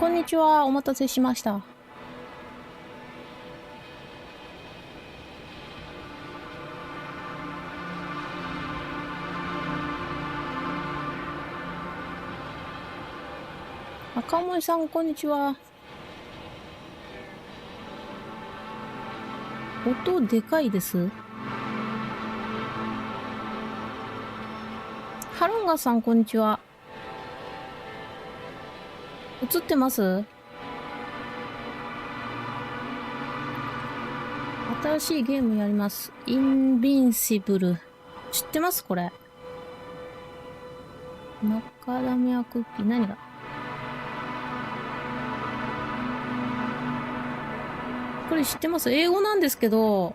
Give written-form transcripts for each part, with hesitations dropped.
こんにちは。お待たせしました。赤森さん、こんにちは。音でかいです。ハロンガさん、こんにちは。映ってます？新しいゲームやります。インビンシブル。知ってますこれ。マカダミアクッキー。何が？これ知ってます？英語なんですけど、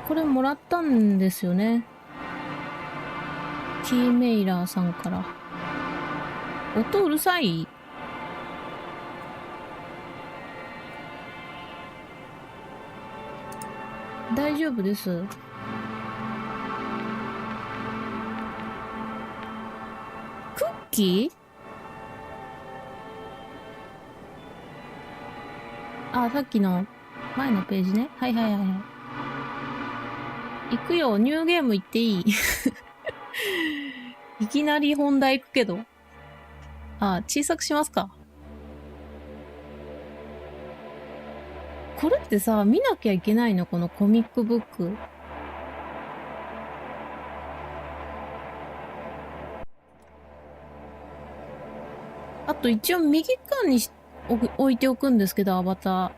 これもらったんですよね。キーメイラーさんから。音うるさい？大丈夫です。クッキー？あ、さっきの前のページね。はいはいはいはい。行くよ。ニューゲーム行っていい？いきなり本題行くけど。あ、小さくしますか。これってさ、見なきゃいけないの？このコミックブック。あと一応右側に置いておくんですけど、アバター。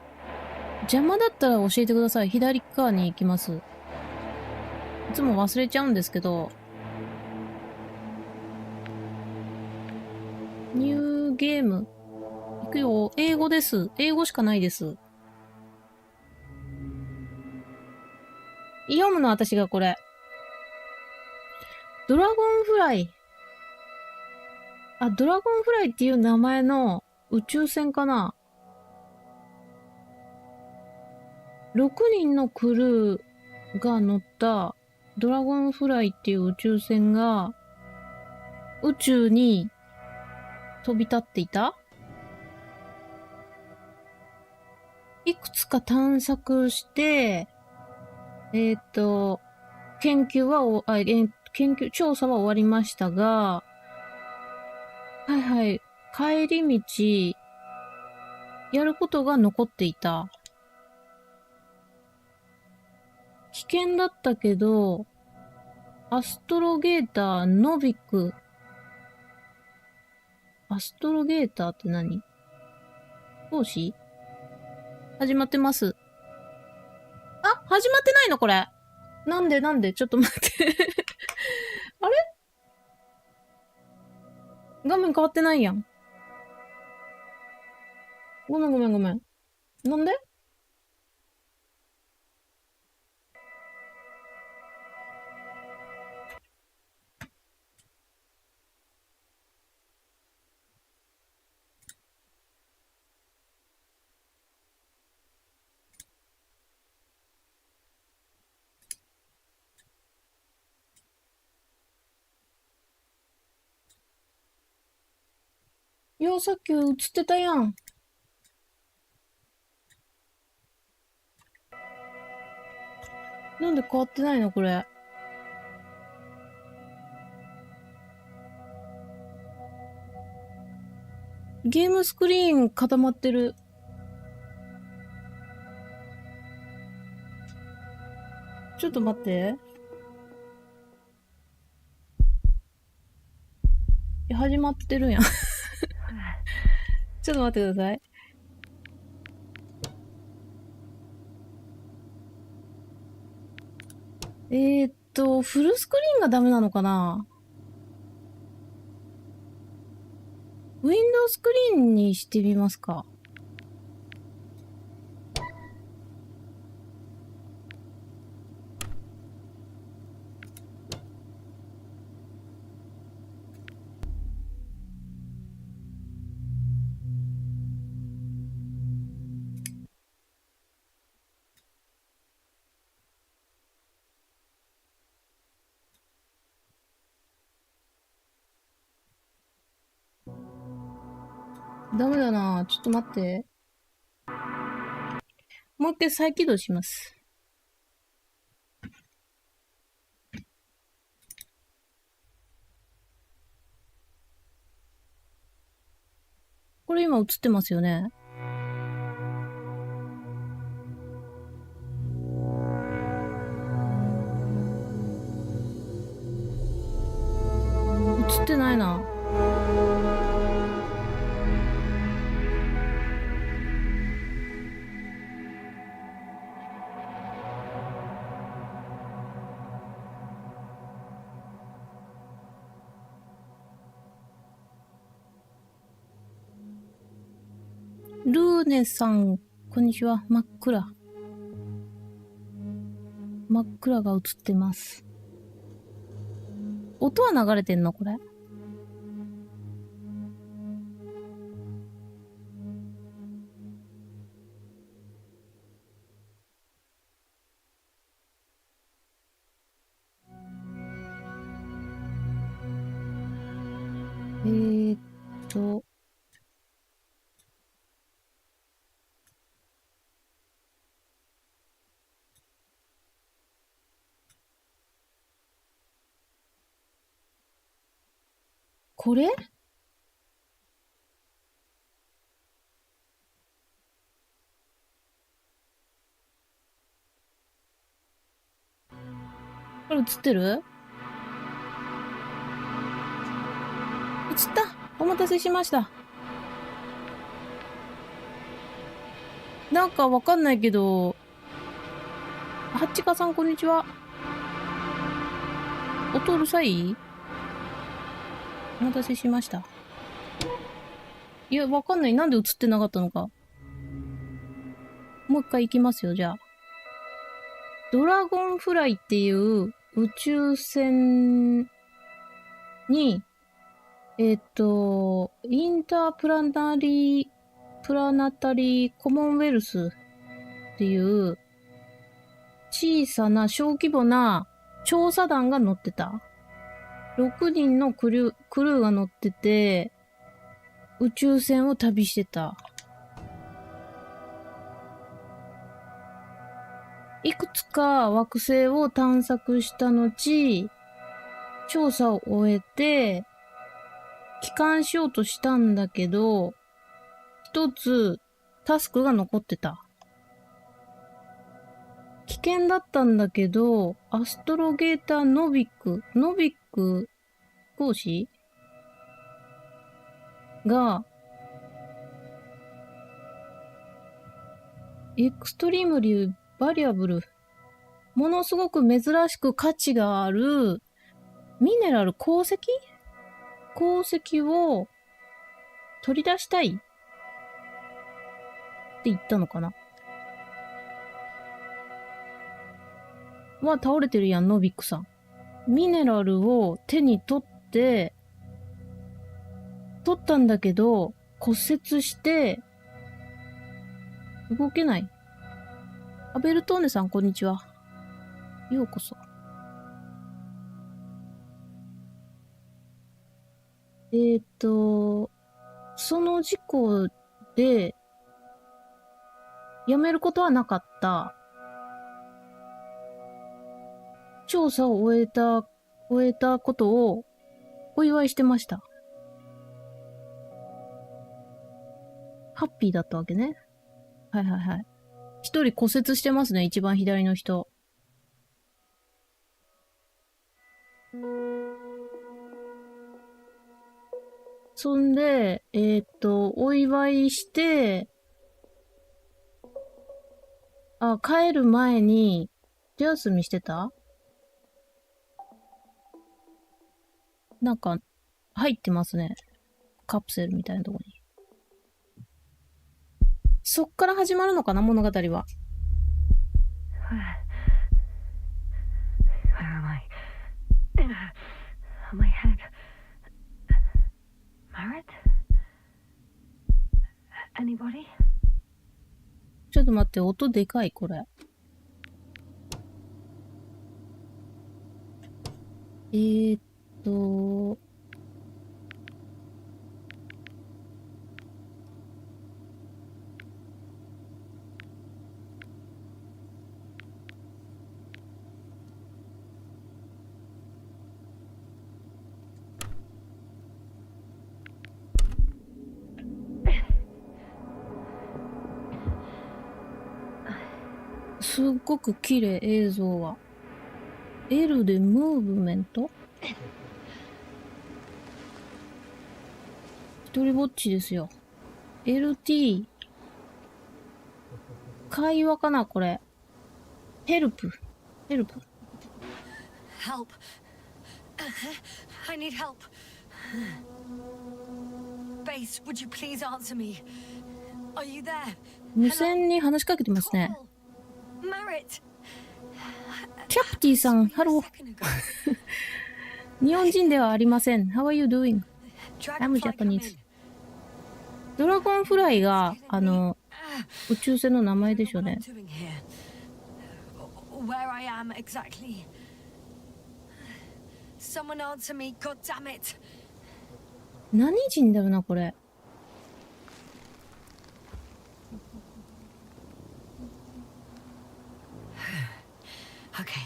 邪魔だったら教えてください。左側に行きます。いつも忘れちゃうんですけど。ニューゲーム。行くよ。英語です。英語しかないです。読むの私がこれ。ドラゴンフライ。あ、ドラゴンフライっていう名前の宇宙船かな。6人のクルーが乗ったドラゴンフライっていう宇宙船が宇宙に飛び立っていた。いくつか探索して、研究は調査は終わりましたが、はいはい、帰り道、やることが残っていた。危険だったけど、アストロゲーター、ノビク。アストロゲーターって何？講師？始まってます。あ、始まってないのこれ。なんでちょっと待ってあれ？画面変わってないやん。ごめん。なんで？いや、さっき映ってたやん。なんで変わってないのこれ。ゲームスクリーン固まってる。ちょっと待って。いや、始まってるやん。ちょっと待ってください。フルスクリーンがダメなのかな？ウィンドウスクリーンにしてみますか。ダメだな。ちょっと待って。もう一回再起動します。これ今映ってますよね。映ってないな。ルーネさん、こんにちは。真っ暗。真っ暗が映ってます。音は流れてんのこれ。えーっと。これこれ映ってる？映った。お待たせしました。なんかわかんないけど、ハッチカさんこんにちは。音うるさい？お待たせしました。いや、わかんない。なんで映ってなかったのか。もう一回行きますよ、じゃあ。ドラゴンフライっていう宇宙船に、インタープラナタリーコモンウェルスっていう小さな小規模な調査団が乗ってた。6人のクルーが乗ってて、宇宙船を旅してた。いくつか惑星を探索した後、調査を終えて、帰還しようとしたんだけど、一つタスクが残ってた。危険だったんだけど、アストロゲーターノビック講師が、エクストリームリーバリアブル、ものすごく珍しく価値があるミネラル鉱石を取り出したいって言ったのかな。倒れてるやん、ノビックさん。ミネラルを手に取ったんだけど、骨折して、動けない。アベルトーネさん、こんにちは。ようこそ。その事故で、やめることはなかった。調査を終えたことをお祝いしてました。ハッピーだったわけね。はいはいはい。一人骨折してますね、一番左の人。そんで、お祝いして、帰る前に、手休みしてた？なんか、入ってますね。カプセルみたいなとこに。そっから始まるのかな、物語は。Where am I? My head. Margaret? Anybody? ちょっと待って、音でかい、これ。ーっと、すっごく綺麗、映像は。L でムーブメント？一人ぼっちですよ。LT。会話かなこれ。ヘルプ。ヘルプ。Help. I need help. Base, would you please answer me? Are you there? 無線に話しかけてますね。Merit. キャプティさん、ハロー。日本人ではありません。How are you doing? I'm Japanese. ドラゴンフライが、宇宙船の名前でしょうね。Where I am exactly. Someone answer me, God damn it. 何人だよな、これ。Okay.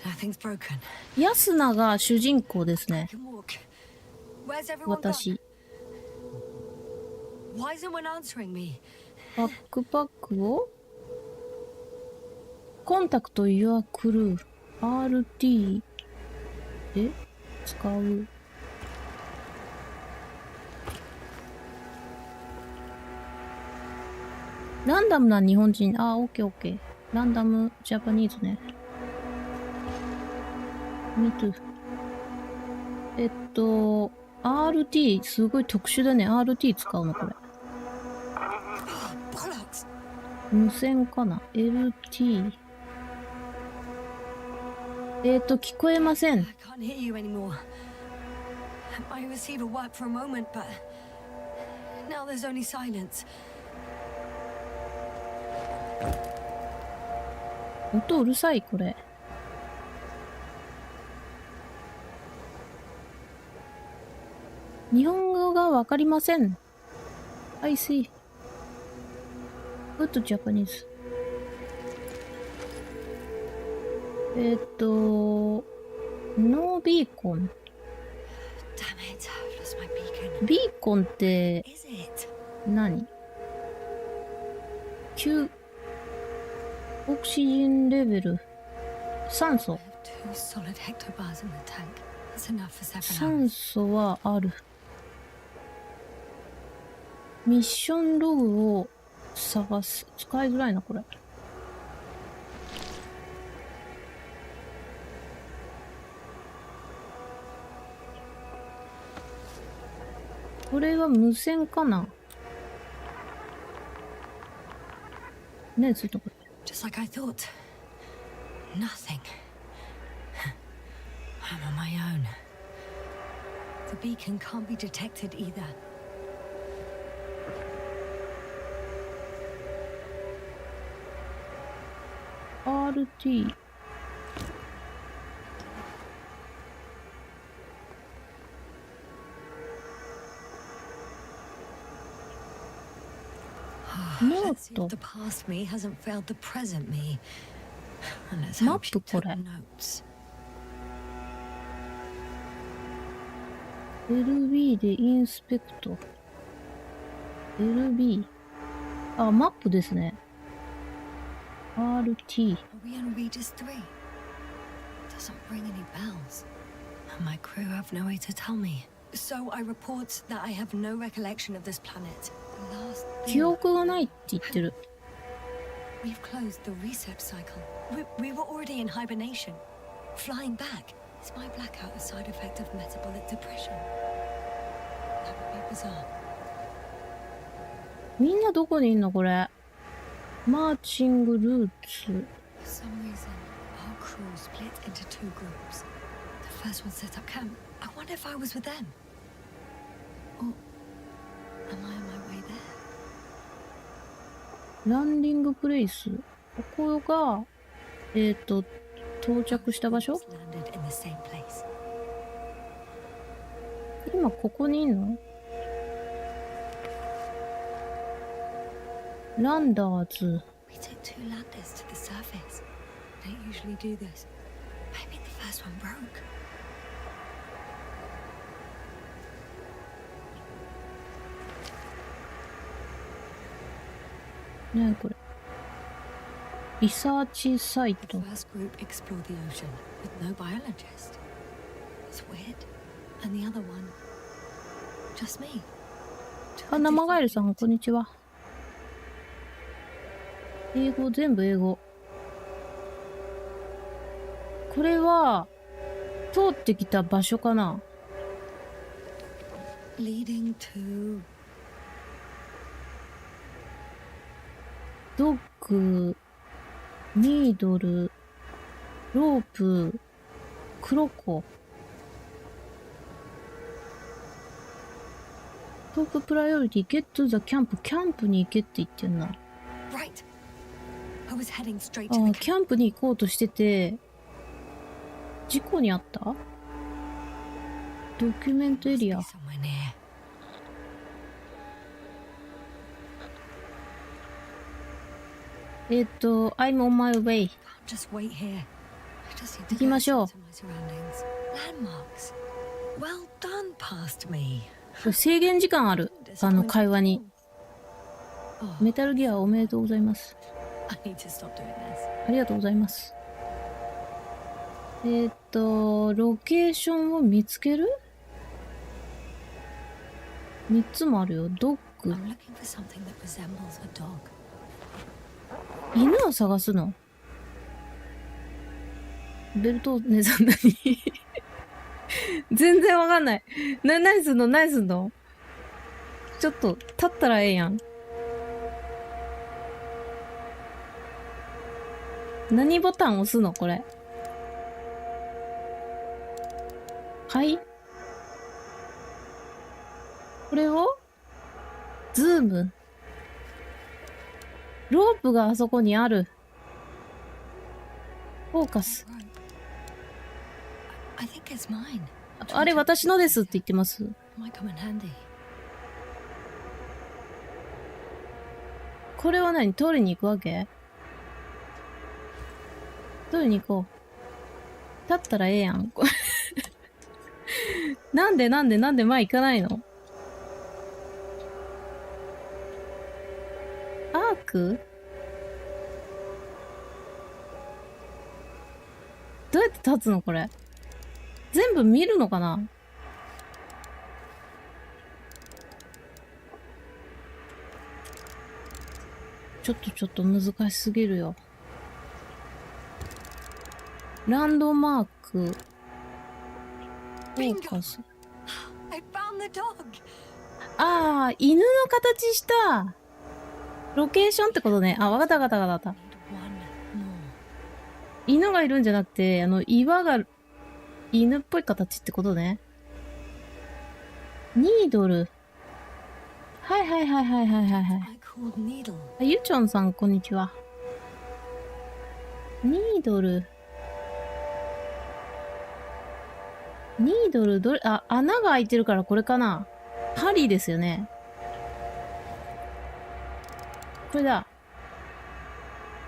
Nothing's broken. ヤスナが主人公ですね。 Where's everyone 私。 gone? Why isn't one answering me? バックパックをコンタクト Your Crew RT で使う。ランダムな日本人。あ、オッケーオッケー。ランダムジャパニーズね。Me too。RT すごい特殊だね。RT 使うのこれ。無線かな ?LT。聞こえません。I can't hear you anymore. My receiver worked for a moment, but now there's only silence. 音うるさい、これ。日本語がわかりません。I see. Good Japanese. ノービーコン。Damn it, I've lost my beacon. ビーコンって Is it? 何？オキシジンレベル。酸素。 Two solid hectobars in the tank. That's enough for 7酸 hours. 素はある。ミッションログを探す。使いづらいな、これ。これは無線かな？ね、ついたこれ。Just like I thought. Nothing. I'm on my own. The beacon can't be detected either. RT。ノ Let's see ー if ト。 the past me hasn't failed the present me. And let's マ hope ッ she プこ took れ。 notes. LB でインスペクト。LB。あ、マップですね。RT。Are we on Regis 3? Doesn't ring any bells. And my crew have no way to tell me. So I report that I have no recollection of this planet. The last 記憶がないって言ってる。 We've closed the reset cycle. We were already in hibernation. Flying back. Is my blackout a side effect of metabolic depression? That would be bizarre. みんなどこにいんのこれ。マーチングルーツ。 For some reason, our crew split into two groups. The first one set up camp. I wonder if I was with them. Or am I on my way there? ランディングプレイス。ここが、到着した場所？ Landed in the same place. 今ここにいんの？ランダーズ。 We took two landers to the surface. We don't usually do this. Maybe the first one broke. ねえこれ。リサーチサイト。 First group explored the ocean with no biologist. It's weird. And the other one, just me. あ、生ガエルさん、こんにちは。英語、全部英語。これは、通ってきた場所かな。 Leading to ドッグ、ニードル、ロープ、クロコ。トッププライオリティ、ゲットザキャンプ。キャンプに行けって言ってんな。right. I was heading straight あ to あ、 the キャンプに行こうとしてて、事故にあった？ドキュメントエリア。 somewhere near. I'm on my way. Can't just wait here. I just need to 行きましょう。 get a sense of my surroundings. Landmarks. Well done, past me. これ制限時間ある。会話に。 Oh, メタルギアおめでとうございます。 I need to stop doing this. ありがとうございます。ロケーションを見つける？ 3 つもあるよ。ドッグ。 I'm looking for something that resembles a dog. 犬を探すの？ベルトお姉さん何？全然わかんない。何すんの？何すんの？ちょっと、立ったらええやん。何ボタン押すのこれ。はい。これをズーム。ロープがあそこにある。フォーカス。 I think it's mine. あれ私のですって言ってます。 Might come in handy. これは何？取りに行くわけ？取りに行こう。立ったらええやん。なんで前行かないの？アーク？どうやって立つのこれ？全部見るのかな？ちょっと難しすぎるよ。ランドマーク。フォーカス。I found the dog. ああ、犬の形したロケーションってことね。あ、わかった。 Need one more. 犬がいるんじゃなくて、岩が犬っぽい形ってことね。ニードル。はい。 I called needle. あ、ゆちょんさん、こんにちは。ニードル。どれ、あ、穴が開いてるからこれかな。針ですよね。これだ。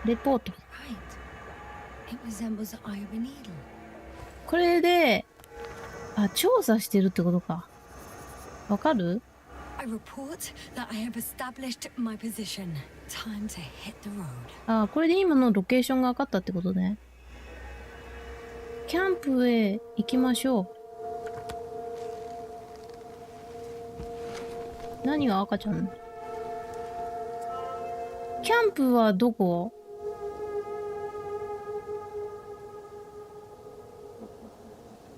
レポート。Right. It resembles the eye of a needle. これで、あ、調査してるってことか。わかる？ I report that I have established my position. Time to hit the road. あ、これで今のロケーションが分かったってことね。キャンプへ行きましょう。何が赤ちゃん？キャンプはどこ？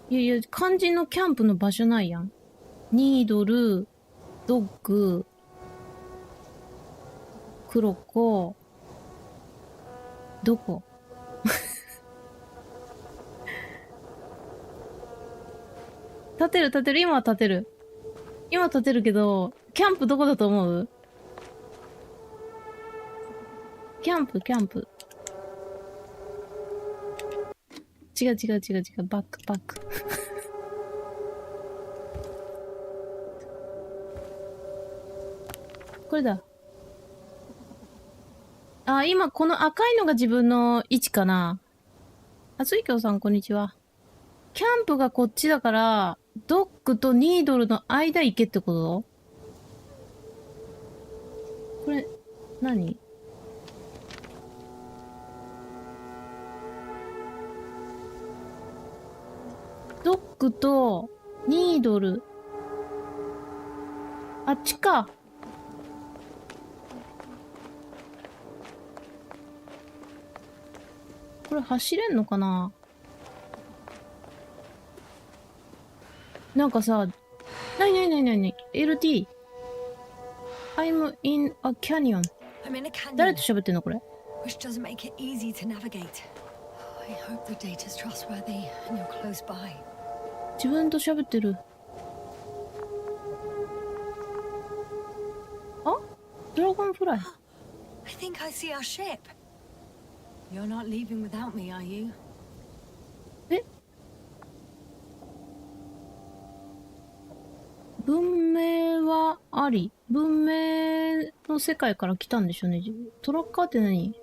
いや、肝心のキャンプの場所ないやん。ニードル、ドッグ、クロコ、どこ？立てる、今は立てる。今立てるけど、キャンプどこだと思う？キャンプ。違う。バック。これだ。あ、今この赤いのが自分の位置かな。あついきょうさん、こんにちは。キャンプがこっちだから、ドッグとニードルの間行けってこと？これ、何？ドッグとニードル。あっちか。これ走れんのかな。なんかさ、なに LT。I'm in a canyon. I'm in a canyon, 誰と喋ってんのこれ。 which doesn't make it easy to navigate. I hope the data's trustworthy and you're close by. 自分と喋ってる。あ、ドラゴンフライ。I think I see our ship. You're not leaving without me, are you? え、文明はあり。文明の世界から来たんでしょうね。トラッカーって何？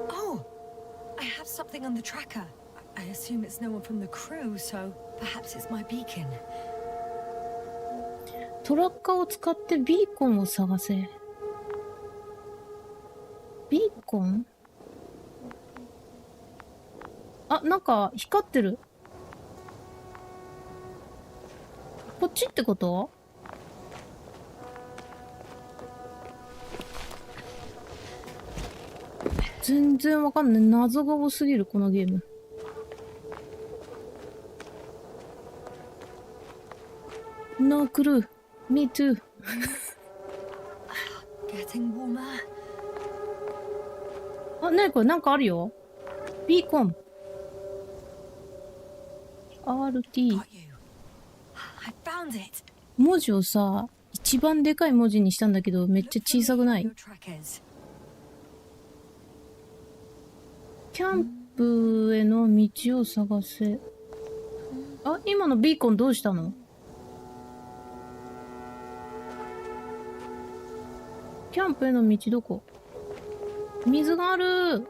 Oh, I have something on the tracker. I assume it's no one from the crew, so perhaps it's my beacon. トラッカーを使ってビーコンを探せ。ビーコン？あ、なんか光ってる。こっちってこと？全然わかんない。謎が多すぎる、このゲーム。No clue. Me too. Getting warmer. あ、なにこれなんかあるよ。ビーコン。RT。Got you. I found it. 文字をさ、一番でかい文字にしたんだけど、めっちゃ小さくない？ Your trackers. キャンプへの道を探せ。あ、今のビーコンどうしたの？キャンプへの道どこ？水がある。Huh.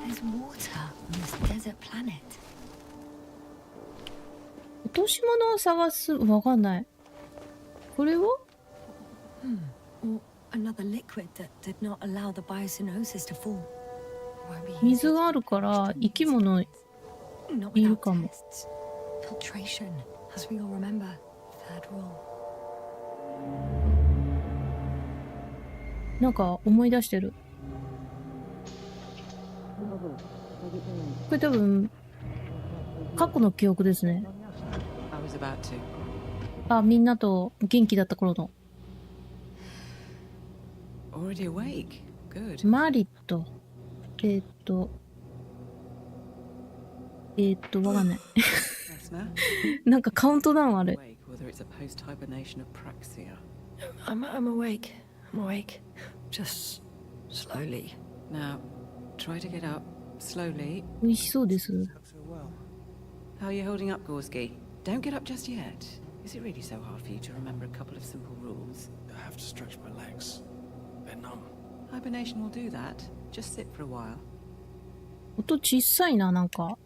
There's water on this desert planet. 落とし物を探す。わかんない。これは？ Or another liquid that did not allow the biocenosis to form. Won't be easy 水 to があるから detect 生き物 Not いる without かも。 tests. Filtration, as we all remember. Third rule. なんか思い出してる。これ多分過去の記憶ですね。I was about to. あ、みんなと元気だった頃の。Already awake. Good. マリット。わかんない。Yes, now. なんかカウントダウンある。 Awake, whether it's a post-hibernation apraxia. I'm awake. I'm awake. Just slowly. Now, try to get up slowly. 美味しそうです。 How are you holding up, Gorski? Don't get up just yet. Is it really so hard for you to remember a couple of simple rules? I have to stretch my legs. They're numb. Hibernation will do that. Just sit for a while. 音小さいな、なんか。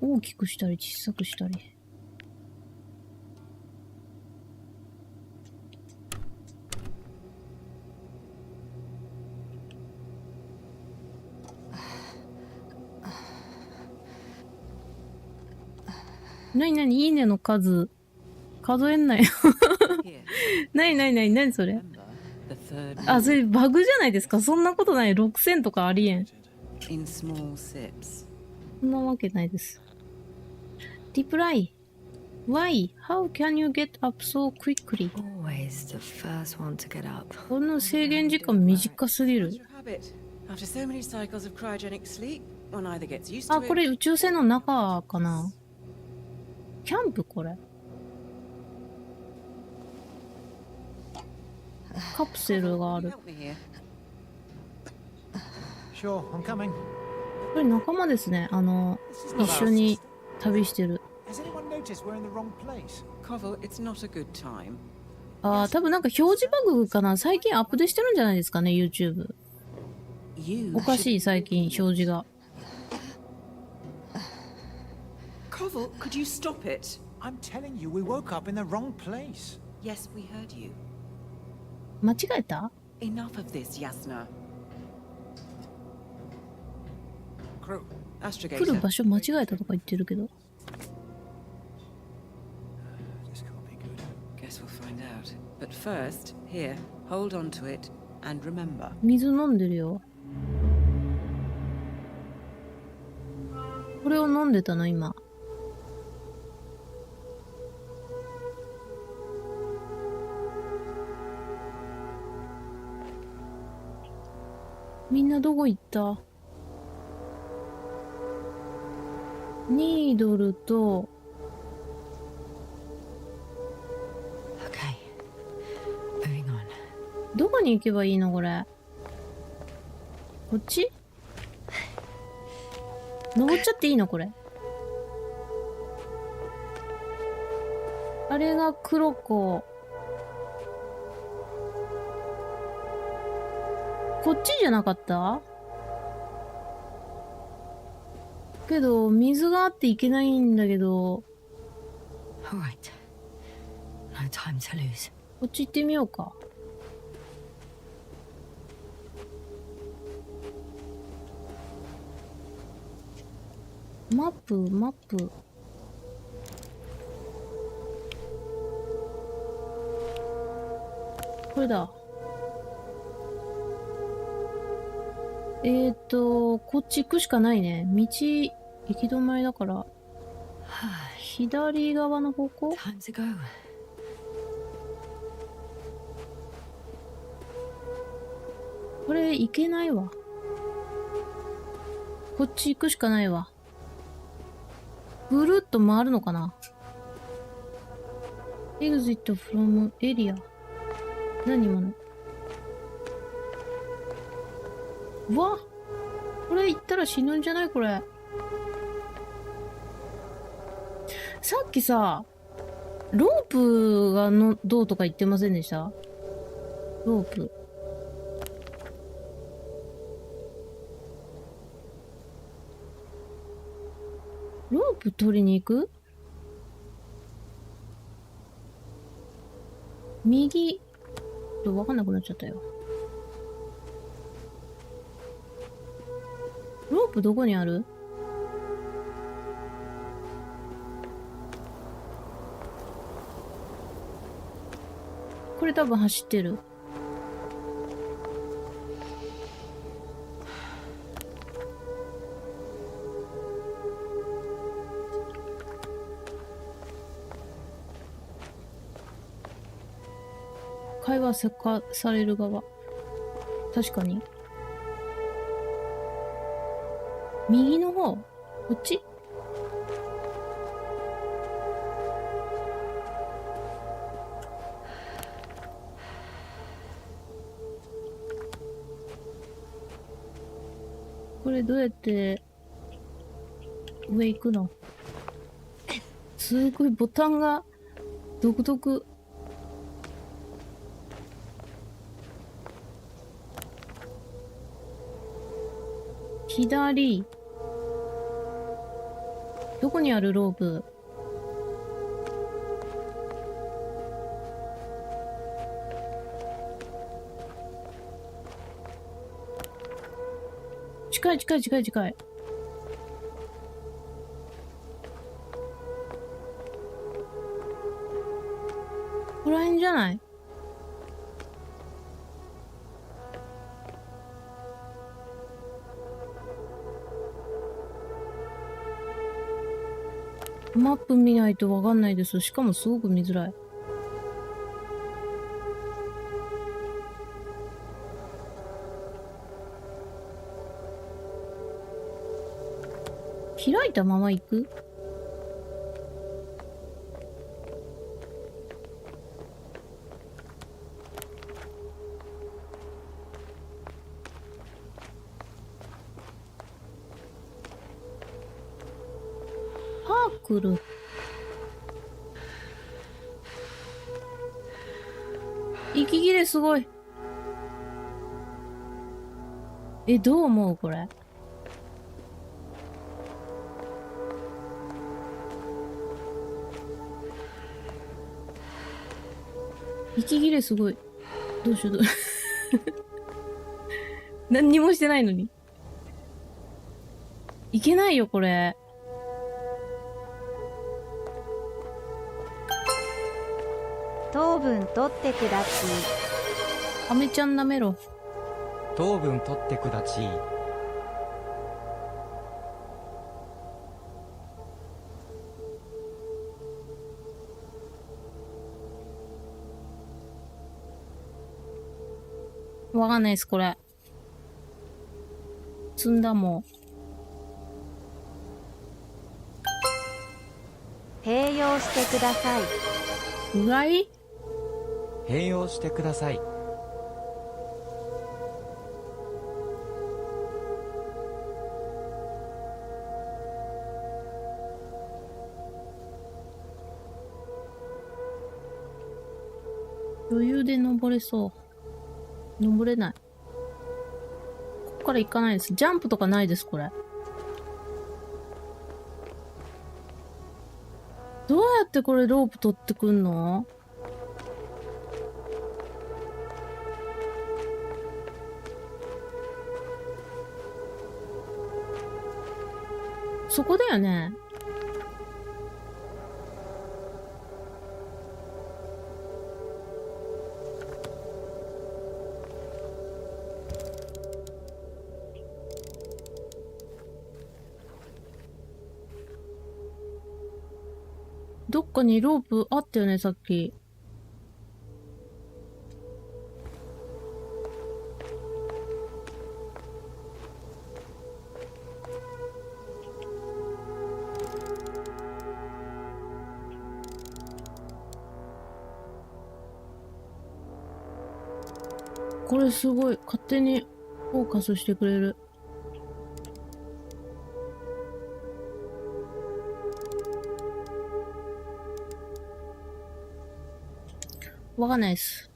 大きくしたり小さくしたり。なになにいいねの数、数えんなよ。 Here, なになになになにそれ？ remember the third あ、 rule. それバグじゃないですか。そんなことない。6000とかありえん。 In small sips. そんなわけないです。Reply. Why? How can you get up so quickly? Always the first one to get up. この制限時間短すぎる。 What's your habit? After so many cycles of cryogenic sleep, one either gets used あ、 to こ it. れ宇宙船の中かな。キャンプこれ。カプセルがあ Can you る。 help me here? Sure, I'm coming. これ仲間ですね。一緒に旅してる。 Has anyone noticed we're in the wrong place? Koval, it's not a good time. あー、多分なんか表示バグかな。最近アップデートしてるんじゃないですかね、YouTube。 You おかしい、最近表示が。 Koval, could you stop it? I'm telling you, we woke up in the wrong place. Yes, we heard you. 間違えた？ Enough of this, Yasna. crew? 来る場所間違えたとか言ってるけど。 This can't be good. Guess we'll find out. But first, here, hold on to it and remember. 水飲んでるよ。これを飲んでたの今。みんなどこ行った？ニードルと Okay. Moving on. どこに行けばいいのこれ。こっち？登っちゃっていいのこれ。あれが黒子。こっちじゃなかった？けど、水があっていけないんだけど。All right. No time to lose. こっち行ってみようか。マップ。これだ。こっち行くしかないね。道、行き止まりだから。左側の方向？ Time to go. これ行けないわ。こっち行くしかないわ。ぐるっと回るのかな？ Exit from area。何今の？うわ！これ行ったら死ぬんじゃないこれ。さっきさ、ロープがどうとか言ってませんでした？ロープ。ロープ取りに行く？右。わかんなくなっちゃったよ。ロープどこにある？これ多分走ってる。会話される側。確かに。右の方？こっち？これどうやって上行くの？すごいボタンが独特。左。どこにあるロープ？近い。ここら辺じゃない？マップ見ないとわかんないです。しかもすごく見づらい。開いたまま行く？パークル。息切れすごい。どう思うこれ？息切れすごい。どうしよう何にもしてないのに。いけないよ、これ。糖分取ってくだち。アメちゃん舐めろ。糖分取ってくだち。わかんないです、これ。積んだもん。併用してください。うがい併用してください。余裕で登れそう。登れない。ここから行かないです。ジャンプとかないです、これ。どうやってこれロープ取ってくんの？そこだよね。どっかにロープあったよね、さっき。これすごい。勝手にフォーカスしてくれる。わかんないです。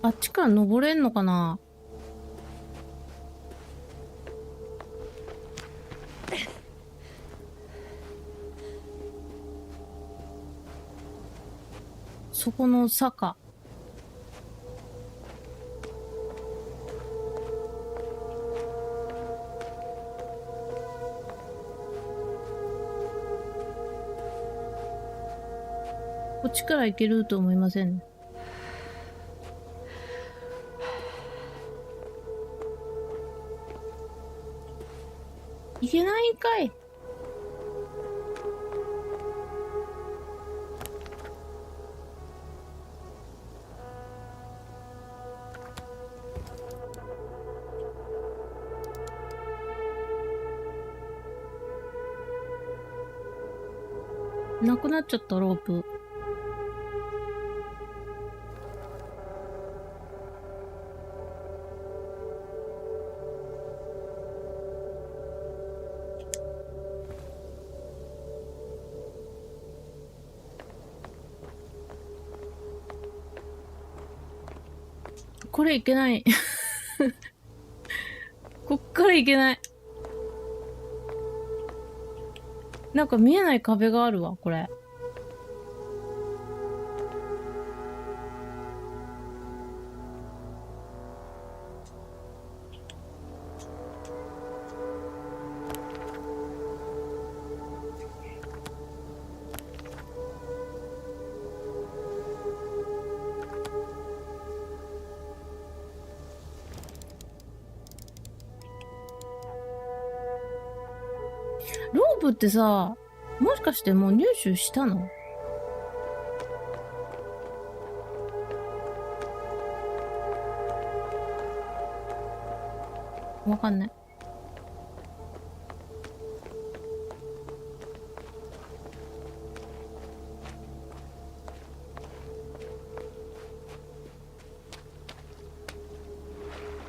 あっちから登れんのかな？そこの坂。こっちから行けると思いませんね。行けないんかい。なくなっちゃったロープ。これいけない。こっからいけない。なんか見えない壁があるわ、これ。ロープってさ、もしかしてもう入手したの？わかんない。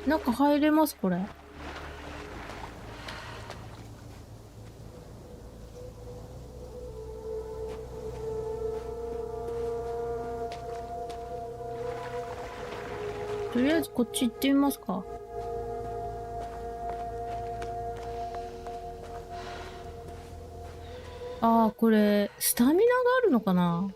中入れます、これ。とりあえずこっち行ってみますか。ああ、これ、スタミナがあるのかな？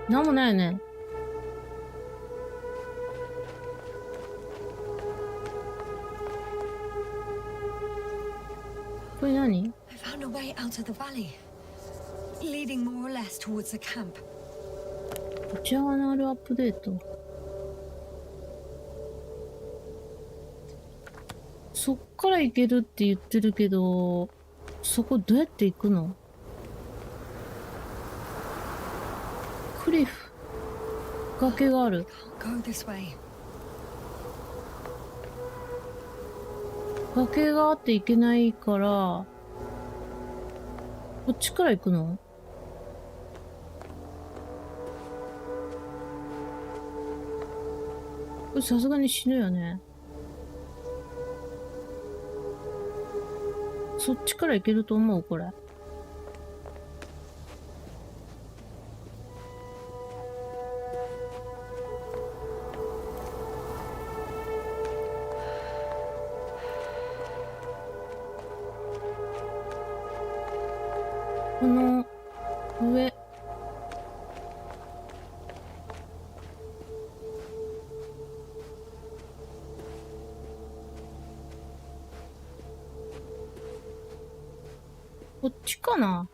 なんもないよね。これ何？ I found a way out of the valley, leading more or less towards the camp. ジャーナルアップデート。そっから行けるって言ってるけど、そこどうやって行くの？クリフ。崖がある。Can't go this way. 崖があって行けないから、こっちから行くの？これさすがに死ぬよね。そっちから行けると思うこれ。この上。こっちかな？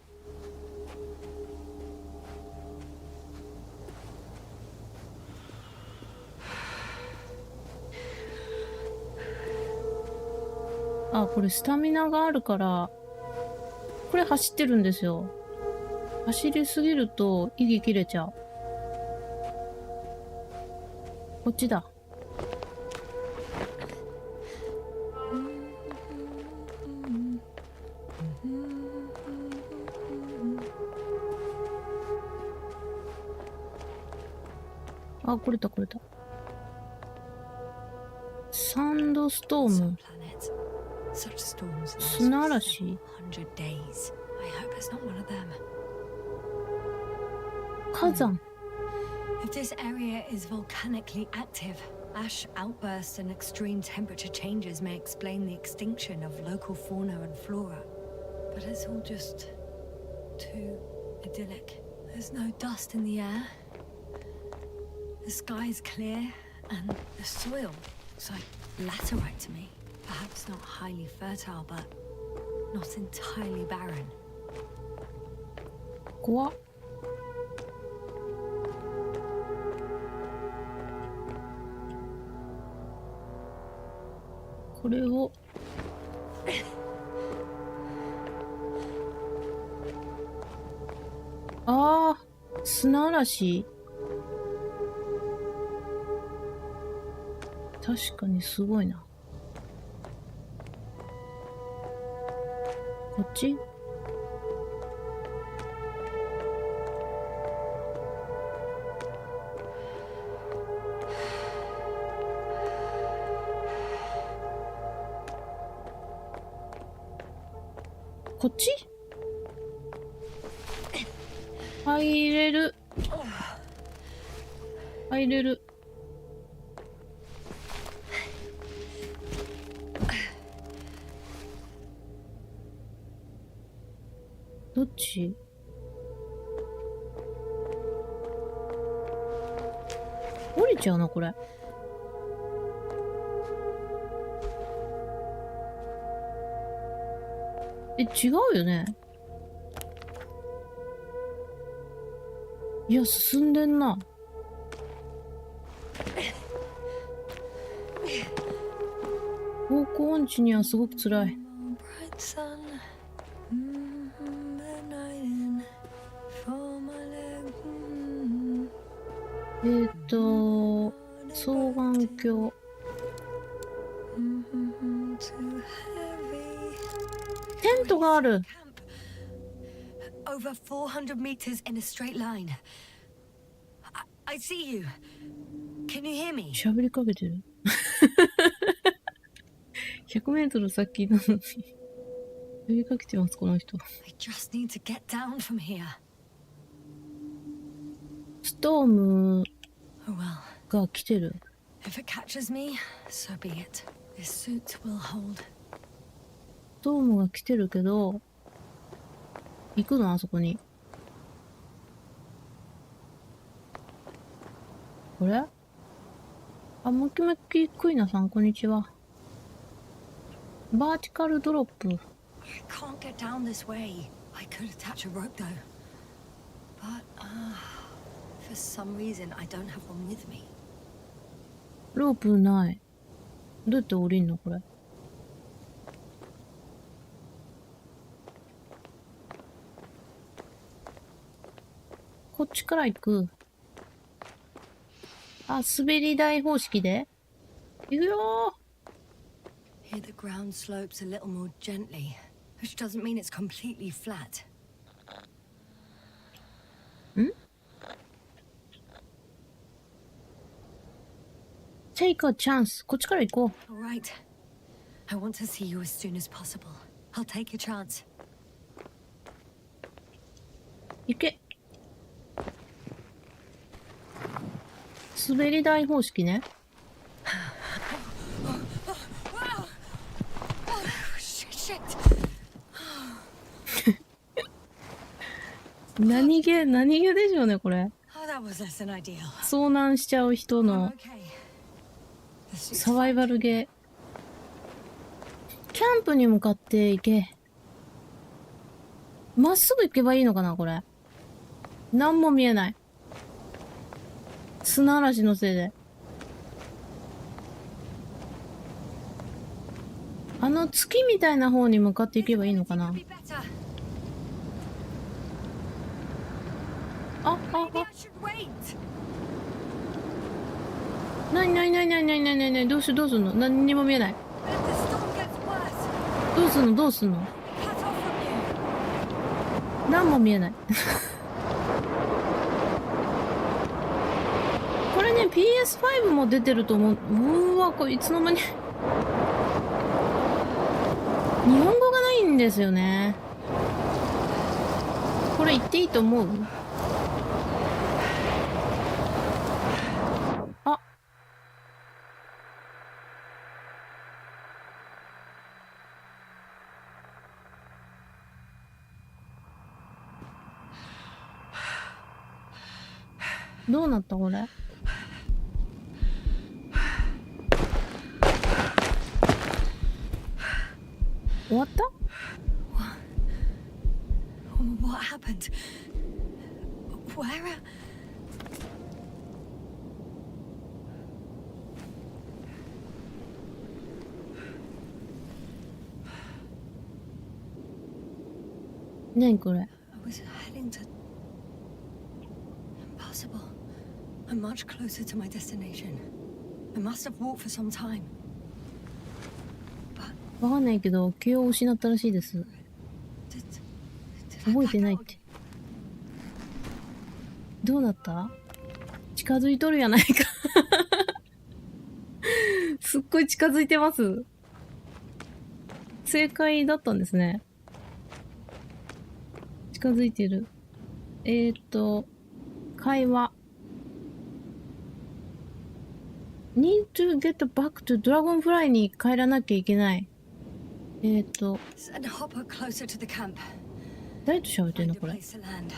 あ、これスタミナがあるから、これ走ってるんですよ。走りすぎると息切れちゃう。こっちだ。あ、来れた来れた。サンドストー Some ム。 planets, such storms last 砂嵐。 100 days. I hope it's not one of them. 火山。 If this area is volcanically active, ash outbursts and extreme temperature changes may explain the extinction of local fauna and flora. But it's all just too idyllic. There's no dust in the air. The sky is clear, and the soil looks like laterite to me. Perhaps not highly fertile, but not entirely barren. 怖っ。これをああ、砂嵐。確かにすごいな。こっち？こっち？入れる。入れる。どっち？降りちゃうな、これ。え、違うよね。いや、進んでんな。方向音痴にはすごく辛い。双眼鏡。テントがある。Over 400 meters in a straight line. I see you. Can you hear me? 喋りかけてる。100メートル先なのに。呼びかけてます、この人。I just need to get down from here. ストーム Oh well. が来てる。If it catches me, so be it. This suit will hold. ストームが来てるけど、行くのあそこに。これあ、ムキムキクイナさん、こんにちは。バーティカルドロップ。I can't get down this way. I could attach a rope though. But, for some reason I don't have one with me. ロープない。どうやって降りんのこれ。こっちから行く。あ、滑り台方式で行くよー。 Here the ground slopes a little more gently, which doesn't mean it's completely flat. ん Take a chance. こっちから行こう。 All right. I want to see you as soon as possible. I'll take your chance. 行け。滑り台方式ね。Shit. 何気でしょうね、これ。 Oh, that was less than ideal. 遭難しちゃう人 I'm の okay. The suit's サバイバルゲー。キャンプに向かって行け。まっすぐ行けばいいのかな、これ。なんも見えない。砂嵐のせいで。あの月みたいな方に向かっていけばいいのかな。 Be better. あ、あ、 Maybe あ。 I should wait. なにどうすんの何にも見えない。 But if the storm gets worse, どうすんの cut off from you. 何も見えない。これね、PS5 も出てると思う。うーわ、これいつの間に。日本語がないんですよね。これ言っていいと思う？あ。どうなったこれ？終わった？ What happened? Where? 何これ？ I was heading to... Impossible. I'm much closer to my destination. I must have walked for some time. But わかんないけど、気を失ったらしいです。 did I 覚えて black ないっ out て。どうなった？近づいとるやないか。すっごい近づいてます。正解だったんですね。近づいてる。会話。need to get back to Dragonfly に帰らなきゃいけない。Send Hopper closer to the camp. 誰と喋ってん Find の a これ。 place to land.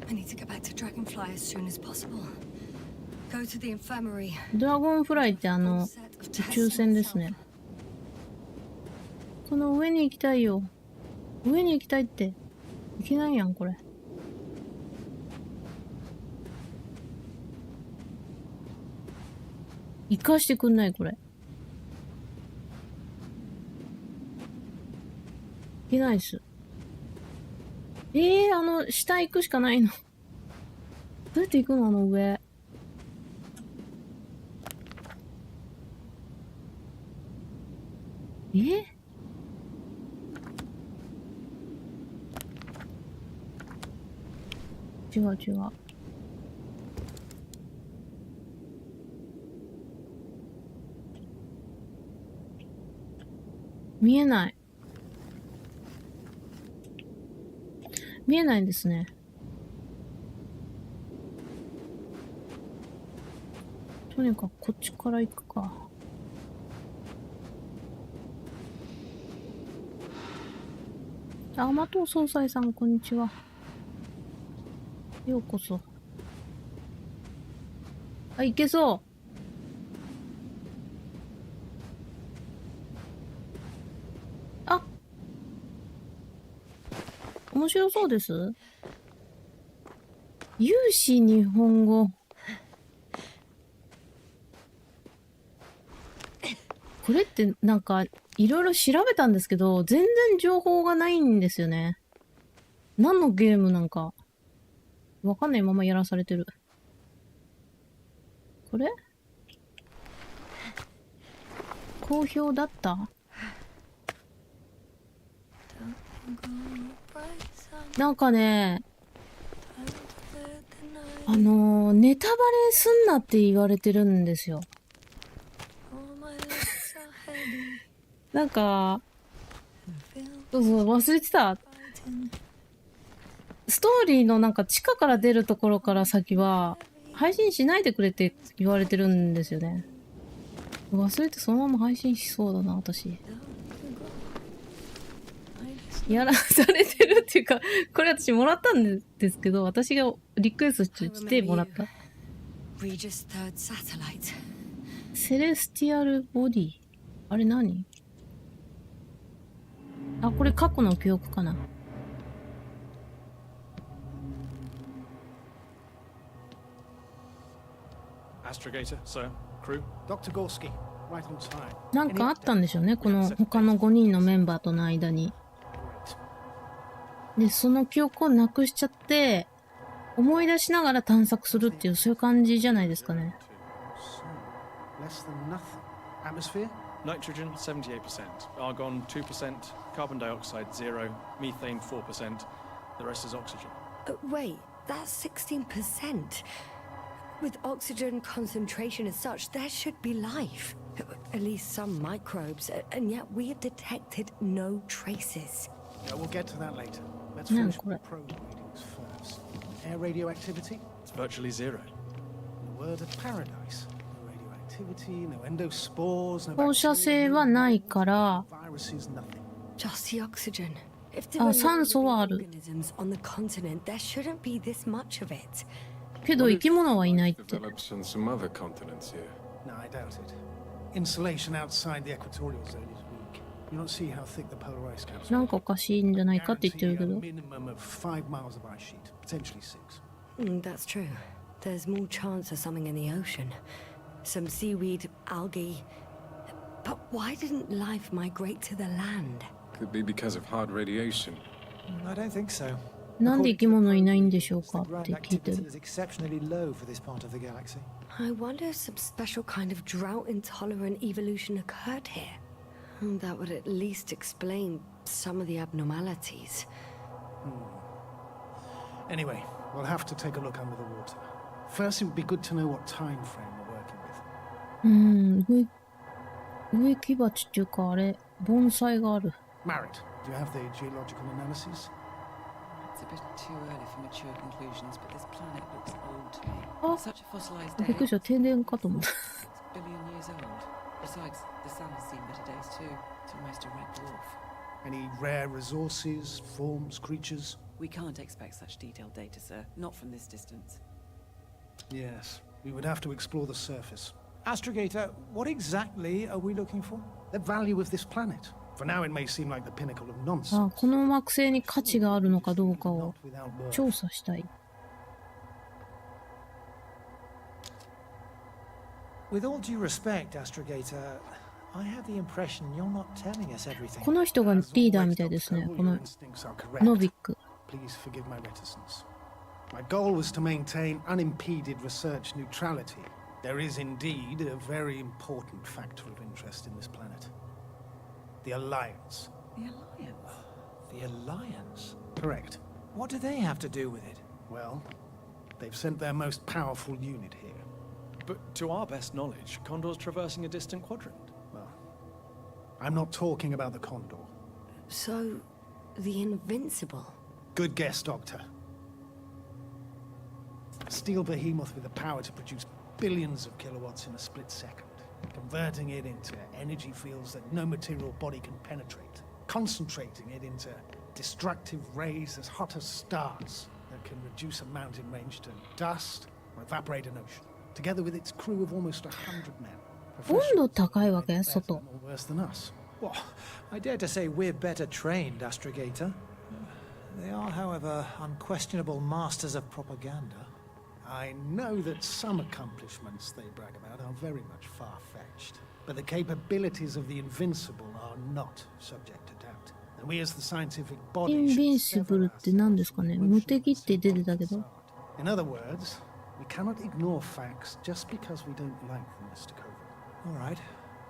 I need to get back to Dragonfly as soon as possible. Go to the infirmary. ドラゴンフライってFull 宇 set of 宙 tests 船 on ですね myself.。その上に行きたいよ。上に行きたいって。いけないやん、これ。行かしてくんない、これ。いけないっす。下行くしかないの。どうやって行くのあの上。違う。見えない。見えないんですね。とにかくこっちから行くか。甘党総裁さん、こんにちは。ようこそ。あ、いけそう。あ、面白そうです。有志日本語。これってなんかいろいろ調べたんですけど、全然情報がないんですよね。何のゲームなんかわかんないままやらされてる。これ好評だった？なんかね、ネタバレすんなって言われてるんですよ。なんか、そうそう、忘れてた。ストーリーのなんか地下から出るところから先は、配信しないでくれって言われてるんですよね。忘れてそのまま配信しそうだな、私。やらされてるっていうか、これ私もらったんですけど、私がリクエストしてもらった。セレスティアルボディ。あれ何？あ、これ過去の記憶かな。なんかあったんでしょうね、この他の5人のメンバーとの間に。で、その記憶をなくしちゃって、思い出しながら探索するっていう、そういう感じじゃないですかね。Nitrogen 78%, argon 2%, carbon dioxide 0, methane 4%. The rest is oxygen. Wait, that's 16%. With oxygen concentration as such, there should be life. At least some microbes, and yet we have detected no traces. Yeah, we'll get to that later. Let's finish with the probe readings first. Air radioactivity? It's virtually zero. In a word of paradise. No endospores, no 放射性はないから、 viruses, nothing. Just the oxygen. If there are no 酸素はある。 organisms on the continent, there shouldn't be this much of it. けど生き物はいないって。 Develops on some other continents here. No, I doubt it. Insulation outside the equatorial zone is weak. You don't see how thick the polar ice caps are. なんかおかしいんじゃないかって言ってるけ Guarantee ど。 a minimum of 5 miles of ice sheet, potentially 6. That's true. There's more chance of something in the ocean. Some seaweed, algae. But why didn't life migrate to the land? Could be because of hard radiation. I don't think so. なんで生き物いないんでしょうかって聞いて Activity る。 is exceptionally low for this part of the galaxy. I wonder if some special kind of drought-intolerant evolution occurred here. That would at least explain some of the abnormalities. Anyway, we'll have to take a look under the water. First, it would be good to know what time frame we're working with. 植木鉢っていうかあれ、盆栽がある。 Marit, do you have the geological analysis? It's a bit too early for mature conclusions, but this planet looks old to me. Oh. Such a fossilized びっくりした、停電かと思った。 6 billion years old. Besides, the sun has seen better days too. It's almost a red dwarf. Any rare resources, forms, creatures? We can't expect such detailed data, sir. Not from this distance. Yes, we would have to explore the surface. Astrogator, what exactly are we looking for? The value of this planet. For now, it may seem like the pinnacle of あ、 nonsense. この惑星に価値があるのかどうかを Not without work. 調査したい。 With all due respect, Astrogator, I have the impression you're not telling us everything. この人がリーダーみたいですね。 All こ your の instincts are correct. ノビック。 Please forgive my reticence. My goal was to maintain unimpeded research neutrality. There is indeed a very important factor of interest in this planet. The Alliance. The Alliance? The Alliance? Correct. What do they have to do with it? Well, they've sent their most powerful unit here. But to our best knowledge, Condor's traversing a distant quadrant. Well, I'm not talking about the Condor. So, the Invincible. Good guess, Doctor. A steel behemoth with the power to produce billions of kilowatts in a split second, converting it into energy fields that no material body can penetrate, concentrating it into destructive rays as hot as stars that can reduce a mountain range to dust or evaporate an ocean, together with its crew of almost 100 men. 温度高いわけ、 Better 外。 or worse than us. Well, I dare to say we're better trained, Astrogator. They are, however, unquestionable masters of propaganda. I know that some accomplishments they brag about are very much far-fetched, but the capabilities of the Invincible are not subject to doubt. And we as the scientific body should sever Invincible って何ですかね、 ourselves 無敵って出てたけど。 In other words, we cannot ignore facts just because we don't like them, Mr. Covert. All right.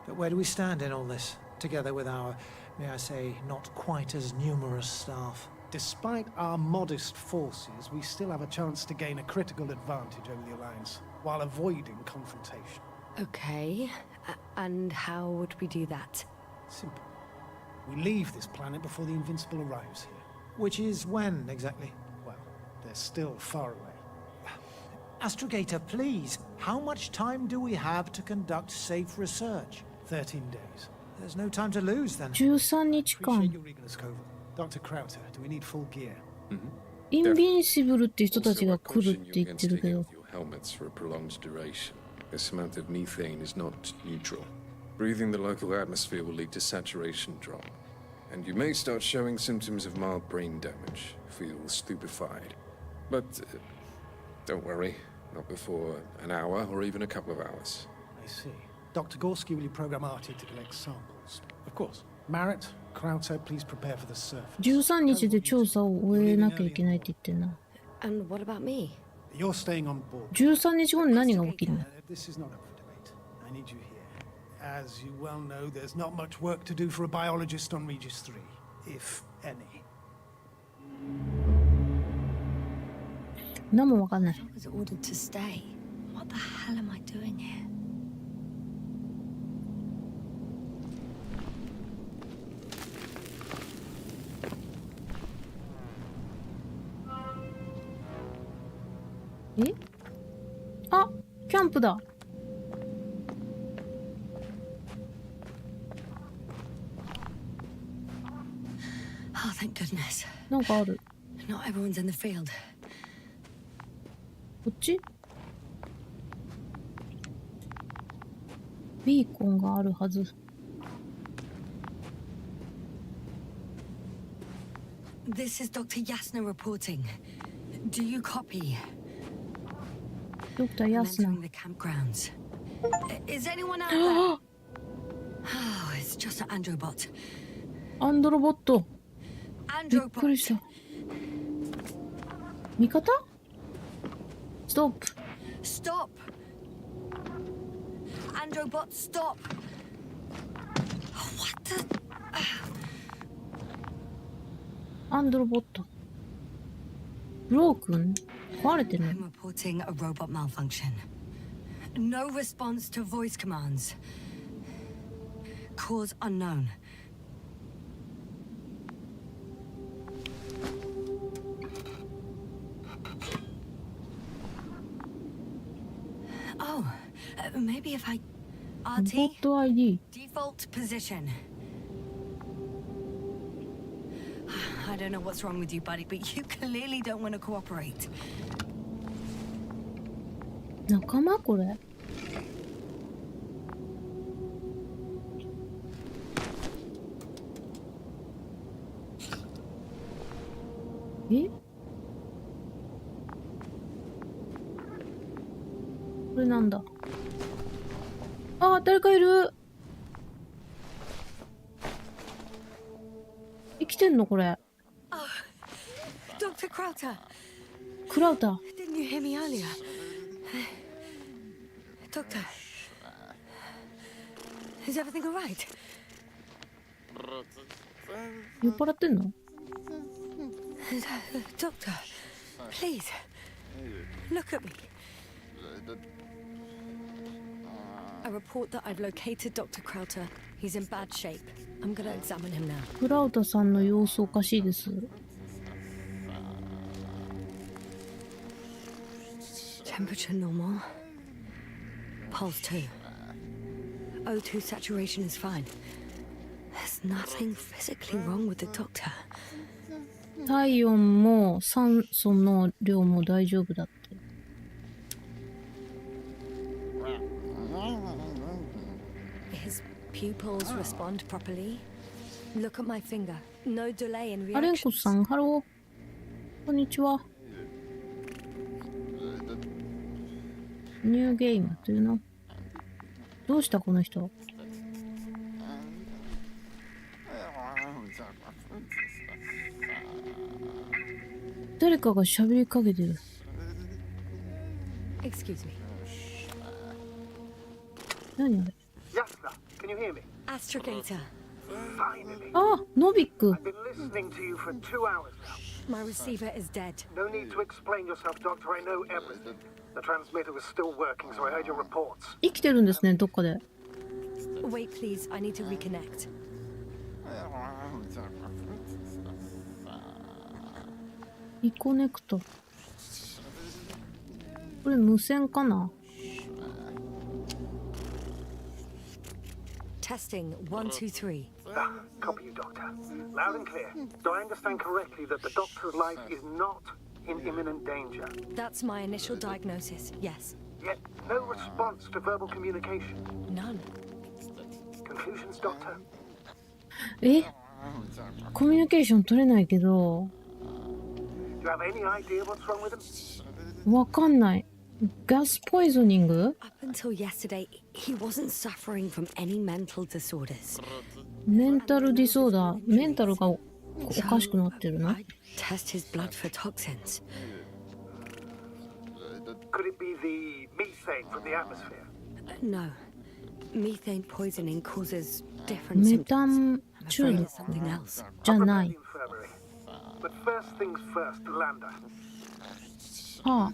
But where do we stand in all this, together with our, may I say, not quite as numerous staff? Despite our modest forces, we still have a chance to gain a critical advantage over the Alliance, while avoiding confrontation. Okay. And how would we do that? Simple. We leave this planet before the Invincible arrives here. Which is when, exactly? Well, they're still far away. Astrogator, please, how much time do we have to conduct safe research? 13 days. There's no time to lose, then. 13日 Appreciate 間。 your eagerness, Covert. Dr. Krauter, do we need full gear? インビンシブルって人たち Also, が I 来る caution っ you て言って against るけ taking ど。 off your helmets for a prolonged duration. This amount of methane is not neutral. Breathing the local atmosphere will lead to saturation drop, and you may start showing symptoms of mild brain damage, feel stupefied. But don't worry, not before an hour or even a couple of hours. I see. Dr. Gorski, will you program Artie to collect samples? Of course. Merritt, Krauter, please prepare for the surface. 13日で調査を終えなきゃいけないって言ってんな。 And what about me? You're staying on board. 13日後に何が起きるの？ This is not up for debate. I need you here. As you well know, there's not much work to do for a biologist on Regis 3, if any. 何もわかんない。 I was ordered to stay. What the hell am I doing here? Eh? あ、キャンプだ。Oh, thank goodness. なんかある。 Not everyone's in the field. こっち？ビーコンがあるはず。 This is Dr. Yasna reporting. Do you copy? ドクター I'm ヤスナ。 entering the campgrounds. Is anyone out there? Oh, it's just an androbot. アンドロボット。びっくり Androbot. した。味方？ストップ。 Stop. Androbot, stop. What the? アンドロボット。ブロー君？壊れてるの？ I'm reporting a robot malfunction. No response to voice commands. Cause unknown. Oh, maybe if I... ボ RT? ット ID。 Default position. I don't know what's wrong with you, buddy, but you clearly don't want to cooperate. 仲間これ？え？これなんだ？あー、誰かいる。生きてんのこれ？ Dr. Krauter, クラウター。 didn't you hear me earlier? Doctor, is everything all right? 酔っ払ってんの？ Doctor, please, look at me. I report that I've located Dr. Krauter He's in bad shape. I'm gonna examine him now. クラウタさんの様子おかしいです。Temperature normal. Pulse 2. O2 saturation is fine. There's nothing physically wrong with the doctor. 体温も酸素の量も大丈夫だって。His pupils respond properly. Look at my finger. No delay in アレンコ reaction. さん、ハロー。こんにちは。ニューゲームというの。どうしたこの人。誰かが喋りかけてる。Excuse me. 何あれ。 Yes, sir. Can you hear me? Astrogator. Finally. あ、ノビック。 I've been listening to you for 2 hours now. My receiver is dead. No need to explain yourself, Doctor. I know everything. The transmitter was still working, so I heard your reports. 生きてるんですね、どっかで。Wait, please. I need to reconnect. リコネクト。これ無線かな。 Testing 1, 2, 3. Copy you, Doctor. Loud and clear. Do I understand correctly that the Doctor's life is not in imminent danger? That's my initial diagnosis. Yes. Yet no response to verbal communication. None. Conclusions, Doctor? え、コミュニケーション取れないけど。 Do you have any idea what's wrong with him? わかんない。ガスポイズニング？ Up until yesterday, he wasn't suffering from any mental disorders. メンタルディソーダー。メンタルがおかしくなってるな。 I test his blood for toxins. Could it be the methane from the atmosphere? No. Methane poisoning causes different メ symptoms. タン I'm 中 afraid 毒 it's something else. じゃない。 But first things first, Lander. はあ。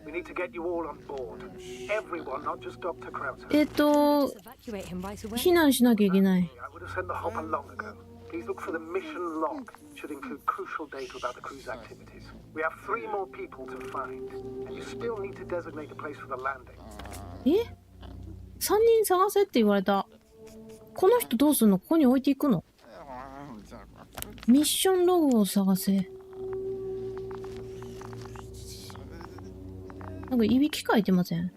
We need to get you all on board. Everyone, not just Dr. Krauser. Just evacuate him right away. 避難しなきゃいけない。 I would have sent the hopper long ago. Please look for the mission log. It should include crucial data about the crew's activities. We have 3 more people to find, and you still need to designate a place for the landing. え ?3 人探せって言われた。この人どうすんの？ここに置いていくの？ミッションログを探せ。なんかいびきかいてません？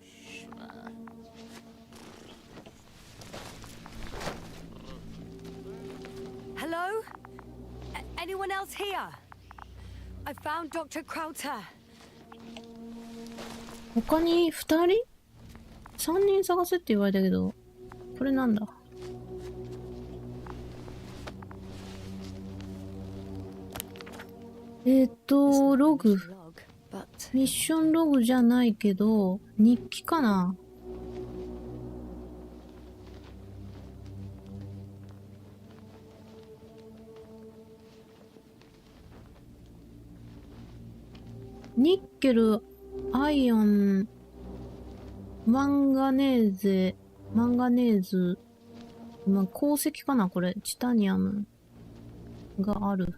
Hello? Anyone else here? I found Dr. Krauter. 他に2人 ?3 人探せって言われたけど、これなんだ？ログ。 But ミッションログじゃないけど、日記かな？ニッケル、アイオン、マンガネーズ、まあ、鉱石かなこれ。チタニアムがある。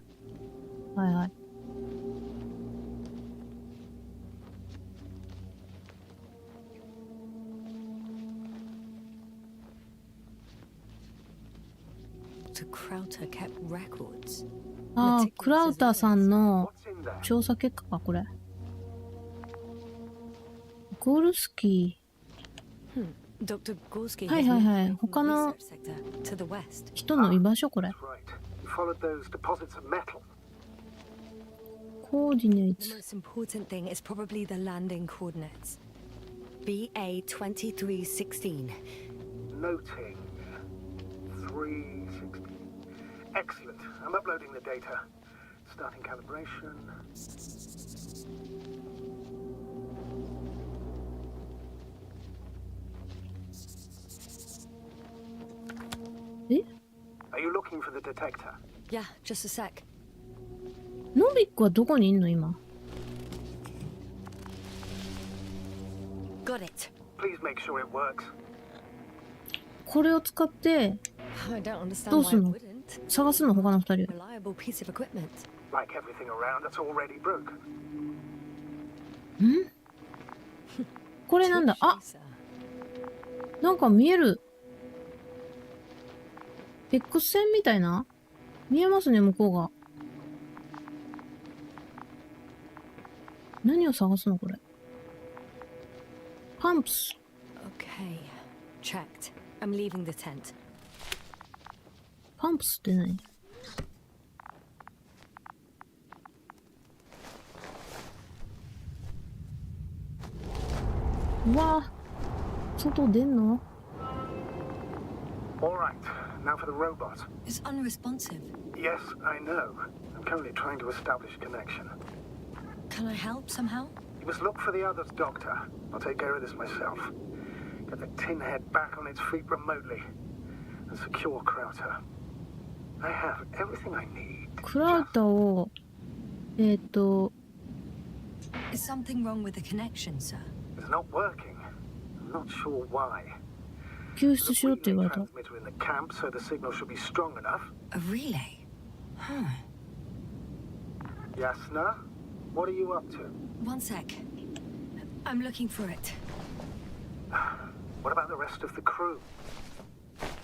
はいはい。Krauter kept records. ああ、クラウターさんの What's in there? 調査結果か、これ。ゴールスキ Dr. Gorski はい has はいはい。 moved from 他 the の research sector to the west. 人の居場所、これ。 That's right. You followed those deposits of metal. コーディネー The ツ。 most important thing is probably the landing coordinates. BA2316. Noting 316. Excellent. I'm uploading the data. Starting calibration. え Are you looking for the detector? Yeah, just a sec. ノビックはどこにいんの今？ Got it. Please make sure it works. これを使って、 I don't understand どうす why ん it の？ wouldn't. 探すの他の二人。 Reliable piece of equipment. Like everything around that's already broke. ん？これなんだ？あ、 Touche, sir. なんか見える。X 線みたいな？見えますね、向こうが。何を探すのこれ。パンプス。 Okay, checked. I'm leaving the tent. パンプスって何？うわぁ、外出んの？ All right, now for the robot. It's unresponsive. Yes, I know. I'm currently trying to establish a connection. Can I help somehow? You must look for the others, Doctor. I'll take care of this myself. Get the tin head back on its feet remotely. And secure Krauter. I have everything I need. クラウタを、Is something wrong with the connection, sir? It's not working. I'm not sure why. 救出しろって言われた。 Transmitter in the camp, so the signal should be strong enough. A relay? Huh. Yasna, what are you up to? One sec. I'm looking for it. What about the rest of the crew?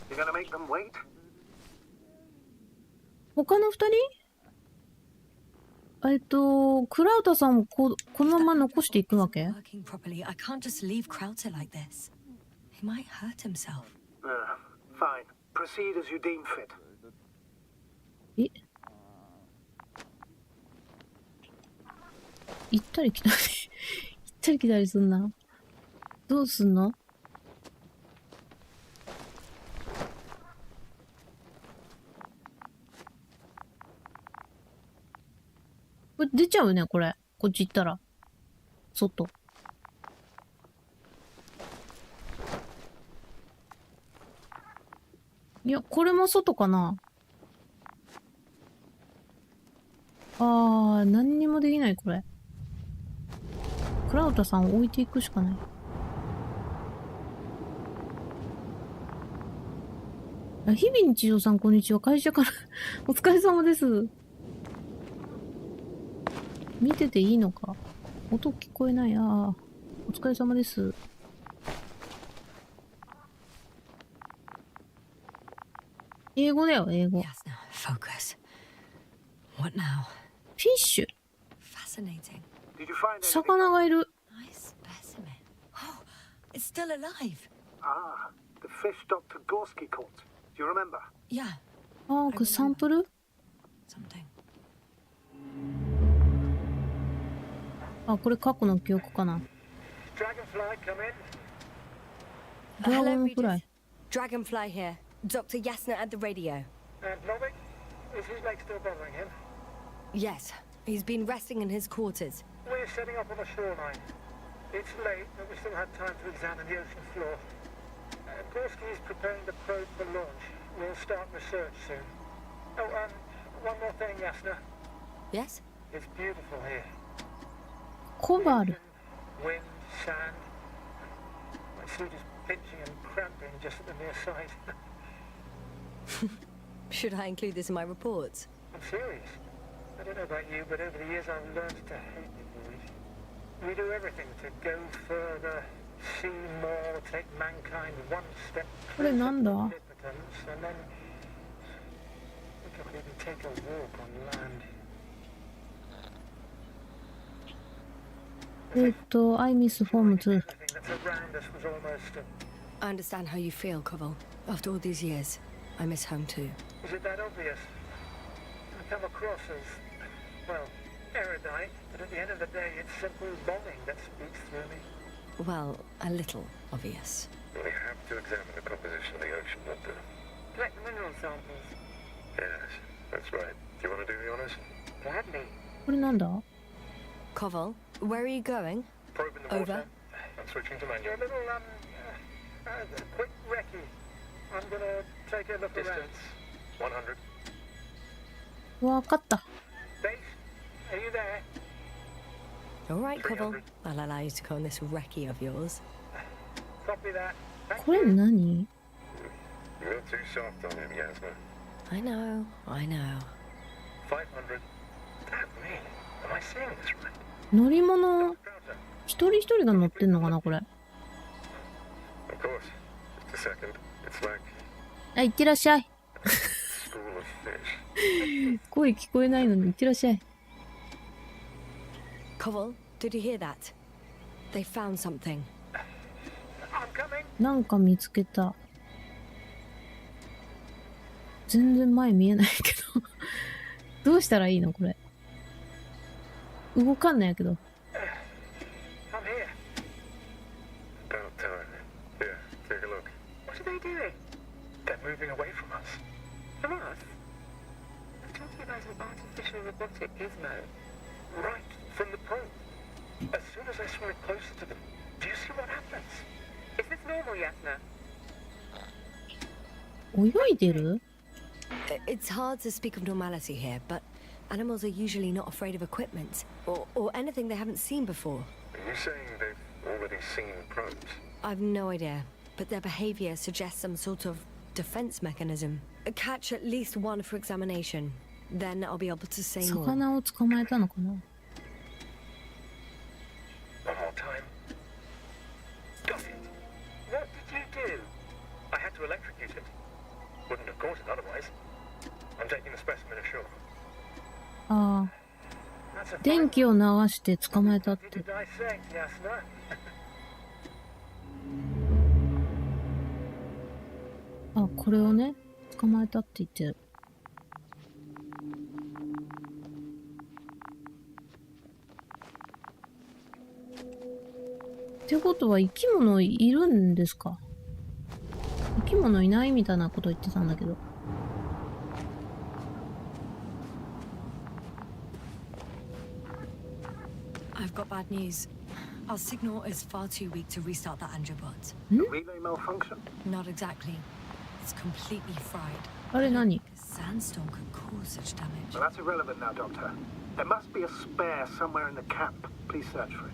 You're gonna make them wait? 他の二人？クラウタさんをこのまま残していくわけ？ Working properly. I can't just leave Krauter like this. He might hurt himself. Fine. Proceed as you deem fit. え？行ったり来たり行ったり来たりすんな。どうすんの？これ出ちゃうね、これ。こっち行ったら。外。いや、これも外かな。何にもできない、これ。クラウタさんを置いていくしかない。日々日常さん、こんにちは。会社からお疲れ様です。見てていいのか？音聞こえない。お疲れ様です。英語だよ、英語。 Yes, now focus. What now? フィッシュ。 Fascinating. Did you find anything? 魚がいる。 Nice specimen. Oh, it's still alive. Ah, the fish Dr. Gorski caught. Do you remember? Yeah, これサンプル？ something. これ過去の記憶かな。 Dragonfly, come in. ドラゴンフライ。 Dragonfly here. Dr. Yasna at the radio. And Novik? Is his leg still bothering him? Yes, he's been resting in his quarters. We're setting up on the shoreline. It's late, but we still have time to examine the ocean floor. Gorski is preparing the probe for launch. We'll start research soon. Oh, one more thing, Yasna. Yes? It's beautiful here. コバル。 Wind, sand. My suit is pinching and cramping just at the near sight. Should I include this in my reports? I'm serious. I don't know about you, but over the years I've learned to hate the void. We do everything to go further, see more, take mankind one step これなんだ？ omnipotence, and then we can't even take a walk on land. I miss home too. Everything that's around us was almost I understand how you feel, Koval. After all these years, I miss home too. Is it that obvious? I come across as, well, erudite, but at the end of the day, it's simple longing that speaks through me. Well, a little obvious. We have to examine the composition of the ocean, Doctor. Collect mineral samples. Yes, that's right. Do you want to do the honors? Gladly. これなんだ？ Koval, where are you going? Probe in the Over. water. I'm switching to You're a manual. little, quick recce. I'm gonna take a look around. Distance 100. わかった。 Base, are you there? All right, Koval. 300. I'll allow you to go on this recce of yours. Copy that. Thank これ you. 何？ You're too soft on him, Yasna. I know, I know. 500. Damn me. Am I saying this right? 乗り物、一人一人が乗ってんのかな、これ。Of course. Just a second. It's like あ、行ってらっしゃい。 a school of fish. 声聞こえないのに行ってらっしゃい。Koval, did you hear that? They found something. I'm coming. なんか見つけた。全然前見えないけど。どうしたらいいのこれ。動かんないやけど。I'm here. About time. Here, take a look. What are they doing? They're moving away from us. From us? I'm talking about an artificial robotic gizmo. Right from the probe. As soon as I swing it closer to them, do you see what happens? Is this normal, Yasna? 泳いでる？ It's hard to speak of normality here, but animals are usually not afraid of equipment or anything they haven't seen before. Are you saying they've already seen probes? I've no idea, but their behavior suggests some sort of defense mechanism. Catch at least one for examination. Then I'll be able to say more. 魚を捕まえたのかな？ One more time. Got it. What did you do? I had to electrocute it. Wouldn't have caught it otherwise. I'm taking the specimen ashore. ああ、 That's a 電気を流して捕まえたっ You て。 did dissect, Yasna. あ、これをね、捕まえたって言ってる。ってことは生き物いるんですか？生き物いないみたいなこと言ってたんだけど。I've got bad news. Our signal is far too weak to restart that Androbot. Relay malfunction? Not exactly. It's completely fried. あれ何？ A sandstorm could cause such damage. Well, that's irrelevant now, Doctor. There must be a spare somewhere in the camp. Please search for it.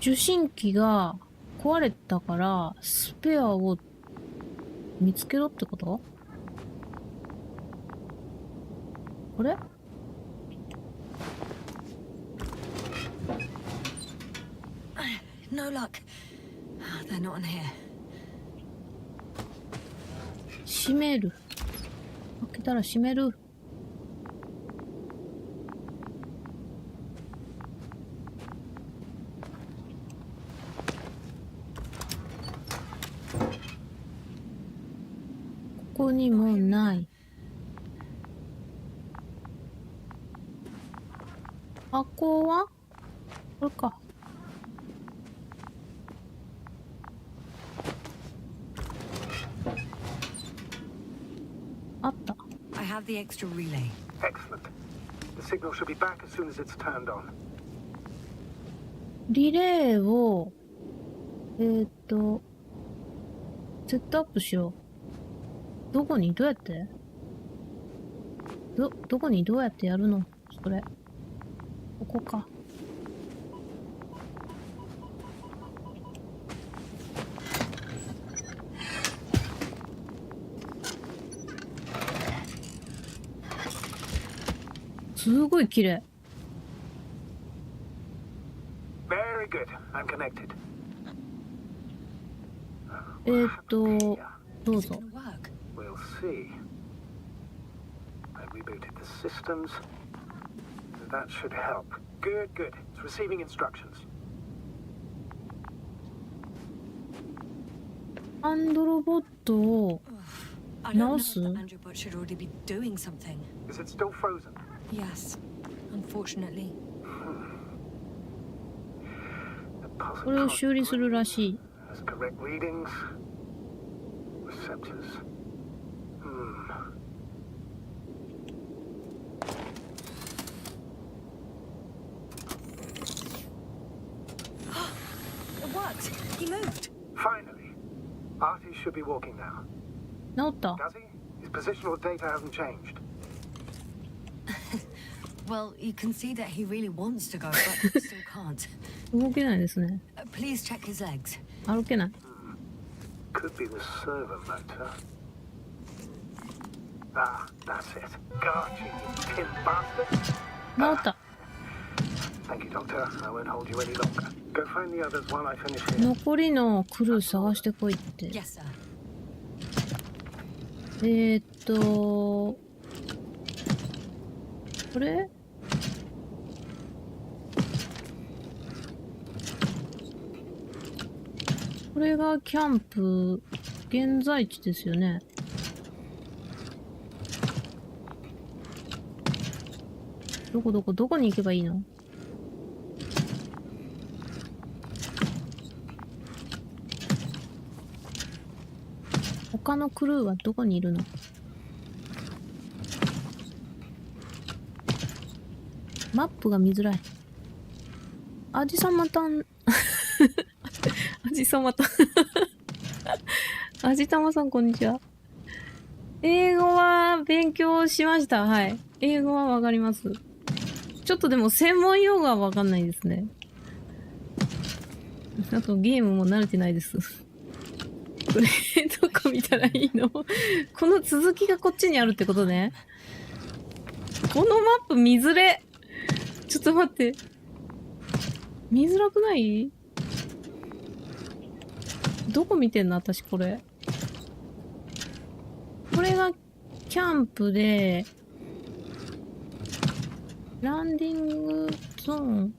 受信機が壊れたからスペアを見つけろってこと？これ？ No luck. They're not in here. 閉める。開けたら閉める。ここにもない。箱はこれか。あった。I have the extra relay. Excellent. The signal should be back as soon as it's turned on. リレーを、セットアップしよう。どこにどうやってどこにどうやってやるのそれ。ここか。すごい綺麗。Very good. I'm connected. どうぞ。 Gonna work. We'll see. I rebooted the systems. That should help. Good, good. It's receiving instructions. アンドロボットを I don't know if Mouse? the Androbot should already be doing something. Is it still frozen? Yes, unfortunately. The puzzle これを修理するらしい。 has correct readings. Receptors. It worked. He moved. Finally. Artie should be walking now. 治った。 Does he? His positional data hasn't changed. Well, you can see that he really wants to go, but he still can't. 動けないですね。 Please check his legs. 歩けない。 Could be the servo motor. Ah, that's it. Got you, tin bastard. 治った。 Thank you, Doctor. I won't hold you any longer. Go find the others while I finish here. 残りのクルー探してこいって。 Yes, sir. これこれがキャンプ現在地ですよね。どこに行けばいいの？他のクルーはどこにいるの？マップが見づらい。アジサマタンアジサマタンアジタマさんこんにちは。英語は勉強しました。はい。英語はわかります。ちょっとでも専門用語はわかんないですね。あとゲームも慣れてないです。これどこ見たらいいの？この続きがこっちにあるってことね。このマップ見づれ。ちょっと待って。見づらくない？どこ見てんの私これ。これがキャンプで、ランディングゾーン。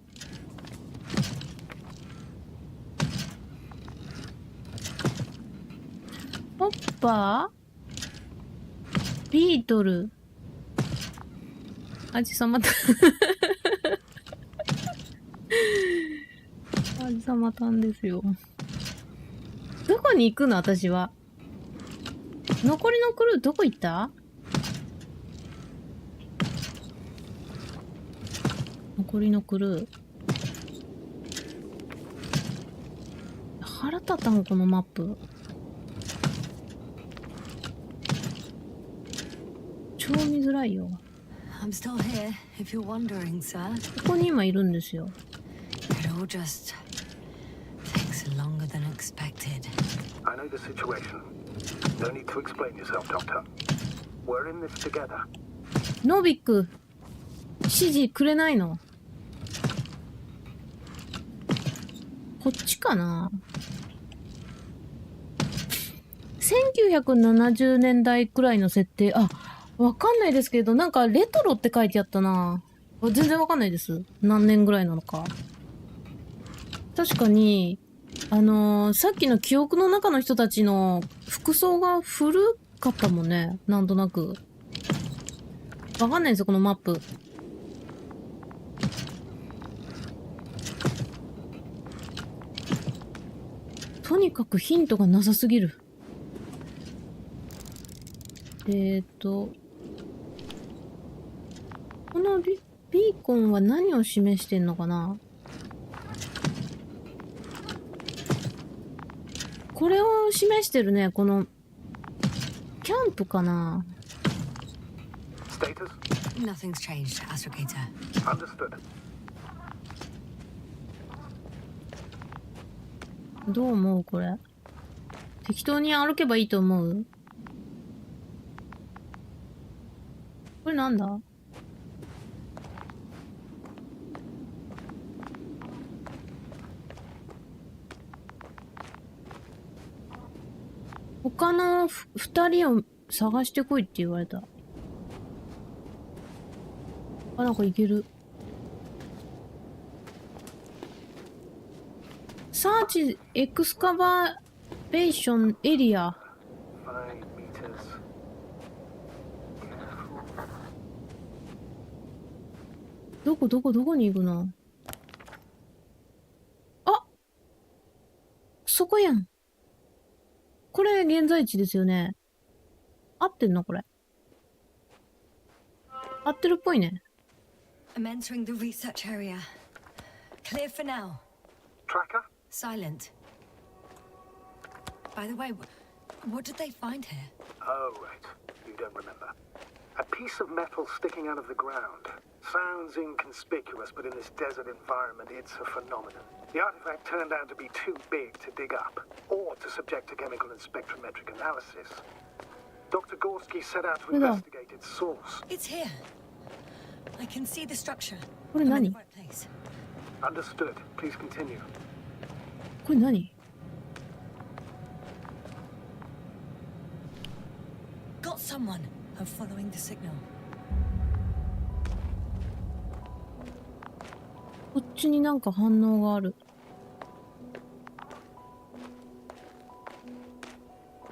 ホッパー？ビートル。アジサマタン。アジサマタンですよ。どこに行くの私は。残りのクルーどこ行った？残りのクルー。腹立ったのこのマップ。超見づらいよ。I'm still here, if you're wondering, sir. ここに今いるんですよ。It all just takes longer than expected. I know the situation. No need to explain yourself, Doctor. We're in this together. ノビック、指示くれないの？こっちかな？1970年代くらいの設定。あ、わかんないですけど、なんかレトロって書いてあったな。全然わかんないです。何年ぐらいなのか。確かに、さっきの記憶の中の人たちの服装が古かったもんね。なんとなく。わかんないですよ、このマップ。とにかくヒントがなさすぎる。このビーコンは何を示してんのかな？これを示してるね。この、キャンプかな？ Status? Nothing's changed, Astrogator. Understood. どう思うこれ。適当に歩けばいいと思う？これなんだ？他の二人を探してこいって言われた。あ、なんかいける。サーチエクスカバレーションエリア。どこに行くの？あ、そこやん。これ現在地ですよね。合ってんのこれ。合ってるっぽいね。I'm entering the research area. Clear for now. Tracker? Silent. By the way, what did they find here? Oh, right. You don't remember. A piece of metal sticking out of the ground. Sounds inconspicuous, but in this desert environment, it's a phenomenon. The artifact turned out to be too big to dig up, or to subject to chemical and spectrometric analysis. Dr. Gorski set out to Hello. investigate its source. It's here. I can see the structure. これ I'm in 何 the right place. Understood. Please continue. これ何 Got someone. I'm following the signal. こっちになんか反応がある。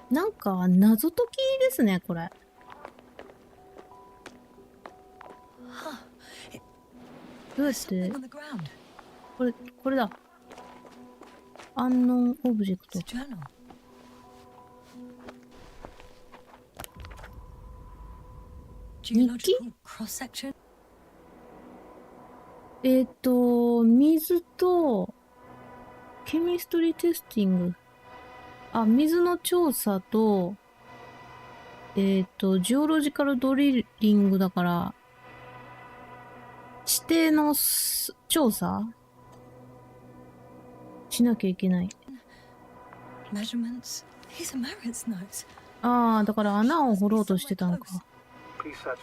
なんか謎解きですね、これ。どうやって Something on the ground. これだ。アンノンオブジェク It's ト a。journal. Geological cross section. 水と、ケミストリーテスティング。あ、水の調査と、ジオロジカルドリリングだから、地底の調査しなきゃいけない。 Measurements. These are Merritt's notes. ああ、だから穴を掘ろうとしてたのか。 Please search.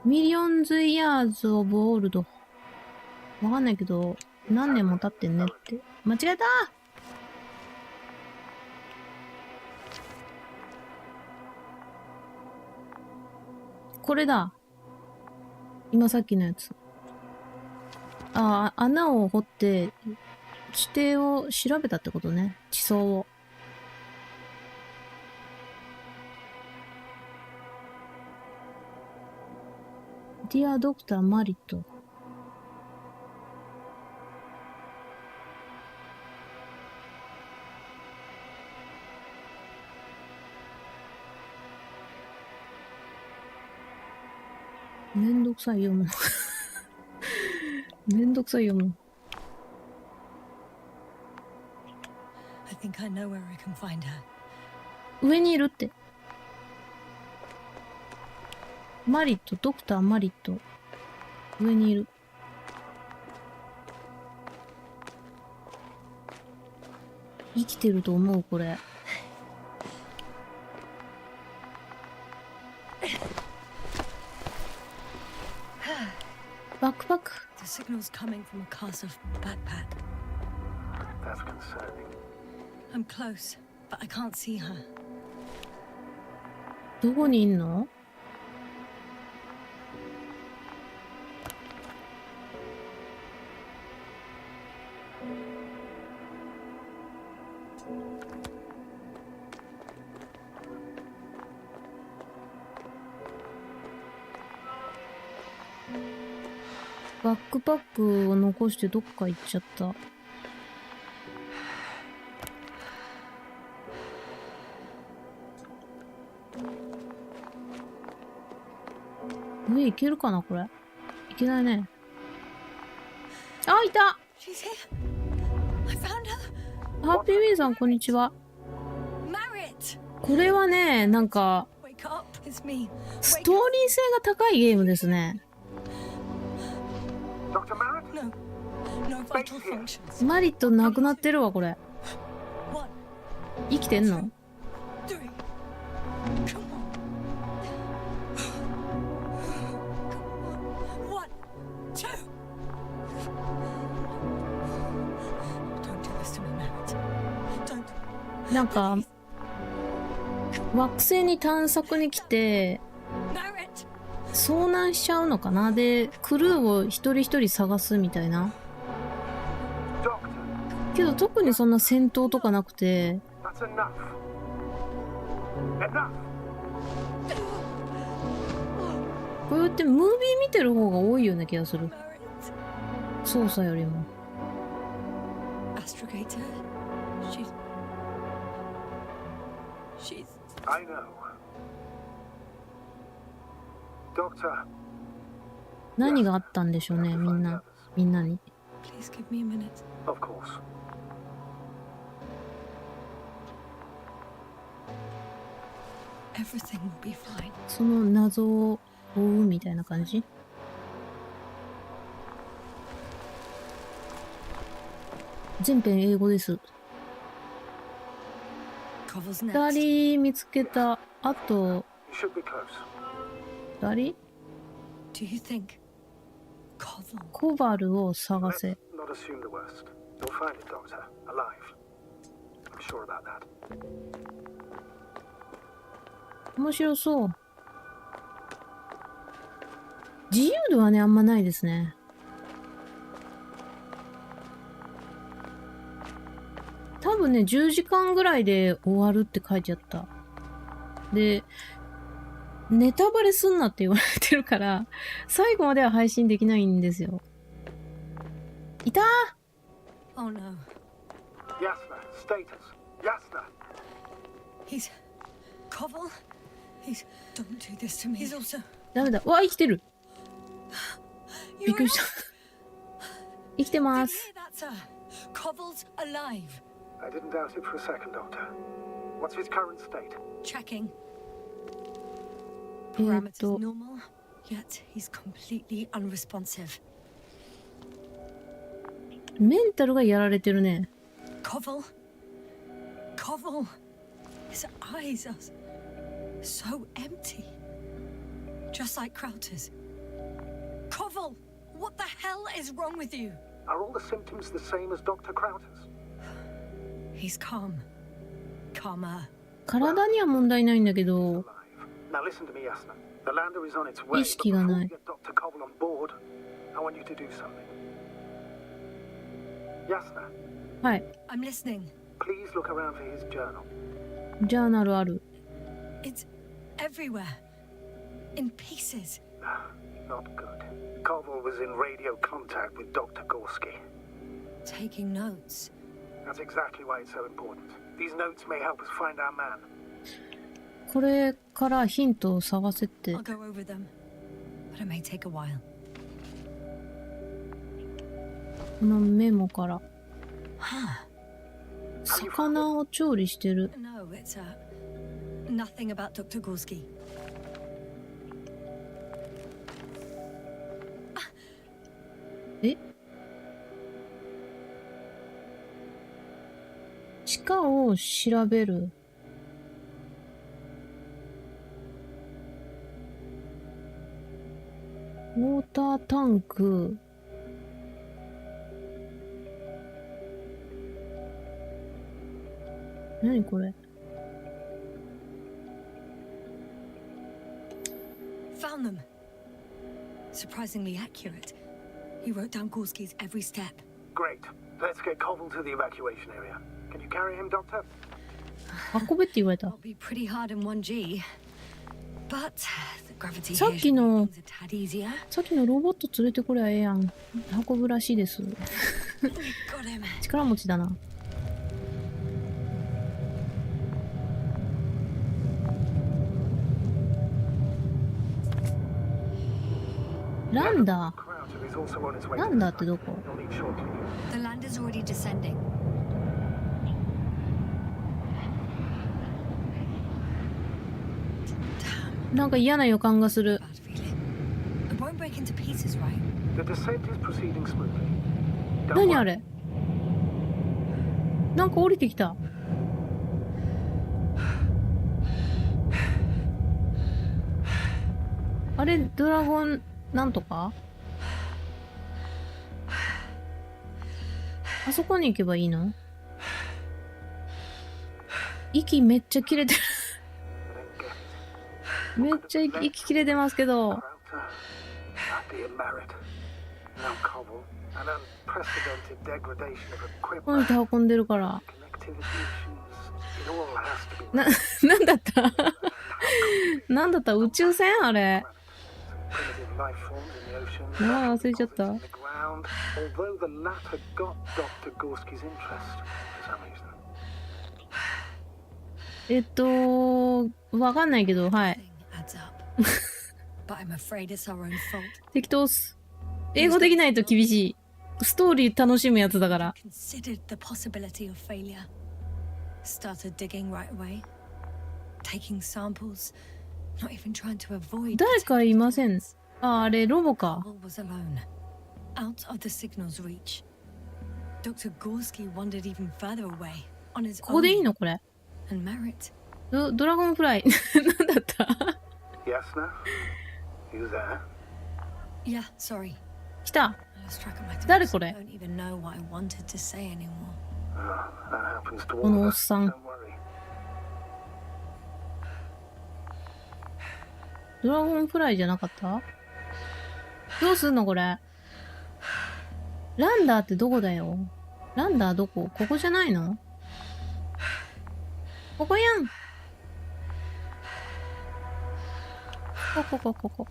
ミリオンズイヤーズオブオールド。わかんないけど、何年も経ってんねって。間違えた！これだ。今さっきのやつ。ああ、穴を掘って、地底を調べたってことね。地層を。Dear Dr. マリット。めんどくさい読む。めんどくさい読む。I think I know where I can find her. 上にいるって。マリット、ドクターマリット。上にいる。生きてると思う、これ。バックパック。The signal's coming from a cast of backpack. That's concerning. I'm close, but I can't see her. どこにいんの？バックパックを残してどっか行っちゃった。上行けるかなこれ。いけないね。あ、いた！ She's here. I found her. ハッピーウィーさん、こんにちは。Merritt. これはね、なんか、 Wake up. It's me. ストーリー性が高いゲームですね。Dr. Merritt? No. No vital functions. マリットなくなってるわ、これ。 One, 生きてんの？ three. Come on. One, two. Don't do this to me, Merritt. Don't. なんか、惑星に探索に来て、 Merritt. 遭難しちゃうのかな。で、クルーを一人一人探すみたいな。 Doctor, けど特にそんな戦闘とかなくて、 that's enough. Enough. こうやってムービー見てる方が多いような気がする。 Merritt. 操作よりも。 Astrogator. She's. I know. Doctor, 何があったんでしょうね、みんなに。 Please give me a minute. of course. Everything will be fine. その謎を追うみたいな感じ。全編英語です。 Koval's 二 next. 人見つけた。あと、 Should be close. 二人 Do you think Koval? コバルを探 Let's せ。 not assume the worst. You'll find it, Doctor. Alive. I'm sure about that. 面白そう。自由度はね、あんまないですね。多分ね、10時間ぐらいで終わるって書いてあった。で、ネタバレすんなって言われてるから、最後までは配信できないんですよ。いたー Oh no. Yasna, status. Yasna. He's Koval? Don't do this to me. He's also ダメだ。うわ、生きてる。びっ You're くりした。生きてま Did す。 you hear that, sir? Koval's alive. I didn't doubt it for a second, Doctor. What's his current state? Checking. えー Parameters っと、 normal, yet he's completely unresponsive. メンタルがやられてるね。 Koval? Koval? His eyes are so empty. Just like Crowter's. Koval! What the hell is wrong with you? Are all the symptoms the same as Dr. Crowder's? He's calm. Calmer. 体には問題ないんだけど、 Alive. Now listen to me, Yasna. The lander is on its way, but 意識が before な we い。 get Dr. Koval on board, I want you to do something. Yasna, はい。 I'm listening. please look around for his journal. ジャーナルある。 It's everywhere. In pieces. Not good. Koval was in radio contact with Dr. Gorski. Taking notes. That's exactly why it's so important. These notes may help us find our man. これからヒントを探せって。 I'll go over them. But it may take a while. このメモから。 Huh. 魚を調理してる。 No, it's nothing about Dr. Gorski. え？地下を調べる。ウォータータンク。何これ？ Found them. Surprisingly accurate. He wrote down Gorski's every step. Great. Let's get Koval to the evacuation area. Can you carry him, Doctor? 運べって言われた。 It'll be pretty hard in 1G. But the gravity さっ here き should の make things a tad easier. さっきのロボット連れてこりゃええやん。運ぶらしいです。 We got him. 力持ちだな。ランダ Crowder is also on its ー。 way ラ to ン the ダーって site. どこ？ You'll need shortly. The land is already descending. Damn, なんか嫌な予感がする。 bad feeling. It won't break into pieces, right? The descent is proceeding smoothly. Don't 何 worry. あれ？なんか降りてきた。あれ、ドラゴンなんとか？あそこに行けばいいの？息めっちゃ切れてる。めっちゃ息切れてますけど。 Crowder, happy and married. Now Koval, an unprecedented degradation of この equipment. 人運んでるから。 Connectivity issues. It all has to be なんだったなんだった宇宙船あれ。 primitive life forms in the ocean. 名前忘れちゃった。 On the ground, although the latter got Dr. Gorski's interest for some reason. わかんないけど、はい。 Thing adds up. But I'm afraid it's our own fault. 適当っす。英語できないと厳しい。ストーリー楽しむやつだから。 Considered the possibility of failure. Started digging right away. Taking samples. Not even trying to avoid. 誰かいません。あれ、ロボか。 Koval was alone. Out of the signal's reach. Dr. Gorski wandered even further away on his ここでいい own のこれ。 and merit. ドラゴンフライ。なんだった Yasna? You there? Yeah, sorry. 来た。 I was struck at my throat. 誰これ I don't even know what I wanted to say anymore. That happens to こ all の of おっ us. さん。 Don't worry. ドラゴンフライじゃなかった？どうすんのこれ。ランダーってどこだよ。ランダーどこ？ここじゃないの？ここやん。ここ。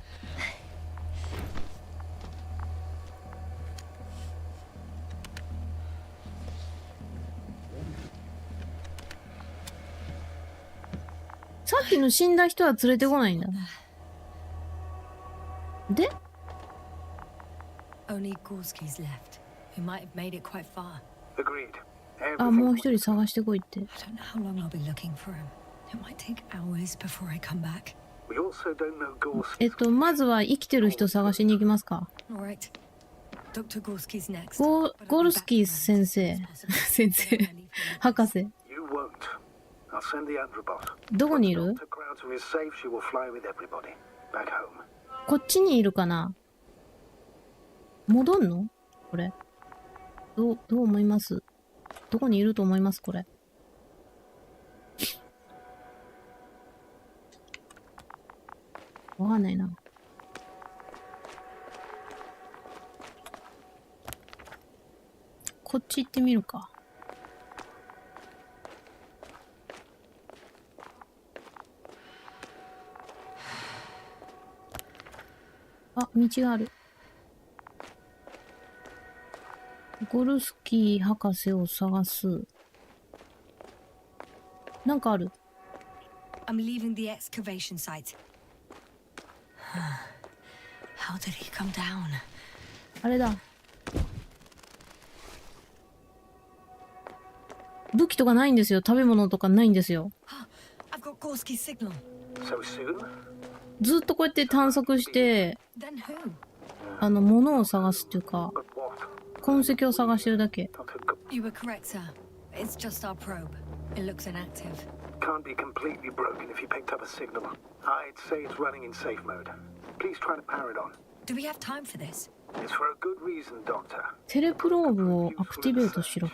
さっきの死んだ人は連れてこないんだ。で Only Gorski's left, who might have made it quite far. Agreed. あ、もう一人探してこいって。I don't know how long I'll be looking for him. It might take hours before I come back. We also don't know Gorski. まずは生きてる人探しに行きますか。All right. Dr. Gorski's next. ゴルスキー先生。先生。博士。You won't. I'll send the Androbot. どこにいる？ Dr. Krauser is safe. She will fly with everybody. Back home. こっちにいるかな？戻んの？これ。どう思います？どこにいると思いますこれ。わかんないな。こっち行ってみるか。あ、道がある。ゴルスキー博士を探す。なんかある。I'm leaving the excavation site. How did he come down? あれだ。武器とかないんですよ。食べ物とかないんですよ。I've got Gorski's signal. So soon? ずっとこうやって探索して、 Then who? 物を探すっていうか、 But what? 痕跡を探してるだけ。 Dr. You were correct, sir. It's just our probe. It looks inactive. Can't be completely broken if you picked up a signal. I'd say it's running in safe mode. Please try to power it on. Do we have time for this? It's for a good reason, Doctor. テレプローブをアクティベートしろ。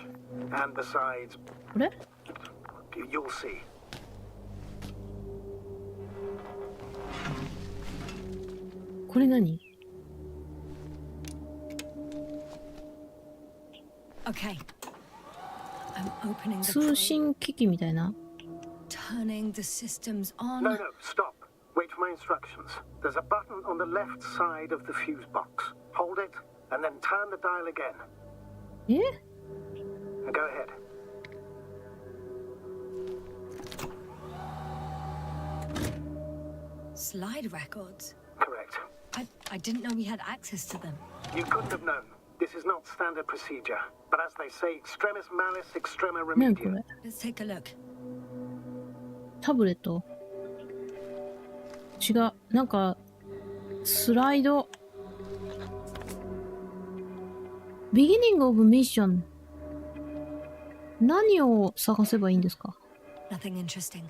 And besides, これ？ you'll see. これ何？ Okay. I'm opening the 通 probe, 信機器みたいな。 turning the systems on. No, stop. Wait for my instructions. There's a button on the left side of the fuse box. Hold it, and then turn the dial again. え？ And go ahead. Slide records. Correct. I didn't know we had access to them. You couldn't have known. This is not standard procedure. But as they say, extremis malice, extrema 何こ remedium. れ？ Let's take a look. タブレット？違う。なんか、スライド。Beginning of mission。何を探せばいいんですか？ Nothing interesting.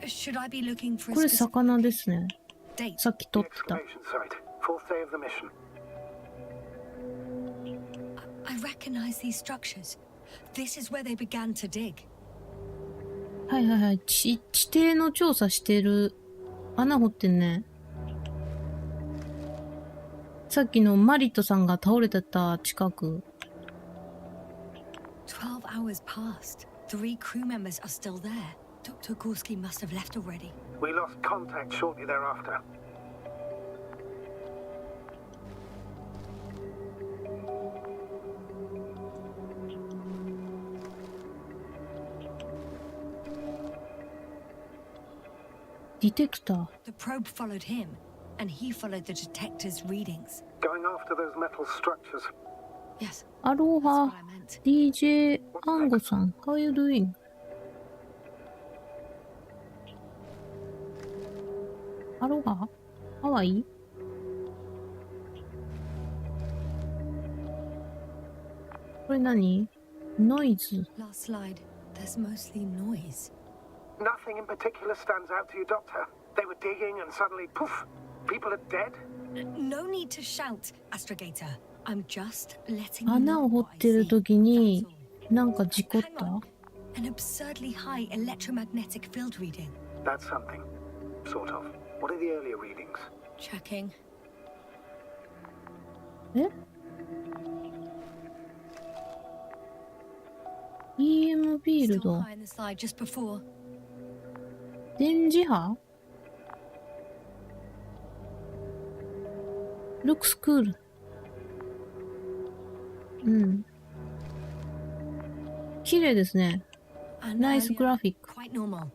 Should I be looking for a これ specific 魚ですね。 date? さっき撮ってた。 Excavation site. Fourth day of the mission. I recognize these structures. This is where they began to dig. はいはいはい。地底の調査してる。穴掘ってんね。さっきのマリットさんが倒れてた近く。 12 hours passed. 3 crew members are still there. Dr. Gorski must have left already. We lost contact shortly thereafter. Detector. The probe followed him, and he followed the detector's readings. Going after those metal structures. Yes, アロ that's ハ what I meant. DJ アンゴさん。How are you doing? アロハハワイこれ何ノイズ。 Last slide. There's mostly noise. Nothing in particular stands out to you, Doctor. They were digging and suddenly, poof, people are dead? No need to shout, Astrogator. I'm just letting you 穴 know を掘 what っ I てる see. 時に That's all. なんか事故っ Hang た？ on. An absurdly high electromagnetic field reading. That's something. Sort of. What are the earlier readings? Checking. え EM フィール Still ド high in the slide just before. 電磁波 Looks cool うん。綺麗ですね。 And ナイス earlier, グラフィック。 quite normal.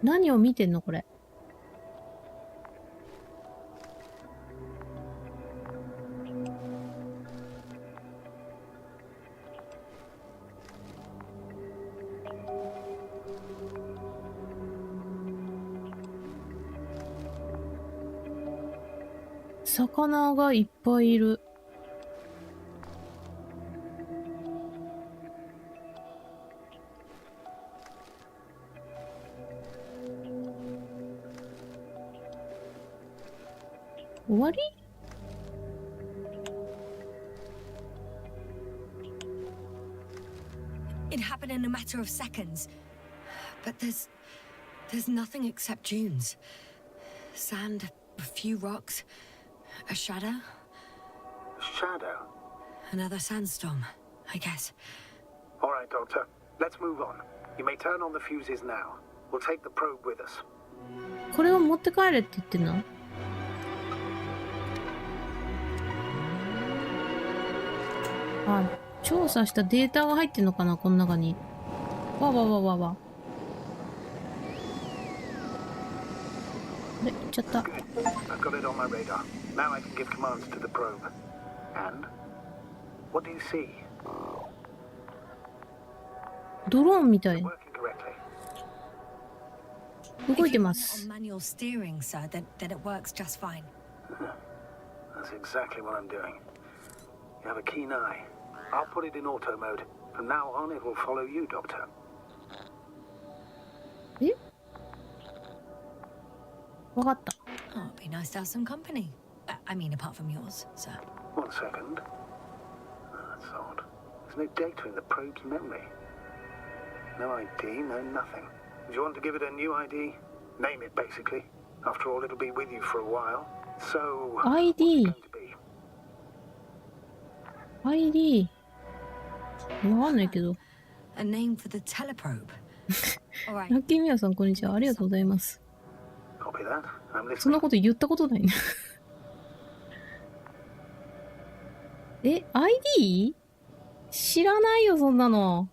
何を見てんのこれ。魚がいっぱいいる。終わり？ It happened in a matter of seconds. But there's nothing except dunes. Sand, a few rocks, a shadow, Shadow. another sandstorm, I guess. All right, Doctor. Let's move on. You may turn on the fuses now. We'll take the probe with us. これを持って帰れって言ってんの？あ、調査したデータが入ってんのかなこの中に。わわわわわ。あれ、行っちゃった。 Good. I've got it on my radar. Now I can give commands to the probe. And? What do you see? ドローンみたい。 Working correctly. 動い If て you ま run it す。 on manual steering, sir, then it works just fine. That's exactly what I'm doing. You have a keen eye. I'll put it in auto mode. From now on, it will follow you, Doctor. え？わかった。 Oh, it'd be nice to have some company. I mean, apart from yours, sir. 1 second. That's odd. There's no data in the probe's memory. No ID, no nothing. Do you want to give it a new ID? Name it, basically. After all, it'll be with you for a while. So, what's it ID。 going to be? ID。わかんないけど。 A name for the teleprobe. All right. ラッキーミヤさん、こんにちは。ありがとうございます。 Copy that. I'm そんな listening. こと言ったことないね。え、ID？ 知らないよ、そんなの。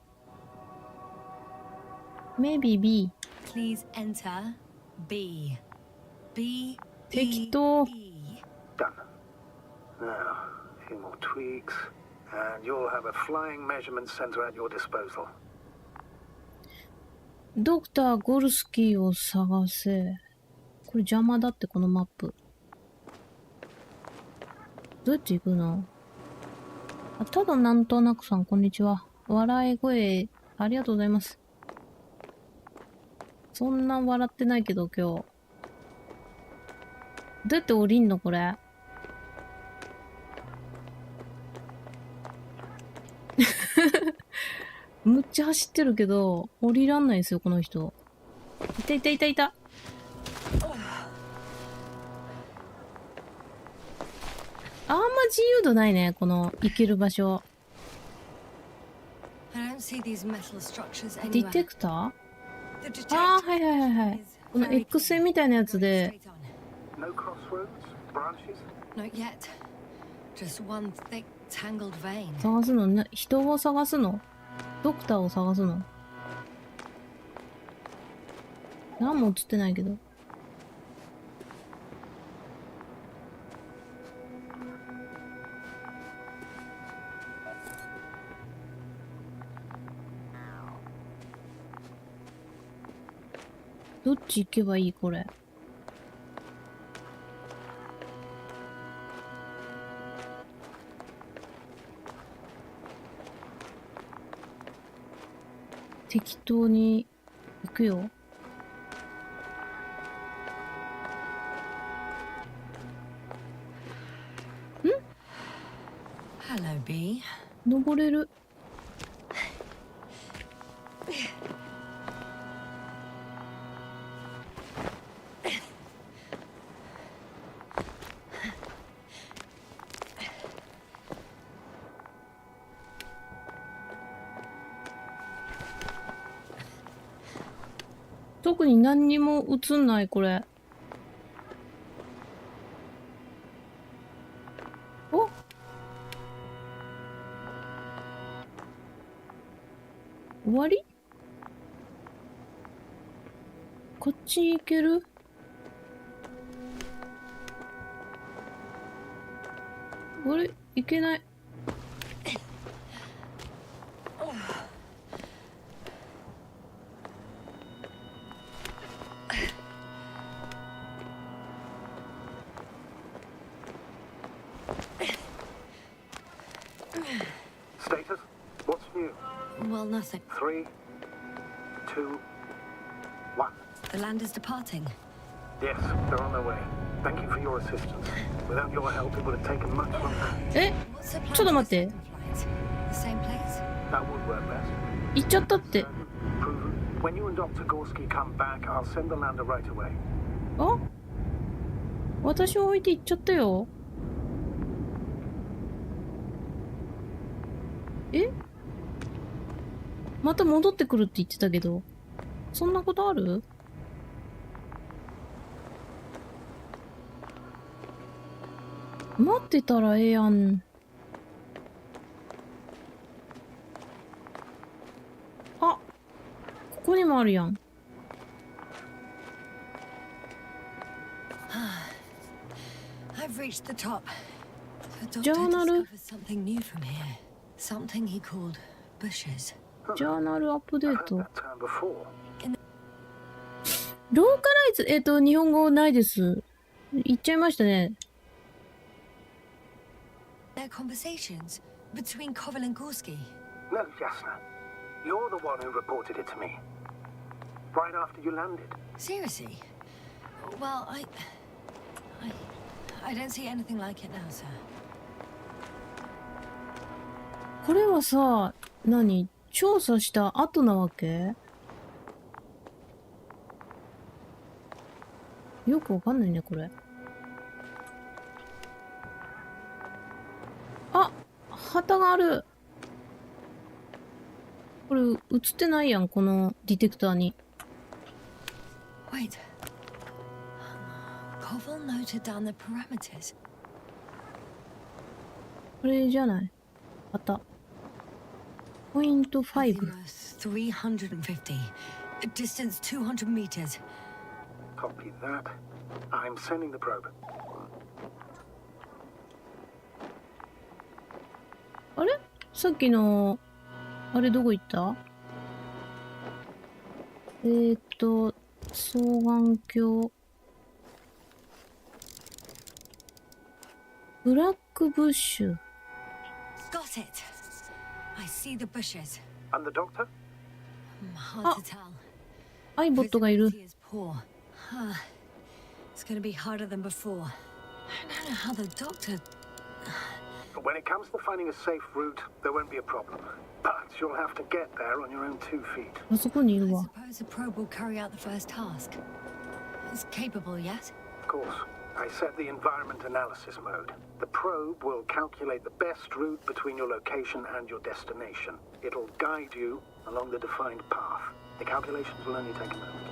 Maybe B。 Please enter B. B. 適当。 E. Done. Now, a few more tweaks, and you'll have a flying measurement center at your disposal. ドクター・ゴルスキーを探せ。これ邪魔だって、このマップ。どうやって行くの？あ、ただなんとなくさん、こんにちは。笑い声、ありがとうございます。そんな笑ってないけど、今日。どうやって降りんのこれ。むっちゃ走ってるけど、降りらんないですよ、この人。いたいたいたいた。あんま自由度ないね、この行ける場所。 I don't see these metal structures ディ anywhere. テクター？ The detector ああ、はいはいはいはい。 is この very X 線みたいなやつ clear. で、 Going straight on. No crossroads? Branches? Not yet. Just one thick, tangled vein. 探すのな、人を探すの？ドクターを探すの？何も映ってないけど。どっち行けばいいこれ。適当に行くよ。Hello, B. 登れる。特に何にも映んない、これ。お？終わり？こっちに行ける？あれ？行けない。Status? What's new? Well, nothing. 3, 2, 1. The land is departing. Yes, they're on their way. Thank you for your assistance. Without your help, it would have taken much longer. え？ What's the plan ちょっと for 待っ the て。 second flight? The same place? That would work best. 行っちゃったって。 Proven. When you and Dr. Gorski come back, I'll send the lander right away. あ？私を置いて行っちゃったよ。え？また戻ってくるって言ってたけど、そんなことある？待ってたらええやん。あ、ここにもあるやん。I've reached the top. The doctor Journal. discovered something new from here. Something he called bushes. ジャーナルアップデー Heard ト。 that term before. ローカライズ、日本語ないです。言っちゃいましたね。Their conversations between Koval and Gorski. No, Jasna. You're the one who reported it to me. Right after you landed. Seriously? Well, I don't see anything like it now, sir. これはさ、何？調査した後なわけ？よくわかんないね、これ。あ！旗がある！これ、映ってないやん、このディテクターに。Wait. Koval noted down the parameters. これじゃない。旗。ポイント5。 Azimuth 350. Distance 200 meters. Copy that. I'm sending the probe. あれ？さっきの、あれどこ行った？双眼鏡。ブラックブッシュ。Got it. I see the bushes. And the doctor? Hard to tell. アイボットがいる。 Visibility is poor. It's going to be harder than before. I don't know how the doctor. When it comes to finding a safe route, there won't be a problem. But you'll have to get there on your own 2 feet. あそこにいる I わ。 suppose the probe will carry out the first task. It's capable, yes? Of course, I set the environment analysis mode. The probe will calculate the best route between your location and your destination. It'll guide you along the defined path. The calculations will only take a moment.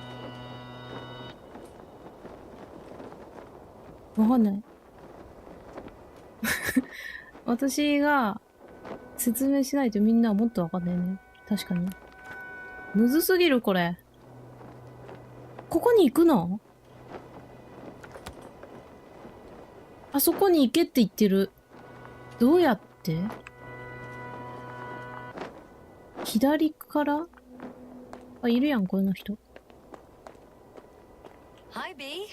わかんない。私が説明しないとみんなはもっとわかんないね。確かに。むずすぎる、これ。ここに行くの？あそこに行けって言ってる。どうやって？左から？あ、いるやん、この人。Hi, B.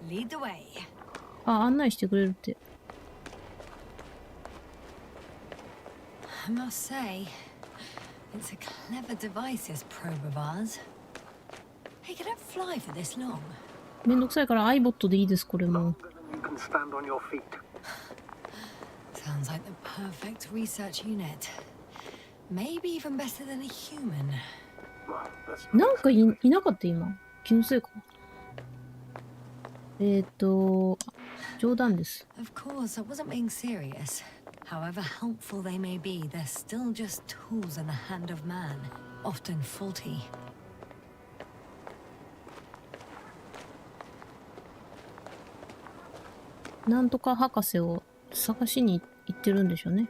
Lead the way. あ、案内してくれるって。I must say, It's a clever device, this probe of ours. Hey, can it fly for this long? めんどくさいからアイボットでいいです、これも。 You can stand on your feet. Sounds like the perfect research unit. Maybe even better than a human. Well, that's なんかいなかった今。気のせいか。冗談です。Of course, I wasn't being serious. However helpful they may be, they're still just tools in the hand of man, often faulty. なんとか博士を探しに行ってるんでしょうね。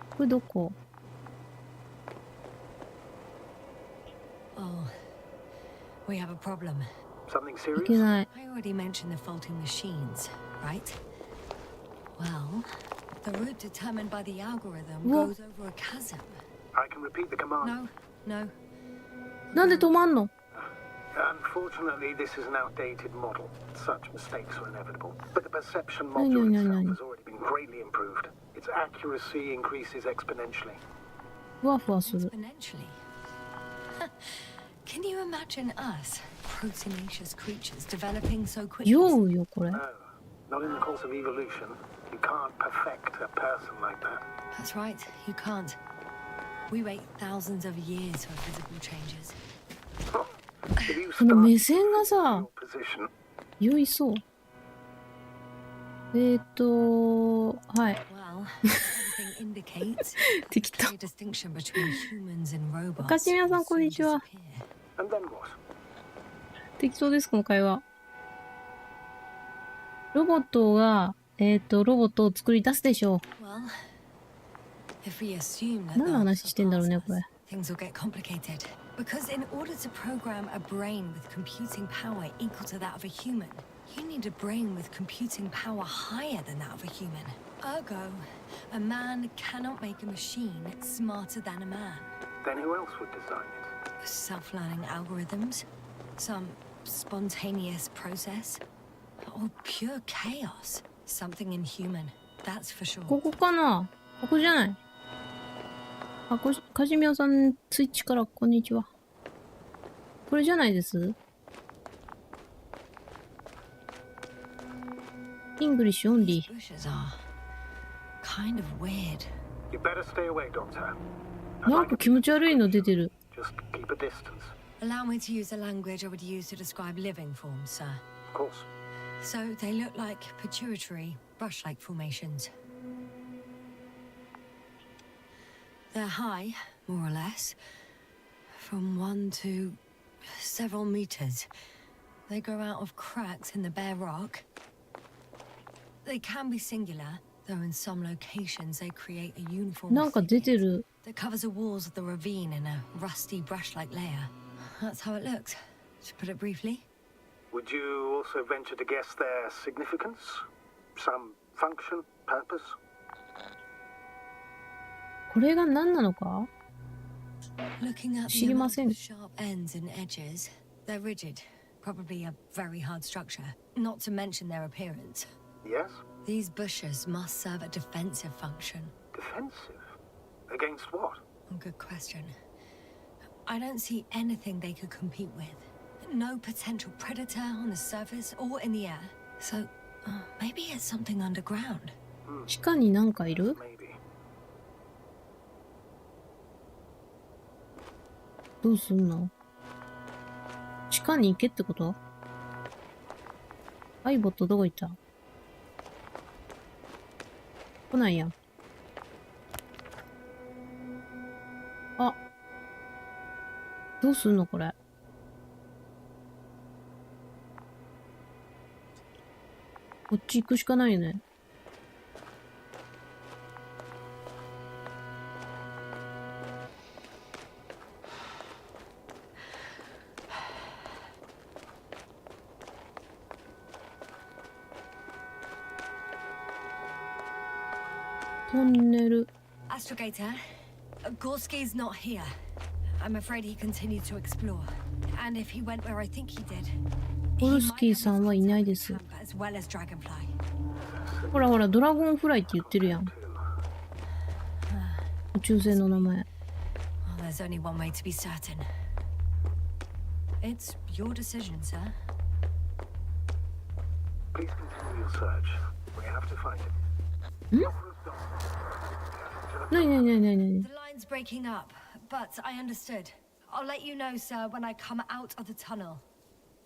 これどこ？ Oh, we have a problem. something い serious. けない。 I already mentioned the faulty machines, right? Well, the route determined by the algorithm What? goes over a chasm. I can repeat the command. No, no. なんで止まんの？ Unfortunately, this is an outdated model. Such mistakes are inevitable. But the perception No, module no, no, itself no. has already been greatly improved. Its accuracy increases exponentially. ふわふわする。 Exponentially. Can you imagine us, proteinaceous creatures, developing so quickly? 酔うよ、これ。 No, not in the course of evolution. You can't perfect a person like that. That's right, you can't. We wait thousands of years for visible changes. If you この start 目線がさ your、position, 酔いそう。はい。 Well, everything indicates 適当。 clear distinction between humans and robots. かしみやさん、こんにちは。 and then what? 適当です、この会話。ロボットが、ロボットを作り出すでしょ Well, if we assume that う。何の話してんだろうね、これ。 things will get complicated. Because in order to program a brain with computing power equal to that of a human, you need a brain with computing power higher than that of a human. Ergo, a man cannot make a machine smarter than a man. Then who else would design it? Self-learning algorithms, some spontaneous process, or pure chaos. Something inhuman, that's for sure. ここかな？ここじゃない？あ、かじみやさん、ツイッチからこんにちは。これじゃないです？イングリッシュオンリ These bushes are kind of weird. You better stay away, Doctor. ー。なんか気持ち悪いの出てる。 Just keep a distance. Allow me to use the language I would use to describe living forms, sir. Of course. So they look like pituitary, brush-like formations. They're high, more or less, from 1 to several meters. They grow out of cracks in the bare rock. They can be singular, though in some locations they create a uniform なんか出てる。 that covers the walls of the ravine in a rusty brush-like layer. That's how it looks, to put it briefly. Would you also venture to guess their significance? Some function, purpose? これが何なのか？ Looking at 知 the りま amount せん。 of sharp ends and edges, they're rigid, probably a very hard structure, not to mention their appearance. Yes? These bushes must serve a defensive function. Defensive? Against what? Good question. I don't see anything they could compete with. No potential predator on the surface or in the air. So, maybe it's something underground. 地下になんかいる？ Maybe. どうすんの？地下に行けってこと？アイボットどこ行った？来ないやん。あ。どうすんのこれ。こっち行くしかないよね。トンネル。 Astrogator, Gorski's not here. I'm afraid he continued to explore. And if he went where I think he did, ゴルスキーさんはいないです。 as well as Dragonfly. ほらほら、ドラゴンフライって言ってるやん。宙船の名前。Well, there's only one way to be certain. It's your decision, sir. Please continue your search. We have to find him. なになになになになに The line's breaking up, but I understood. I'll let you know, sir, when I come out of the tunnel.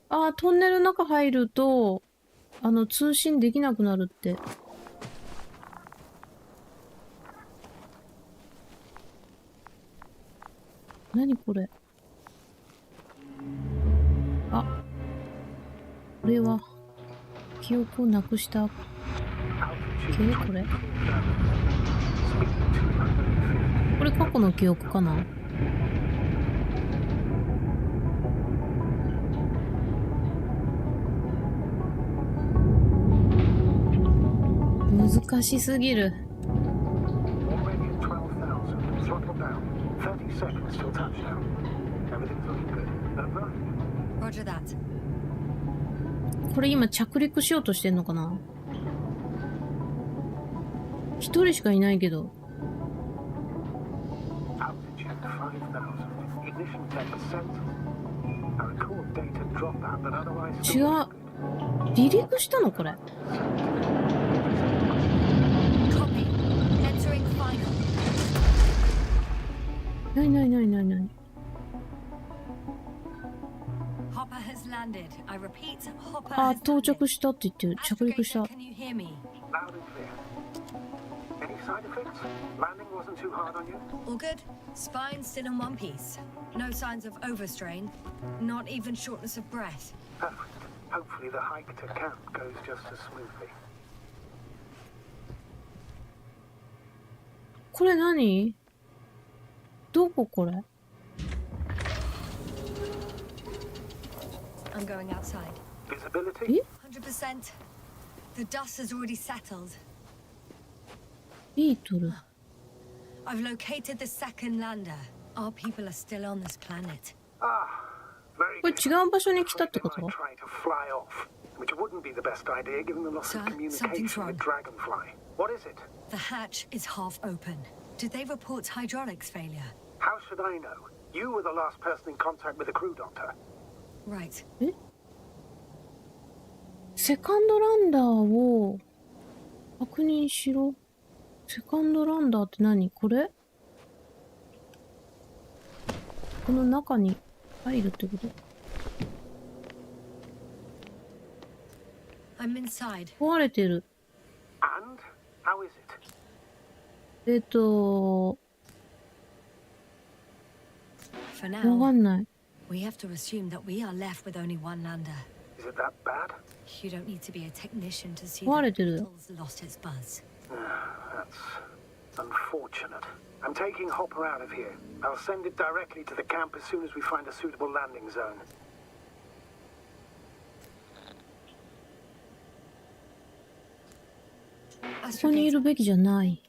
ああ、トンネルの中入ると、通信できなくなるって。何これ。あ、これは、記憶をなくした系これ。これ過去の記憶かな。難しすぎる。Already at 12,000. Throttle down. 30 seconds till touchdown. Everything's looking good. Over? Roger that. これ今着陸しようとしてんのかな。一人しかいないけど。Altitude 5,000. Ignition 10%. I record data dropout, but otherwise... 違う。離陸したのこれ。Copy. Entering final. なになになになになに。 Hopper has landed. I repeat, Hopper あ、 has 到 landed. 着したって言ってる。着陸した。 Can you hear me? Loud and clear. Any side effects? Landing wasn't too hard on you? All good? Spine still in one piece. No signs of overstrain. Not even shortness of breath. Perfect. Hopefully the hike to camp goes just as smoothly. これ何？どここれ？ I'm going outside. Visibility? 100%. The dust has already settled. ビートル。 I've located the second lander. Our people are still on this planet. Ah, very これ good. 違う場所に来たってこ They と？ might try to fly off, which wouldn't be the best idea given the loss Sir, of something's communication wrong. with Dragonfly. What is it? The hatch is half open. Did they report hydraulics failure? How should I know? You were the last person in contact with the crew doctor. Right. セカンドランダーを確認しろ。セカンドランダーって何？これ？この中に入るってこと？ I'm inside. 壊れてる。 And? How is it? For わ now, かんない。 we have to assume that we are left with only one lander. Is it that bad? You don't need to be a technician to see What that did it do? Beetle's lost its buzz. That's unfortunate. I'm taking Hopper out of here. I'll send it directly to the camp as soon as we find a suitable landing zone. ここにいるべきじゃない。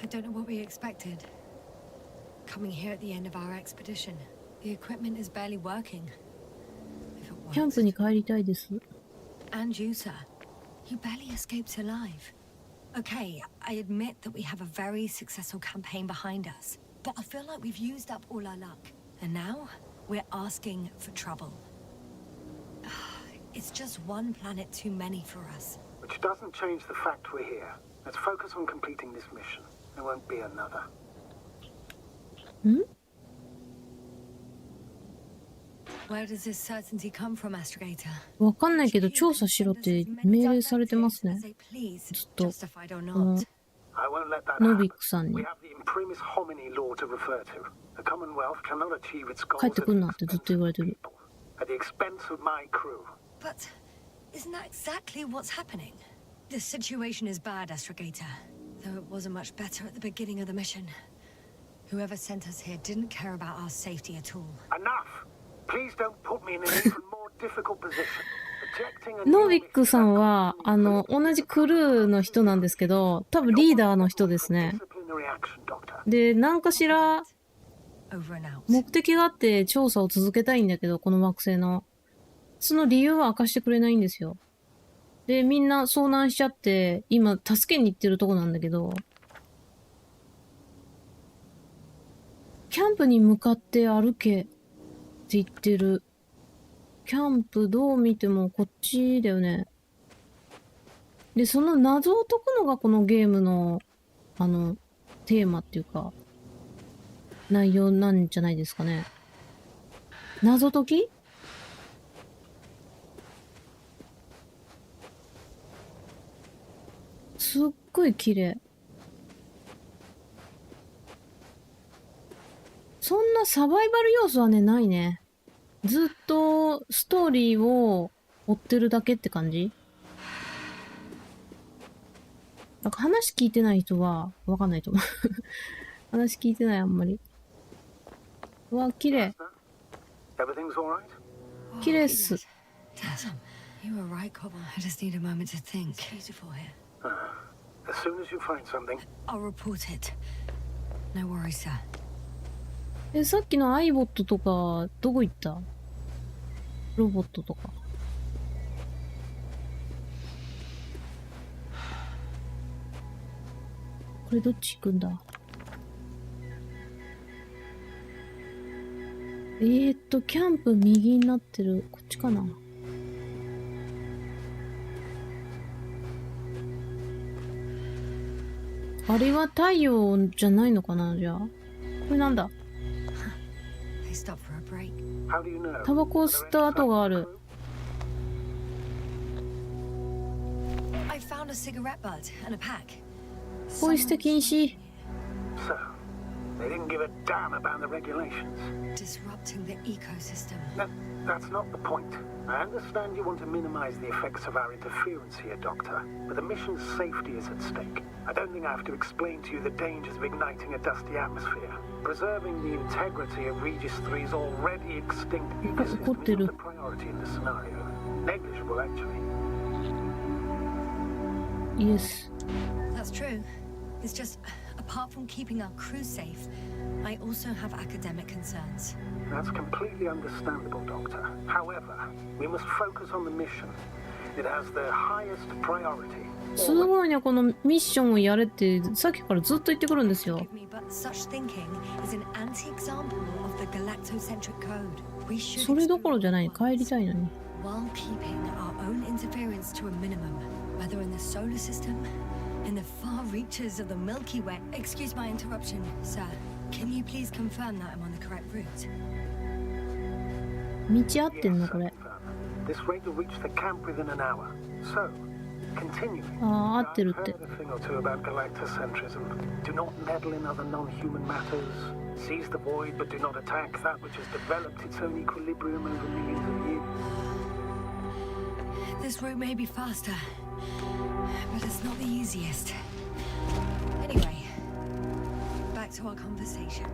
I don't know what we expected. Coming here at the end of our expedition, the equipment is barely working. If it キャンプ was, に帰りたいです。 and you, sir, you barely escaped alive. Okay, I admit that we have a very successful campaign behind us, but I feel like we've used up all our luck, and now we're asking for trouble. It's just one planet too many for us. Which doesn't change the fact we're here. Let's focus on completing this mission. There won't be another. ん？ Where does this certainty come from, Astrogator? わかんないけど調査しろって命令されてますね。ずっと。 Justified or この not. I won't let that ノビ happen. ックさん We に have the imprimis homini law to refer to. The Commonwealth cannot achieve its goals 帰ってくんなってずっと言われてる。 at the expense of my crew. But isn't that exactly what's happening? The situation is bad, Astrogator. Though it wasn't much better at the beginning of the mission. Whoever sent us here didn't care about our safety at all. Enough! Please don't put me in an even more difficult position. Protecting a ノ new ビックさんは、同じクルーの人なんですけど、多分リーダーの人ですね。 disciplinary action, Doctor. で、何かしら Over and out. 目的があって調査を続けたいんだけど、この惑星の。その理由は明かしてくれないんですよ。で、みんな遭難しちゃって、今、助けに行ってるとこなんだけど、キャンプに向かって歩けって言ってる。キャンプどう見てもこっちだよね。で、その謎を解くのがこのゲームの、テーマっていうか、内容なんじゃないですかね。謎解き？すっごい綺麗。そんなサバイバル要素はね、ないね。ずっとストーリーを追ってるだけって感じ？なんか話聞いてない人はわかんないと思う。話聞いてない、あんまり。うわ、綺麗。綺麗っす。You were right, Cobble. I just need a moment to think. It's beautiful here. As soon as you find something. I'll report it. No worries, sir. さっきのアイボットとか、どこ行った？ロボットとか。これどっち行くんだ？キャンプ右になってる。こっちかな？あれは太陽じゃないのかな？じゃあ。これなんだ？タバコを吸った跡がある。ポイ捨て禁止。They didn't give a damn about the regulations. Disrupting the ecosystem. That's not the point. I understand you want to minimize the effects of our interference here, Doctor, but the mission's safety is at stake. I don't think I have to explain to you the dangers of igniting a dusty atmosphere. Preserving the integrity of Regis 3's already extinct ecosystem is not a priority in this scenario. Negligible, actually. Yes. That's true. It's just, apart from keeping our crew safe, I also have academic concerns. That's completely understandable, Doctor. However, we must focus on the mission. It has the highest priority. すごいね、このミッションをやれってさっきからずっと言ってくるんですよ。それどころじゃない。帰りたいのに。While keeping our own interference to a minimum, whether in the solar system, in the far reaches of the Milky Way. Excuse my interruption, sir. Can you please confirm that I'm on the correct route? 道合ってんのこれ。This rate will reach the camp within an hour. So, continuing. ああ、合ってるって。A thing or two about galactocentrism. Do not meddle in other non-human matters. Seize the void, but do not attack that which has developed its own equilibrium over millions of years. This route may be faster, but it's not the easiest. Anyway, back to our conversation.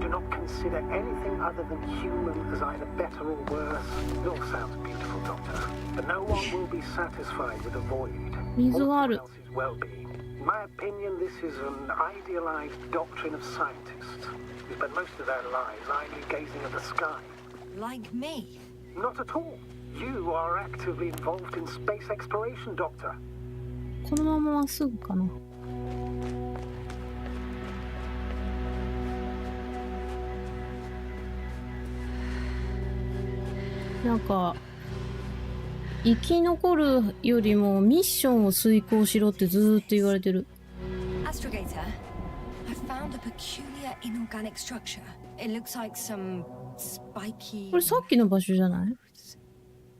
Do not consider anything other than human as either better or worse. It all sounds beautiful, Doctor, but no one will be satisfied with a void. 水がある。 Else's well-being. In my opinion, this is an idealized doctrine of scientists who spend most of their lives idly gazing at the sky. Like me? Not at all. You are actively involved in space exploration, Doctor. このまままっすぐかな。なんか生き残るよりもミッションを遂行しろってずーっと言われてる。Astrogator, I found a peculiar inorganic structure. It looks like some spiky. これさっきの場所じゃない？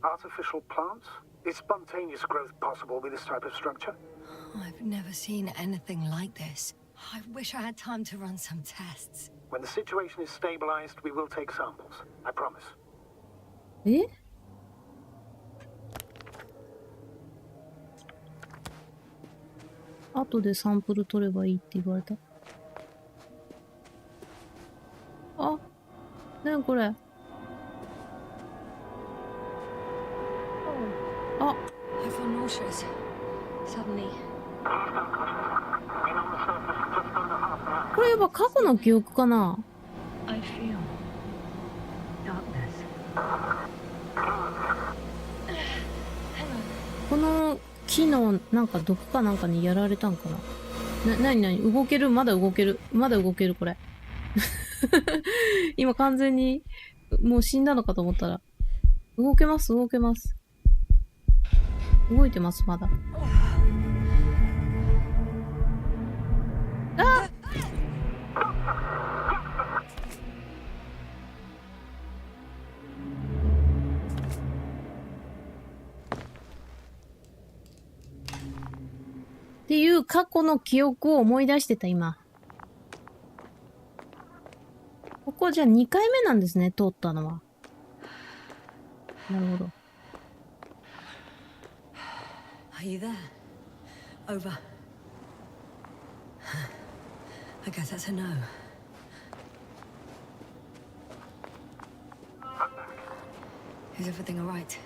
Artificial plants? Is spontaneous growth possible with this type of structure? I've never seen anything like this. I wish I had time to run some tests. When the situation is stabilized, we will take samples. I promise. え？後でサンプル取ればいいって言われた。あ、なにこれ。あ、 I feel nauseous. Suddenly. これやっぱ過去の記憶かな。 I feel darkness. この木のなんか毒かなんかにやられたんかな。なに動ける？まだ動ける。まだ動けるこれ。今完全に、もう死んだのかと思ったら。動けます、動けます。動いてます、まだ。あっっていう過去の記憶を思い出してた、今。ここじゃあ2回目なんですね、通ったのは。なるほど。Are you there? Over. I guess that's a no. Is everything alright?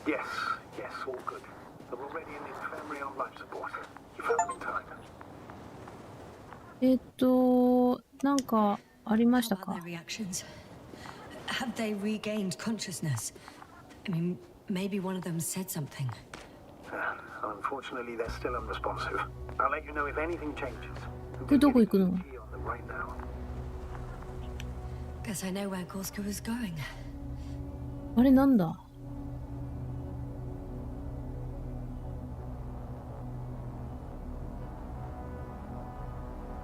Yes, yes, all good. I'm already in the infirmary on life support. You found me in time. なんか、ありました How about か their reactions? Have they regained consciousness? I mean, maybe one of them said something. Unfortunately, they're still unresponsive. I'll let you know if anything changes. これどこ行くの Key on them right now. Guess I know where Gorska was going. あれなんだ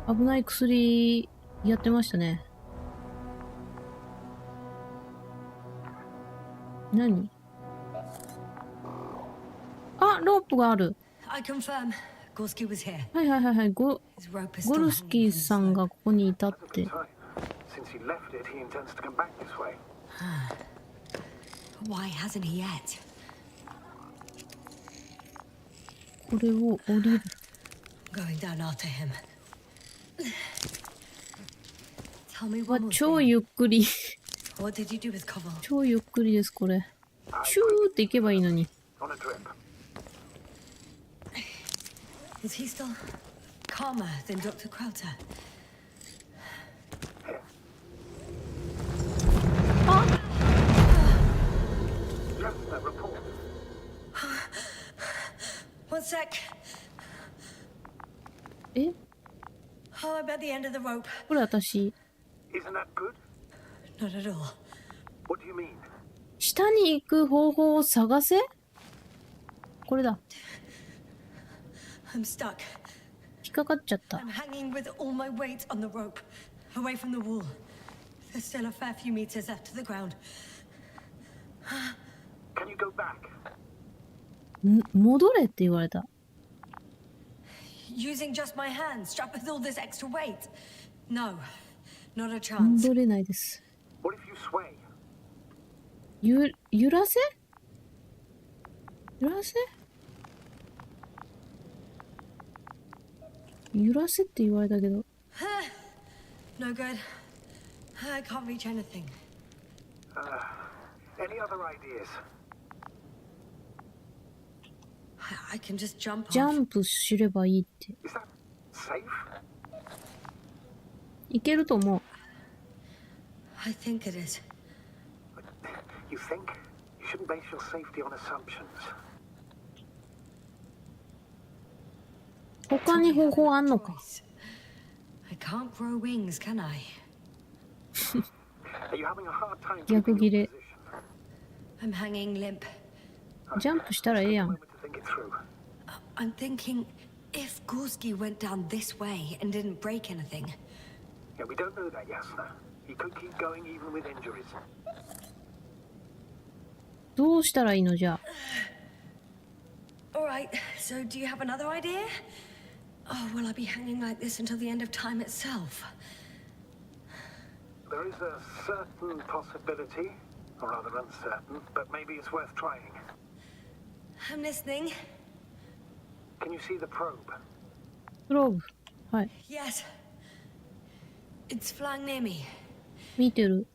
危ない薬やってましたね。何あ、ロープがある。I confirm, Gorski was here. はいはいはいはい。ゴ His rope is ル still ス hanging キー from the さんが slope. ここにいたって。 Time. Since he left it, he intends to come back this way. Why hasn't he yet? これを降りる。 Going down after him. Tell me わ one more 超 thing. ゆっくり。 What did you do with Koval? 超ゆっくりです、これ。シューって行けばいいのに。 On a trip. Is he still calmer than Dr. Crowther? あ Just a report. One sec. え Oh, I'm at the end of the rope. これ私。 Isn't that good? Not at all. What do you mean? 下に行く方法を探せこれだ。 I'm stuck. 引っかかっちゃった。 I'm hanging with all my weight on the rope, away from the wall. There's still a fair few meters left to the ground. Can you go back? 戻れって言われた。 Using just my hands, strapped with all this extra weight. No, not a chance. 戻れないです。 What if you sway? 揺らせ揺らせ揺らせって言われたけど。 No good. I can't reach anything. Any other ideas? I can just jump ジャ off. ンプすればいいって。 Is that safe? いけると思う。 I think it is. You think? You shouldn't base your safety on assumptions. 他に方法あんのか I can't grow wings, can I? Are you having a hard time 逆 keeping 切 your れ。 I'm hanging limp. ジャンプしたらええやん。 moment to think it through. I'm thinking if Gorski went down this way and didn't break anything. Yeah, we don't know that, Yasna. He could keep going even with injuries. どうしたらいいのじゃあ。 Alright, so do you have another idea? Oh, will I be hanging like this until the end of time itself? There is a certain possibility, or rather uncertain, but maybe it's worth trying. I'm listening. Can you see the probe? プローブ。はい。 Yes. It's flying near me. 見てる。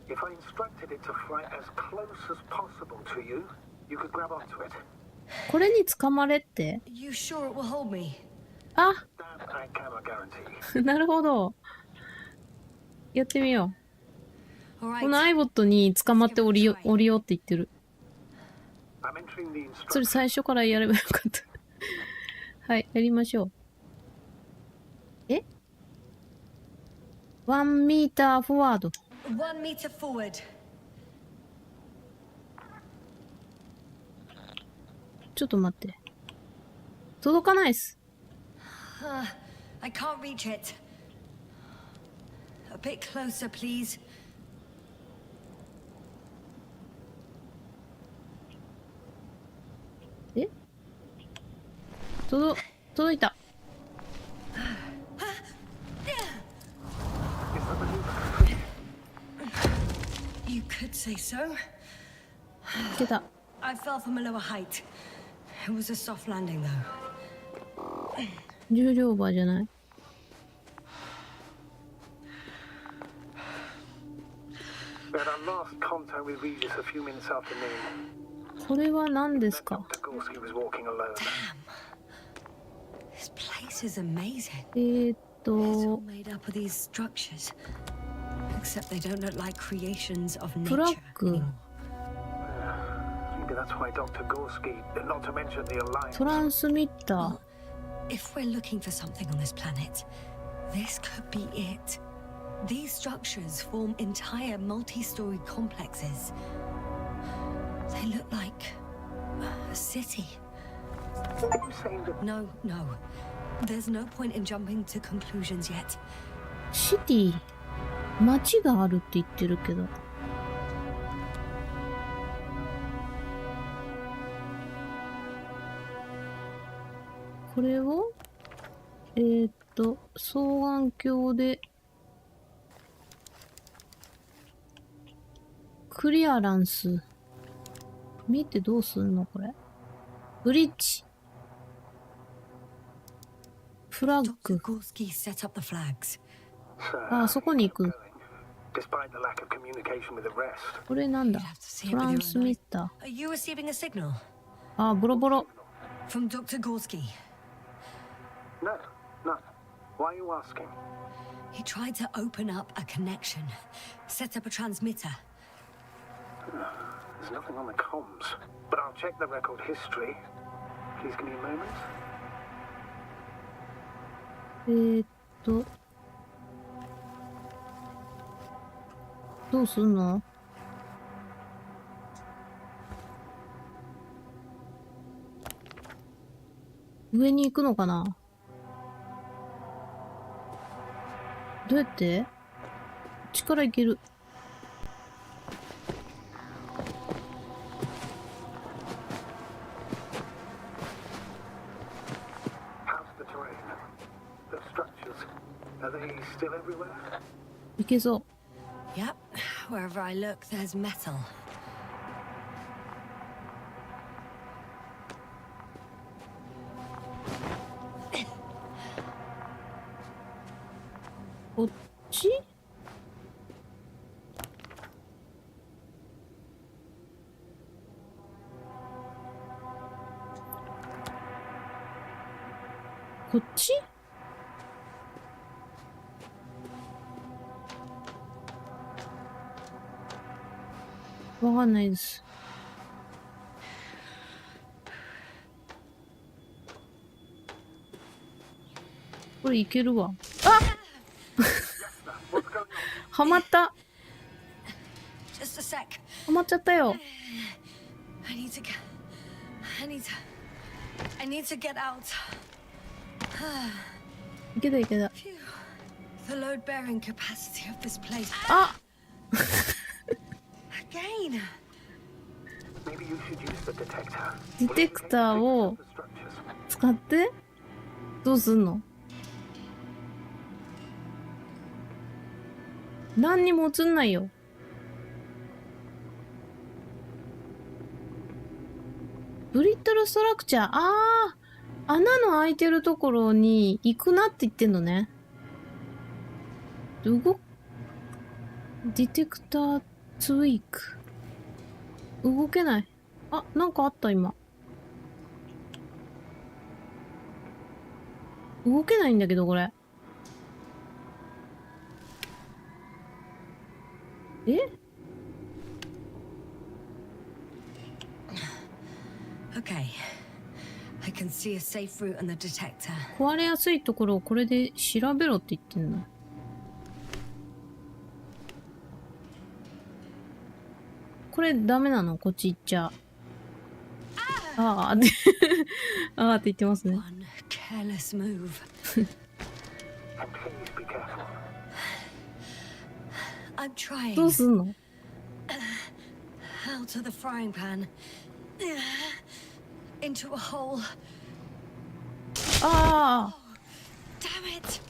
If I instructed it to fly as close as possible to you, you could grab onto it. これに掴まれって。 You sure it will hold me? あ That I cannot guarantee. なるほど。やってみよう。こ Alright. のアイボットに捕まって降りようって言ってる。 I'm entering the それ instruction. 最初からやればよかった。はい、やりましょう。え1 meter forward。 1 meter forward. ちょっと待って。届かないっす。I can't reach it. A bit closer, please. え？届いた。You could say so. いけた。I fell from a lower height. It was a soft landing, though. 重量馬じゃない。We had our last contact with Regis a few minutes after noon. これは何ですか？ Gorski was walking alone. This place is amazing. It's と all made up of these structures. Except they don't look like creations of プラ nature ック、 anymore. Maybe that's why Dr. Gorski, not to mention the Alliance. トランスミッター。 If we're looking for something on this planet, this could be it. These structures form entire multi-story complexes. They look like a city. Are you saying that No, no. There's no point in jumping to conclusions yet. シティ、街があるって言ってるけど。これを双眼鏡でクリアランス見てどうすんのこれ。ブリッジ、フラッ Dr. グ。 Gorski set up the flags. あ、そこに行く。 despite the lack of communication with the rest? これなんだ。 You'd have to see ト it ラ with ン your ス own ミ eyes. ッタ Are you receiving a signal? ー。あ、ボロボロ。 From Dr. Gorski. No, none. Why are you asking? He tried to open up a connection, set up a transmitter. There's nothing on the comms, but I'll check the record history. Please give me a moment. どうすんの？上に行くのかな？どうやって？こっちから行ける。How's the terrain? The structures, are they still everywhere? 行けそう。 Yep, wherever I look, there's metal. こっち？こっち？わかんないです。これいけるわ。あはまった。 Just a sec. はまっちゃったよ。 I need to get out. いけたいけた。 Phew. The load-bearing capacity of this place. あ Again. Maybe you should use the detector. ディテクターを The structures. 使ってどうすんの？何にも映んないよ。ブリットルストラクチャー。ああ、穴の開いてるところに行くなって言ってんのね。ディテクターツイーク。動けない。あ、なんかあった今。動けないんだけどこれ。え？ Okay. I can see a safe route on the detector. 壊れやすいところをこれで調べろって言ってんの。れダメなの？こっち行っちゃ。ああってああって言ってますね。 One careless move. I'm trying. どうすんの？ Out of the frying pan. Into a hole. ああ Damn it.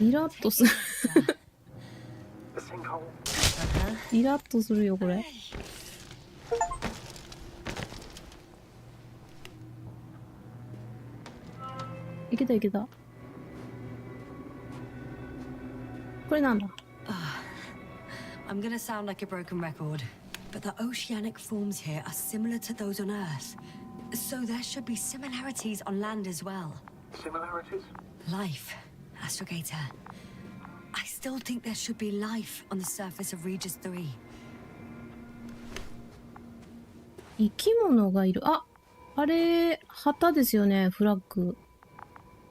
イラッとするイラッとするよこれ。いけたいけた。これなんだ？ I'm gonna sound like a broken record, but the oceanic forms here are similar to those on Earth. So there should be similarities on land as well. Similarities? Life, Astrogator. I still think there should be life on the surface of Regis 3. 生き物がいる。あ、あれ、旗ですよね、フラッグ。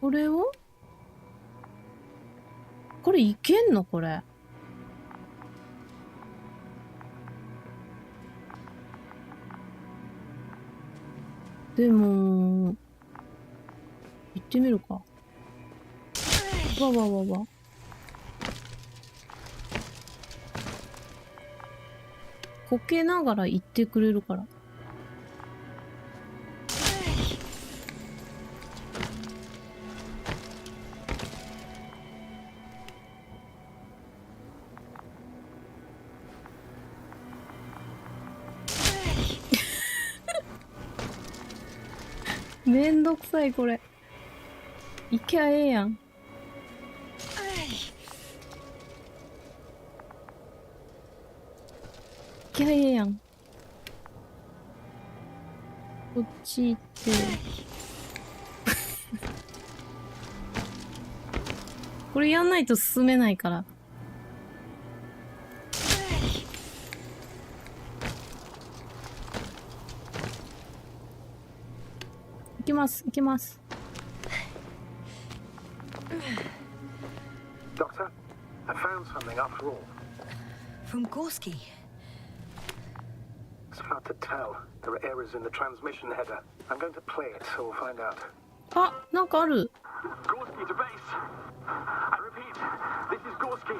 これを？これいけんのこれ。でも、行ってみるか。わわわわ。こけながら行ってくれるから。めんどくさいこれ。行きゃええやん。行きゃええやん。こっち行って。これやんないと進めないから。行きます、行きます。Doctor, I found something after all. From Gorski. It's hard to tell. There are errors in the transmission header. I'm going to play it, so we'll find out. あ、なんかある。 Gorski to base. I repeat, this is Gorski.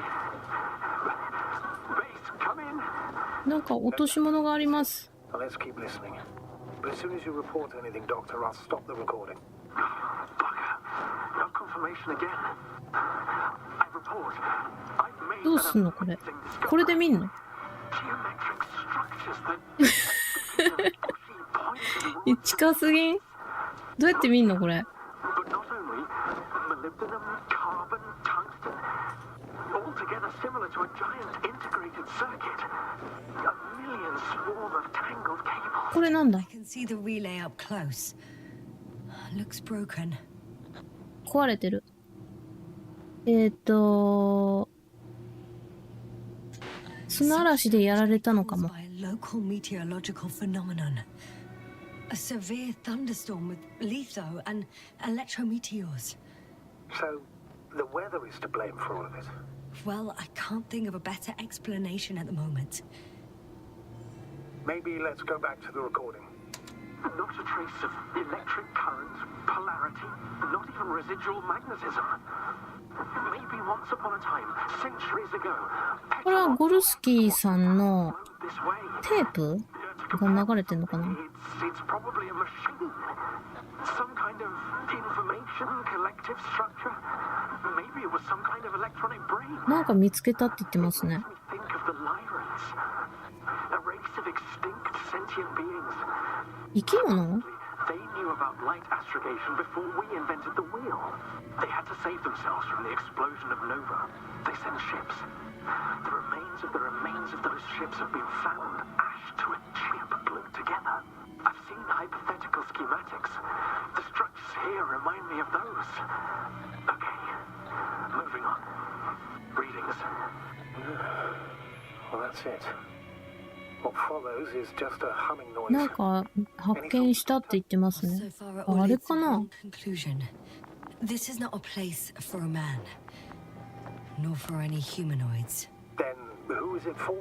Base, come in. なんか落とし物があります。 Well, let's keep listening. But as soon as you report anything, Doctor, I'll stop the recording. Bugger. No confirmation again. I report. I've made どうすんのこれ。これで見んの？ geometric structures that 近すぎん？どうやって見んのこれ。 But not only molybdenum, carbon, tungsten, all together similar to a giant integrated circuit. A million swarm of tangled cables. これなんだ？ I can see the relay up close. Looks broken. 壊れてる。砂嵐でやられたのかも。 By a local meteorological phenomenon. A severe thunderstorm with litho and electrometeors. So, the weather is to blame for all of it. Well, I can't think of a better explanation at the moment. Maybe let's go back to the recording. Not a trace of electric current, polarity, not even residual magnetism. Maybe once upon a time, centuries ago, これはゴルスキーさんの this way. テープが流れてんのかな？ It's probably a machine. Some kind of information collective structure. Maybe it was some kind of electronic brain. なんか見つけたって言ってますね。 Think of the Lyrans. A race of extinct sentient beings. 生き物？ They knew about light astrogation before we invented the wheel. They had to save themselves from the explosion of nova. They sent ships. The remains of those ships have been found, ashed to a chip glued together. I've seen hypothetical schematics. The structures here remind me of those. Okay, moving on. Readings. Well, that's it. What follows is just a humming noise. なんか発見したって言ってますね。 So far, it あ all れ leads か to な？ one conclusion. This is not a place for a man, nor for any humanoids. Then Who is it for?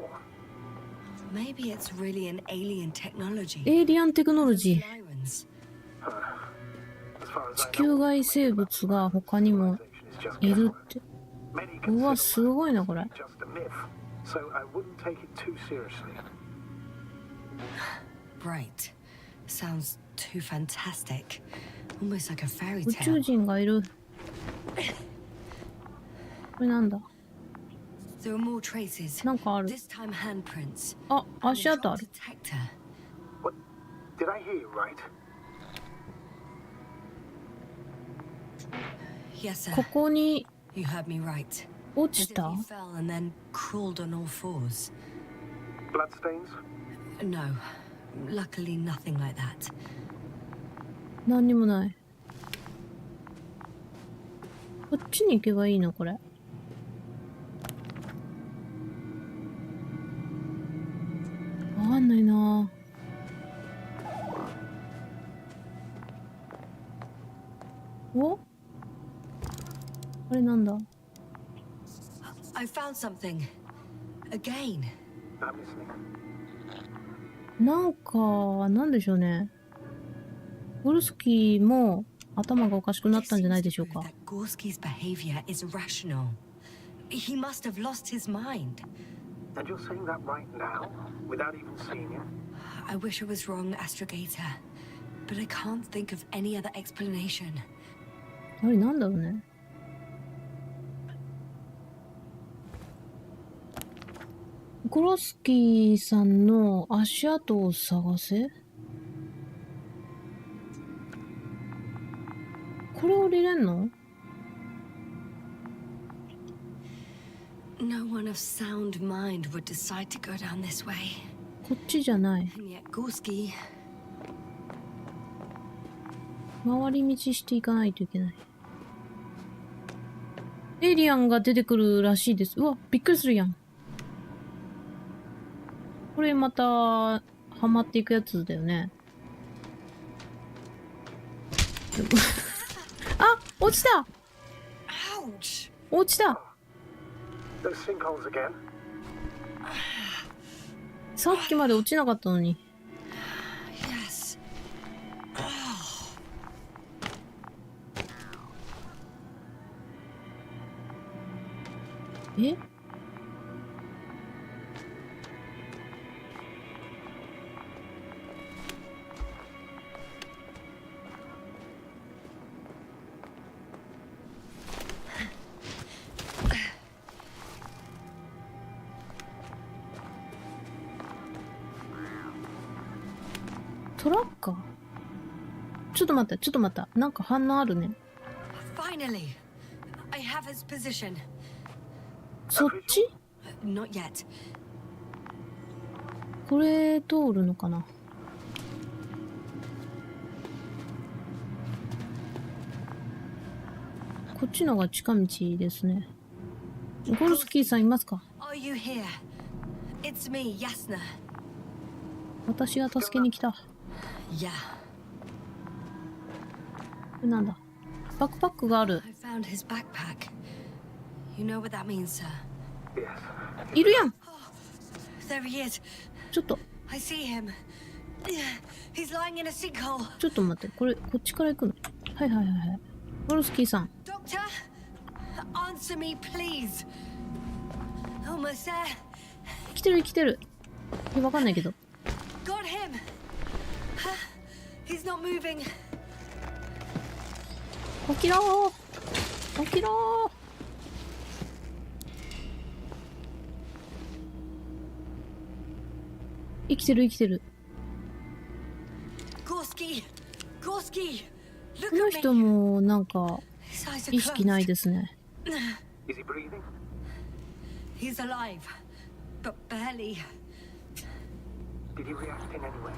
Maybe it's really an alien technology. エイリアンテクノロジー。 Sirens. As far as 地 I 球 know, 外生物が他にも civilization is just いるって。 many うわ、 consider すごいな、これ。 just a myth, so I wouldn't take it too seriously. Right. Sounds too fantastic. Almost like a fairy 宇宙 tale. 人がいる。これなんだ？ There are more traces. なんかある。 This time handprints. あ、 And a 足跡あ drop る。 detector. What? Did I hear you right? Yes, sir. ここに You heard me right. 落 As ち if た？ he fell and then crawled on all fours. Bloodstains? No. Luckily, nothing like that. 何にもない。こっちに行けばいいのこれ。わかんないな。お？あれなんだ？ I found something. Again. I'm listening. なんか、なんでしょうね。ゴルスキーも頭がおかしくなったんじゃないでしょうか。 That Gorski's behavior is irrational. He must have lost his mind. And you're saying that right now, without even seeing him? I wish I was wrong, Astrogator, but I can't think of any other explanation. あれなんだろうね。ゴロスキーさんの足跡を探せ。これ降りれんの？ No one of sound mind would decide to go down this way. こっちじゃない。 And yet Gorski, 回り道していかないといけない。エイリアンが出てくるらしいです。うわ、びっくりするやん。これまた、はまっていくやつだよね。あ、落ちた ouch! 落ちた Those sinkholes again? さっきまで落ちなかったのに。 Yes. え？トラッカー？ちょっと待った、ちょっと待った。なんか反応あるね。 Finally, I have his position. そっち？ Not yet. これ通るのかな？こっちのが近道ですね。ゴルスキーさんいますか？ Are you here? It's me, Yasna. 私が助けに来た。 Yeah. これなんだ？バックパックがある。 I found his backpack. You know what that means, sir? Yes. いるやん。 There he is. ちょっと、 I see him. He's lying in a sinkhole. ちょっと待って。これ、こっちから行くの？はいはいはいはい。ゴルスキーさん。 Doctor, answer me, please. Almost there. 生きてる生きてる。わかんないけど。 Got him. He's not moving. 起きろー起きろー。生きてる生きてる。 Gorski, Gorski, こ look の at 人 me. もなんか His eyes are 意識ない closed. ですね。 Is he breathing? He's alive, but barely. Did he react in any way?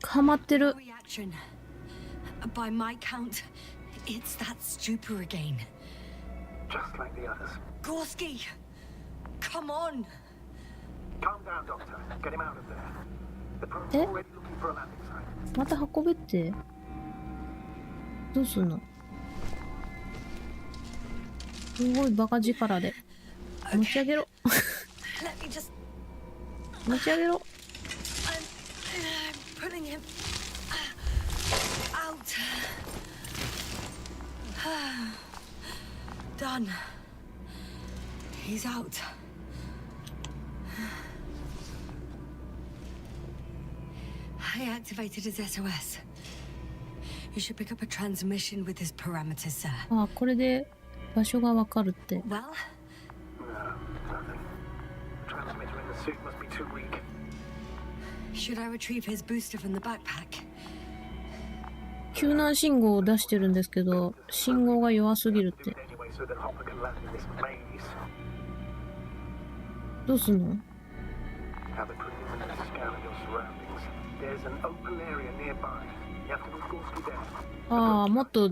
ハマってる No。reaction. By my count, it's that stupor again. Just like the others. Gorski, come on. Calm down, Doctor. Get him out of there. The probe's Eh? already looking for a landing site. また運べって。どうすんの？すごいバカ力で。持ち上げろ。 Let me just. 持ち上げろ。 I'm pulling him out. Done. He's out. I activated his SOS. You should pick up a transmission with his parameters, sir. あ、これで場所がわかるって。Well, No, nothing. Transmitter in the suit must be too weak. should I retrieve his booster from the backpack? 救難信号を出してるんですけど、信号が弱すぎるって。 Anyway, so that Hopper can land in this maze. どうすんの？ Have a preliminary scan of your surroundings. There's an open area nearby. You have to move Gorski there. ああ、もっと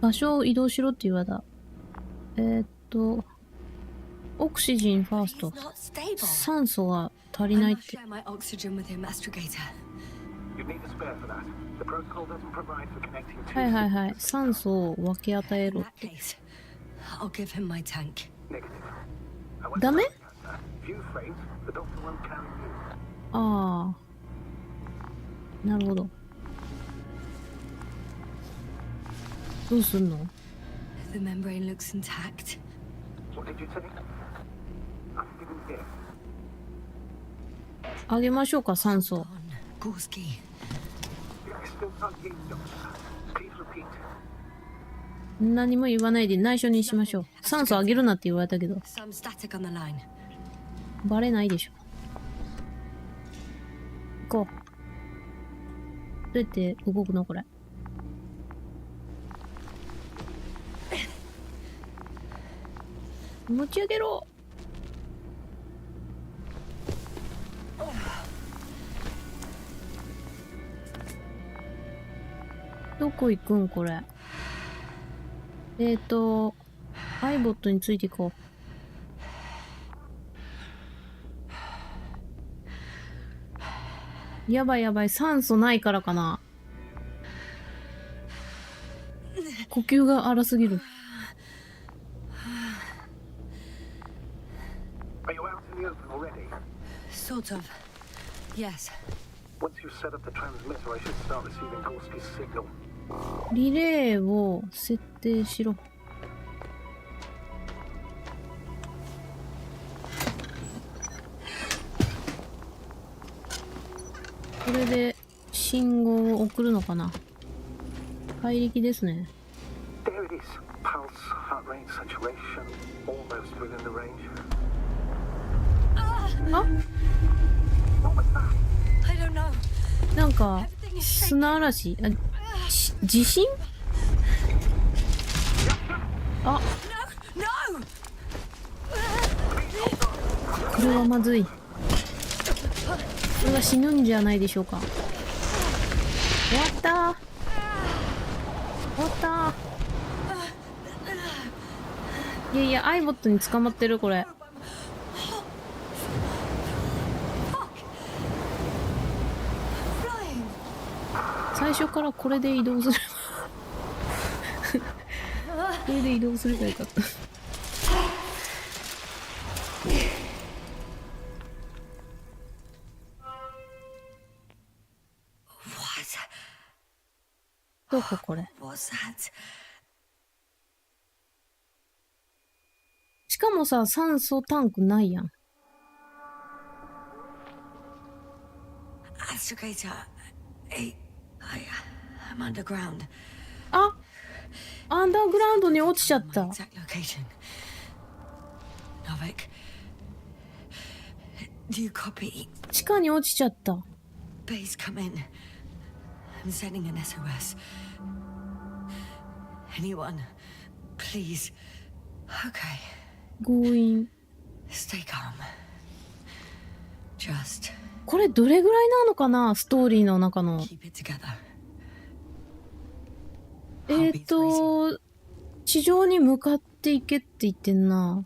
場所を移動しろって言われた。オクシジンファースト。 He's not stable. 酸素が足り I ないっ must て。 share my oxygen with him, Astrogator. You'd need a spare for that. The protocol doesn't provide for connecting two はいはいはい。酸素を分け与え In ろっ that て。 case, I'll give him my tank. Negative. I won't ダメ？ Few frames, the doctor won't carry you. ああ。なるほど。どうすんの？ The membrane looks intact. What did you say? I didn't hear. あげましょうか、酸素。 On Gorski. I still can't hear you, doctor. Please repeat. 何も言わないで内緒にしましょう。酸素あげるなって言われたけど、 Some static on the line. バレないでしょ。行こう。どうやって動くのこれ。持ち上げろ。どこ行くんこれ。アイボットについていこう。やばいやばい、酸素ないからかな。呼吸が荒すぎる。 Are you out in the open already? Sort of. Yes. Once you set up the transmitter, I should start receiving Gorski's signal. リレーを設定しろ。これで信号を送るのかな。怪力ですね。 There it is. Pulse, heart rate, saturation, almost within the range. あ、 What was that? I don't know. なんか砂嵐、地震？あ、 No! これはまずい。これは死ぬんじゃないでしょうか。終わったー。終わったー。いやいや、アイボットに捕まってるこれ。最初からこれで移動する。これで移動すればよかった。どここれ。 What's that? しかもさ、酸素タンクないやん。 Astrogator. I'm underground. あ、アンダーグラウンドに落ちちゃった。 Exact location. Novik. Do you copy? 地下に落ちちゃった。 Base, come in. I'm sending an SOS. Anyone, please. Okay. 強引。 Stay calm. Just これどれぐらいなのかな、ストーリーの中の。 keep it together. 地上に向かっていけって言ってんな。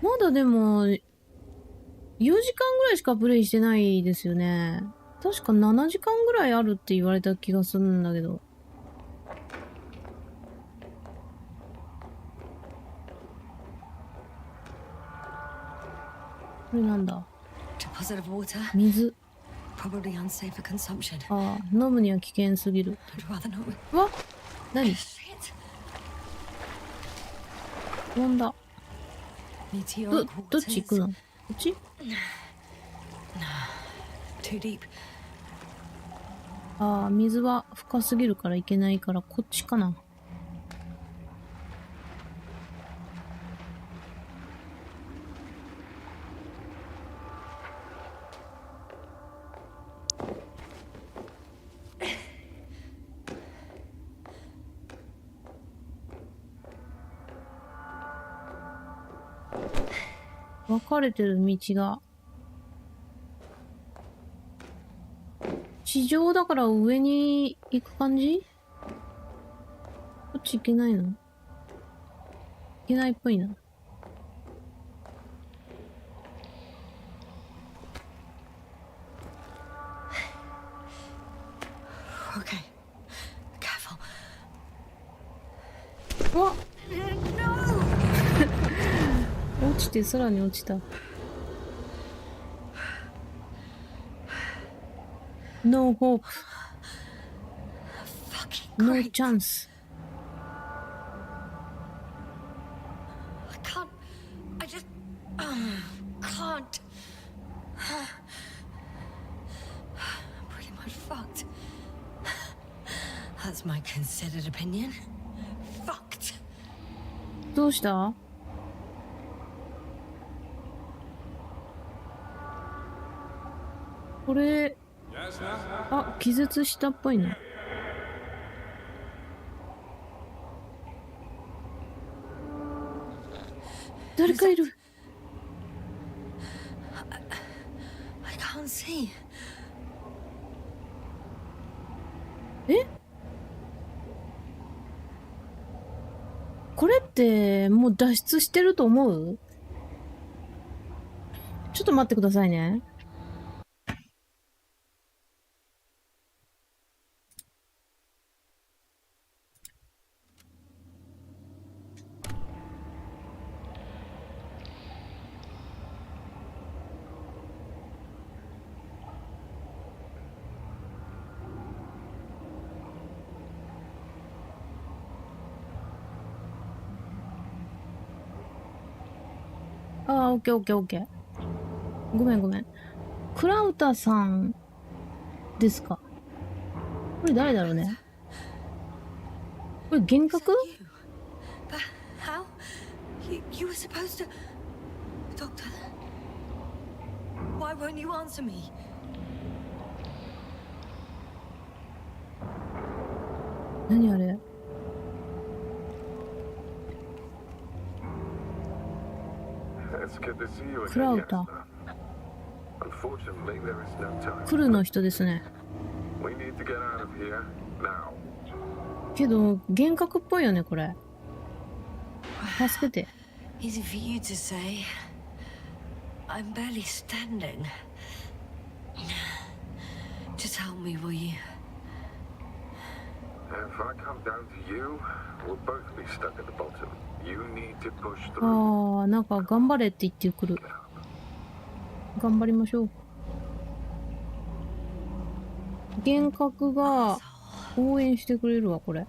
まだでも、4時間ぐらいしかプレイしてないですよね。確か7時間ぐらいあるって言われた気がするんだけど。これなんだ。 Deposit of water, 水。 probably unsafe for consumption. ああ、飲むには危険すぎる。 I'd rather not. うわ、何？ Shit. 飛んだ。 Meteoric どっち行く waters. の？こっち？ Too deep. ああ、水は深すぎるからいけないからこっちかな。分かれてる道が。地上だから上に行く感じ？こっち行けないの？行けないっぽいな。Okay. Careful. うわっ落ちてさらに落ちた。No hope. Fucking No great. chance. I can't. I just. Can't. I'm pretty much fucked. That's my considered opinion. Fucked. どうした？これ、あ、気絶したっぽいな。誰かいる。I can't see. え？これってもう脱出してると思う？ちょっと待ってくださいね。ああ、オッケーオッケーオッケー。ごめんごめん。クラウタさんですか。これ誰だろうね。これ幻覚？ But how? You were supposed to. Doctor. Why won't you answer me? 何あれ？クラウタ。クルの人ですね。けど幻覚っぽいよねこれ。助けて。 Easy for you to say. I'm barely standing. Just help me, will you? If I come down to you, we'll both be stuck at the bottom. You need to push ああ、なんか頑張れって言ってくる。頑張りましょう。幻覚が応援してくれるわこれ。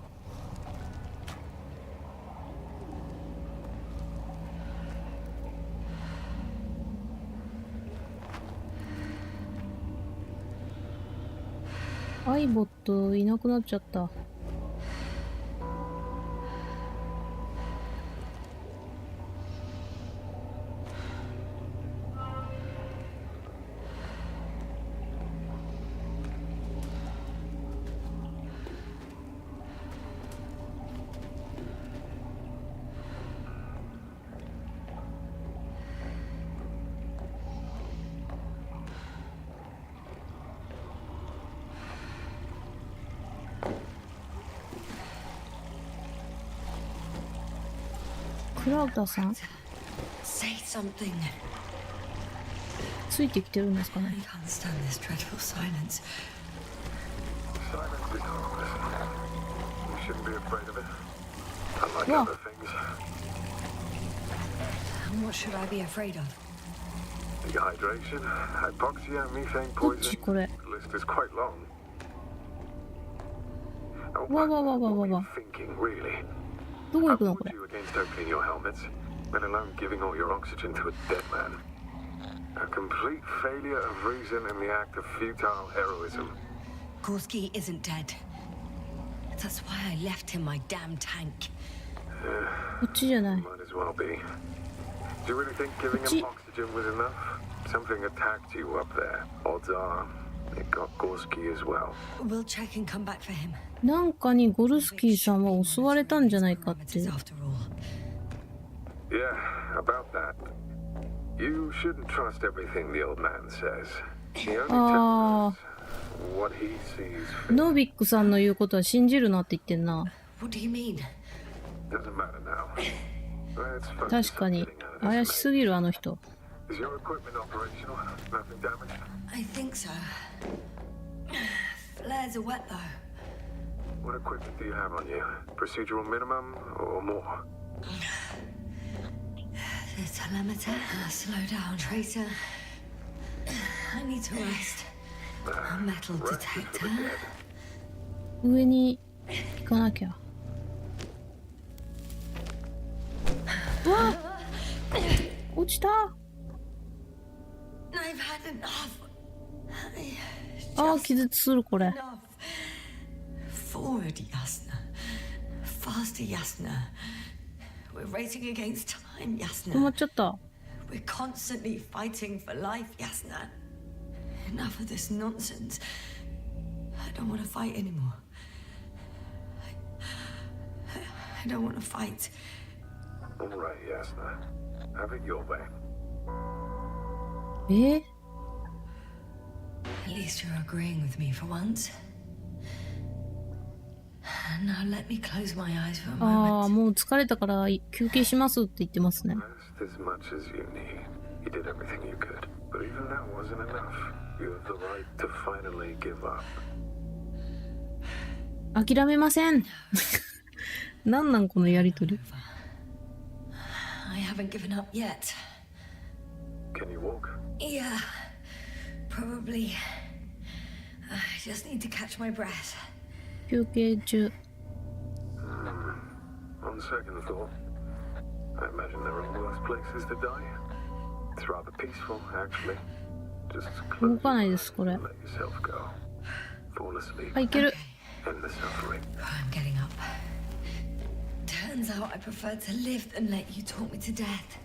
アイボットいなくなっちゃった。クラウタさん Say something. ついてきてるんですか I ね。 can't stand this dreadful silence. silence is harmless. You shouldn't be afraid of it. Unlike Yeah. other things. And what should I be afraid of? Dehydration, hypoxia, methane どっち poisoning. これ。 The list is quite long. Oh, わわわわ what わ were you わ。 thinking, really? どこ I 行くのこ warned れ。 you against opening your helmets, let alone giving all your oxygen to a dead man. A complete failure of reason in the act of futile heroism. Gorski isn't dead. That's why I left him my damn tank. こっちじゃない。 Might as well be. Do you really think giving him oxygen was enough? Something attacked you up there. Odds are, it got Gorski as well. We'll check and come back for him. なんかにゴルスキーさんは襲われたんじゃないかって。 After all. Yeah, about that. You shouldn't trust everything the old man says. He only あ tells us what he sees あ、 fit. ノビックさんの言うことは信じるなって言ってんな。 What do you mean? Doesn't matter now. Let's focus 確か on に getting out of 怪 this しすぎるあの人。 place. Is your equipment operational? Nothing damaged? I think so. Flares are wet though. What equipment do you have on you? Procedural minimum or more? The telemeter, slow down, tracer. I need to rest. A metal Rest is for the detector. dead. 上に行かなきゃ。うわ落ちた。 I've had enough. ああ、気絶するこれ。 Enough. Forward, Yasna. Faster, Yasna. We're racing against time, 止ま Yasna. っちゃった。 We're constantly fighting for life, Yasna. Enough of this nonsense. I don't want to fight anymore. I don't want to fight. All right, Yasna. Have it your way. え At least you're agreeing with me for once. Now let me close my eyes for a ああ、 moment. もう疲れたから休憩しますって言ってますね。 Rest as much as you need. You did everything you could. But even that wasn't enough. You have the right to finally give up. 諦めません。なんなんこのやりとり。 I haven't given up yet. Can you walk? Yeah, probably. I just need to catch my breath. 休憩中。 On second thought, I imagine there are worse places to die. It's rather peaceful, actually. Just 動 close かない your で eyes す、これ。 and let yourself go. Fall asleep. あ、いける。 End the suffering. I'm getting up. Turns out I prefer to live than let you talk me to death.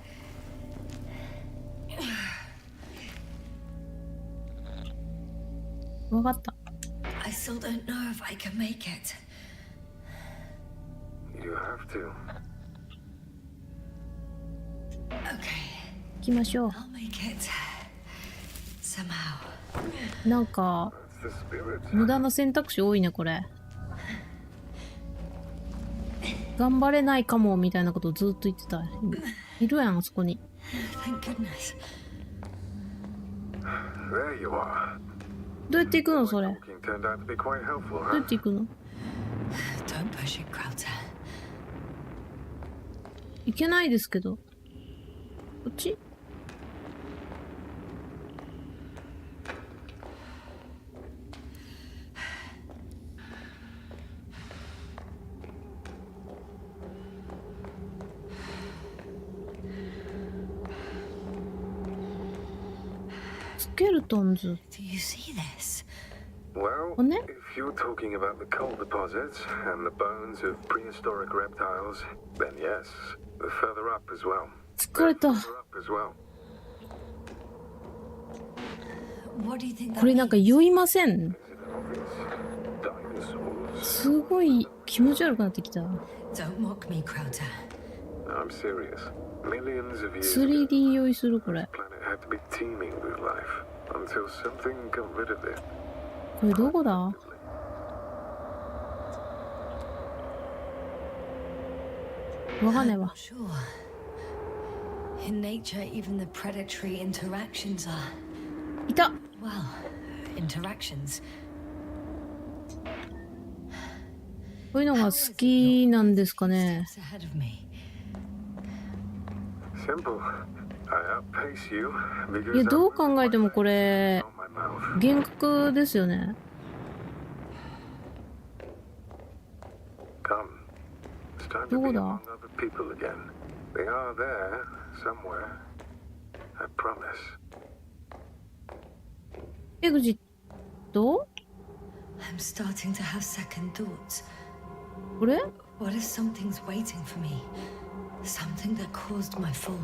わかった。 I still don't know if I can make it. You have to. Okay, 行きましょ I'll make it. Somehow. う。なんか、 That's the spirit. 無駄な選択肢多いね、これ。頑張れないかも、みたいなことをずっと言ってた。いるやん、あそこに。 Thank goodness. There you are. どうやって行くの、それ。 Walking turned out to be quite helpful, どうや huh? って行くの Don't push it, Krauter. 行けないですけど。こっちスケルトンズ。 Do you see this? Well, On there? if you're talking about the coal deposits and the bones of prehistoric reptiles, then yes. Further up as well. 疲れた。 Further up as well. What do you think that これなんか means? 酔いません。 Dinosaurs. すごい気持ち悪くなってきた。 Don't mock me, Krauter. I'm serious. Millions of years 3D 酔いするこれ。 ago, the planet had to be teeming with life until something got rid of it. これどこだわかんないわ。 Sure. In nature, even the predatory interactions are, いた well, interactions. こういうのが好きなんですかね。 Steps ahead of me. Simple. いや、どう考えてもこれ幻覚ですよね。どこだ？エグジット？ I'm starting to have second thoughts. これ？ What if something's waiting for me? Something that caused my fall.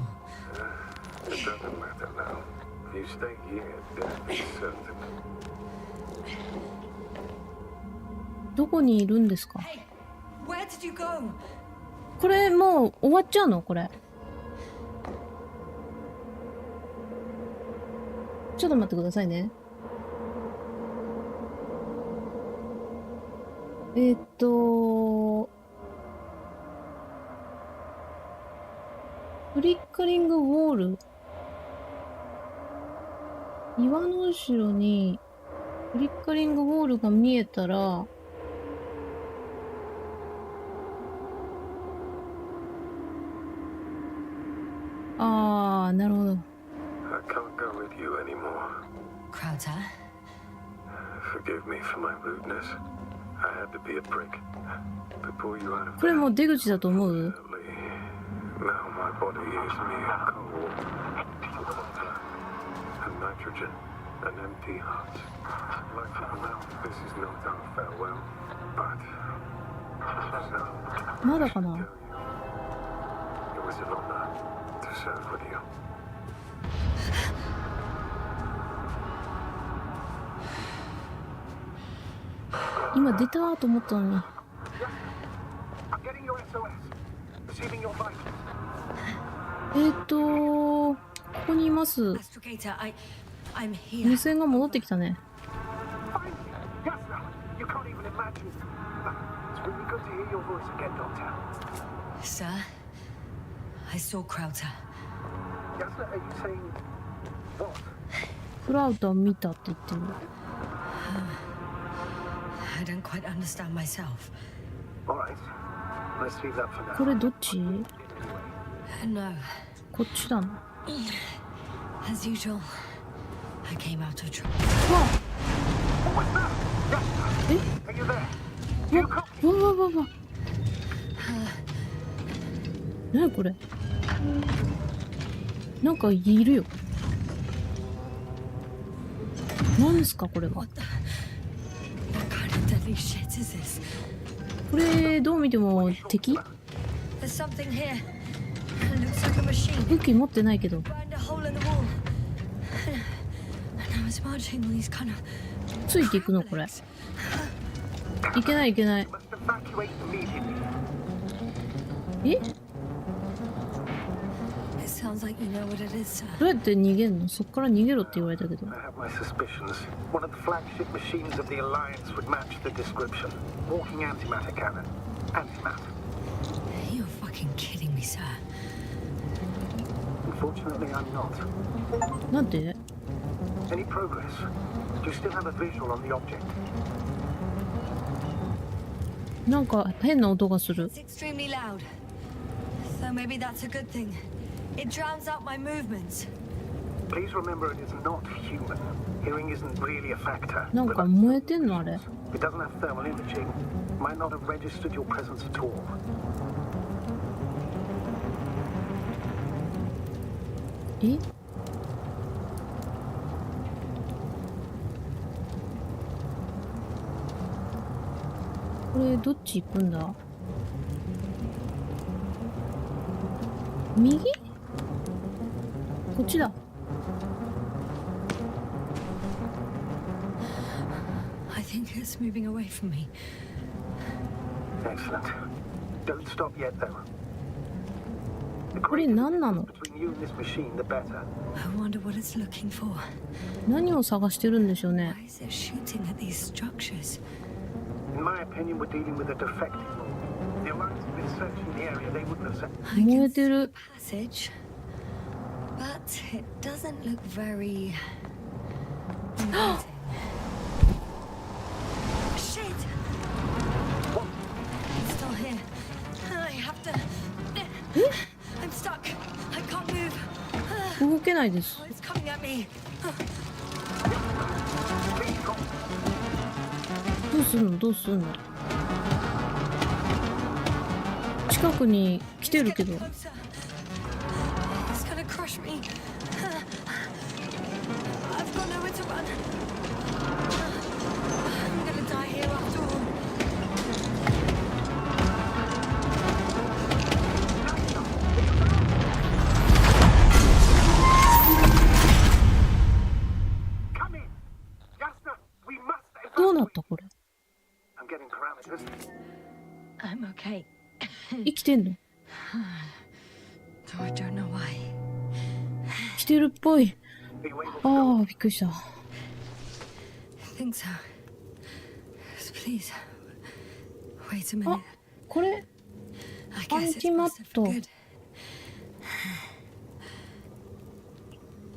It doesn't matter now. If you stay here, death is certain. どこにいるんですか？ Hey, where did you go? これもう終わっちゃうの？これ。ちょっと待ってくださいね。フリッカリングウォール。岩の後ろにフリッカリングウォールが見えたら、あー、なるほど。I can't go with you anymore. Crowder? Forgive me for my rudeness. I had to be a prick. To pull you out of これもう出口だと思う？ Now my body is mere coal. And nitrogen. An empty heart. Like now, this is not our farewell. But... So, まだかな？ it was an honor to serve with you. 今出たーと思ったのに。ここにいます。 Astrogator, I'm here. 無線が戻ってきたね。Sir, I saw Crowder. クラウド見たって言ってる。I don't quite understand myself. これどっち？ No. こっちだな。 As usual, I came out of trouble. え？わ。なにこれ？なんかいるよ。何ですかこれは？ What kind of deadly shit is this? これどう見ても敵？ There's something here. It looks like a machine. 武器持ってないけど。 Burned a hole in the wall. And I was marching all these kind of... ついていくのこれ？いけないいけない。え？ It sounds like you know what it is, sir. どうやって逃げんの？そっから逃げろって言われたけど。 I have my suspicions. One of the flagship machines of the Alliance would match the description. Walking antimatter cannon. Antimatter. You're fucking kidding me, sir. Unfortunately, I'm not. なんで？ Any progress? Do you still have a visual on the object? なんか変な音がする。 It's extremely loud. So maybe that's a good thing. It drowns out my movements. Please remember it is not human. Hearing isn't really a factor. なんか燃えてんのあれ。 It doesn't have thermal imaging. Might not have registered your presence at all. え？これどっち行くんだ？右？こっちだ。 I think it's moving away from me. Excellent. Don't stop yet, though. The これ greater 何なの？ between you and this machine, the better. I wonder what it's looking for. 何を探してるんでしょうね。 Why is it shooting at these structures? In my opinion, we're dealing with a defective law. The Alliance have been searching the area. They wouldn't have said. I 燃 can えて see る。 passage, but it doesn't look very inviting. Shit! It's still here. I have to. I'm stuck. I can't move. 動けないです。 It's coming at me. どうすんのどうすんの。近くに来てるけど。 It's gonna crush me. I've got nowhere to run. I'm gonna die here after all. どうなったこれ。 I'm getting parameters. I'm okay. 生きてんの。 Though I don't know why. 来てるっぽい。ああ、びっくりした。 I think so. Please. Wait a minute. あ、これ I アン guess ティ it's マ must ッ have ト。 good.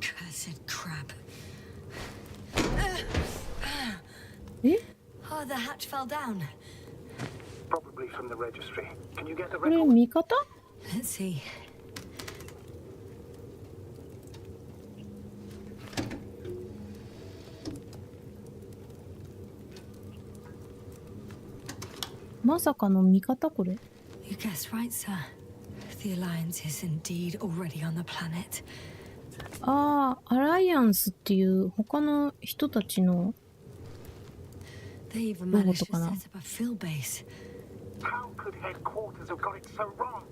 Cursed crap. え、 Oh, the hatch fell down. Probably from the registry. Can you get the これ record? 味方？ Let's see. まさかの味方これ。 You guessed right, sir. The Alliance is indeed already on the planet. ああ、アライアンスっていう他の人たちの They even ロボッ managed ト to かな。 set up a field base. How could headquarters have got it so wrong?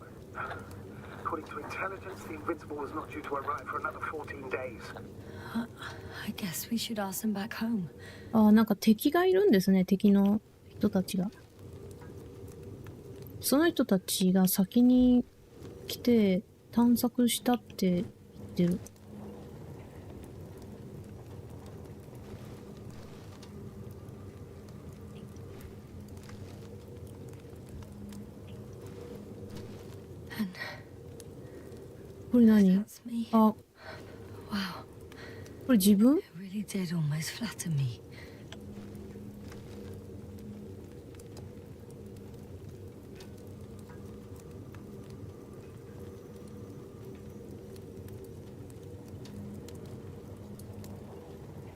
According to intelligence, the Invincible was not due to arrive for another 14 days. I guess we should ask them back home. ああ、なんか敵がいるんですね、敵の人たちが。その人たちが先に来て探索したって言ってる。これ何？ That's me. あ、 Wow. これ自分？ It really did almost flatter me.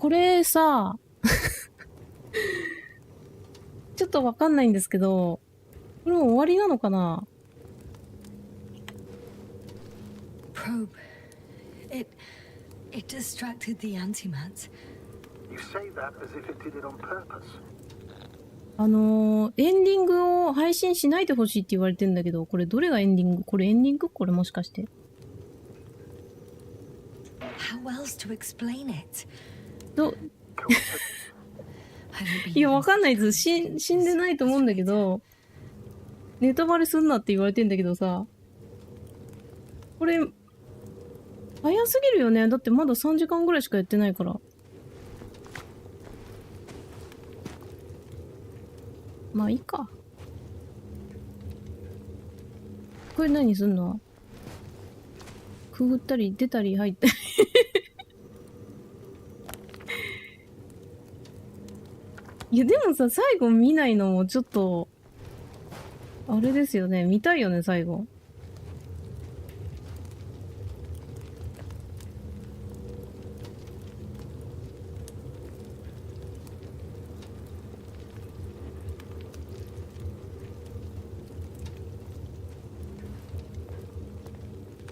これさ、ちょっとわかんないんですけど、これもう終わりなのかな？ Probe. It distracted the antimats. You say that as if it did it on purpose. エンディングを配信しないでほしいって言われてんだけど、これどれがエンディング？これエンディング？これもしかして。How else to explain it? いや、わかんないです。死んでないと思うんだけど、ネタバレすんなって言われてんだけどさ、これ、早すぎるよね。だってまだ3時間ぐらいしかやってないから。まあいいか。これ何すんの？くぐったり、出たり入ったり。いや、でもさ、最後見ないのもちょっと、あれですよね。見たいよね、最後。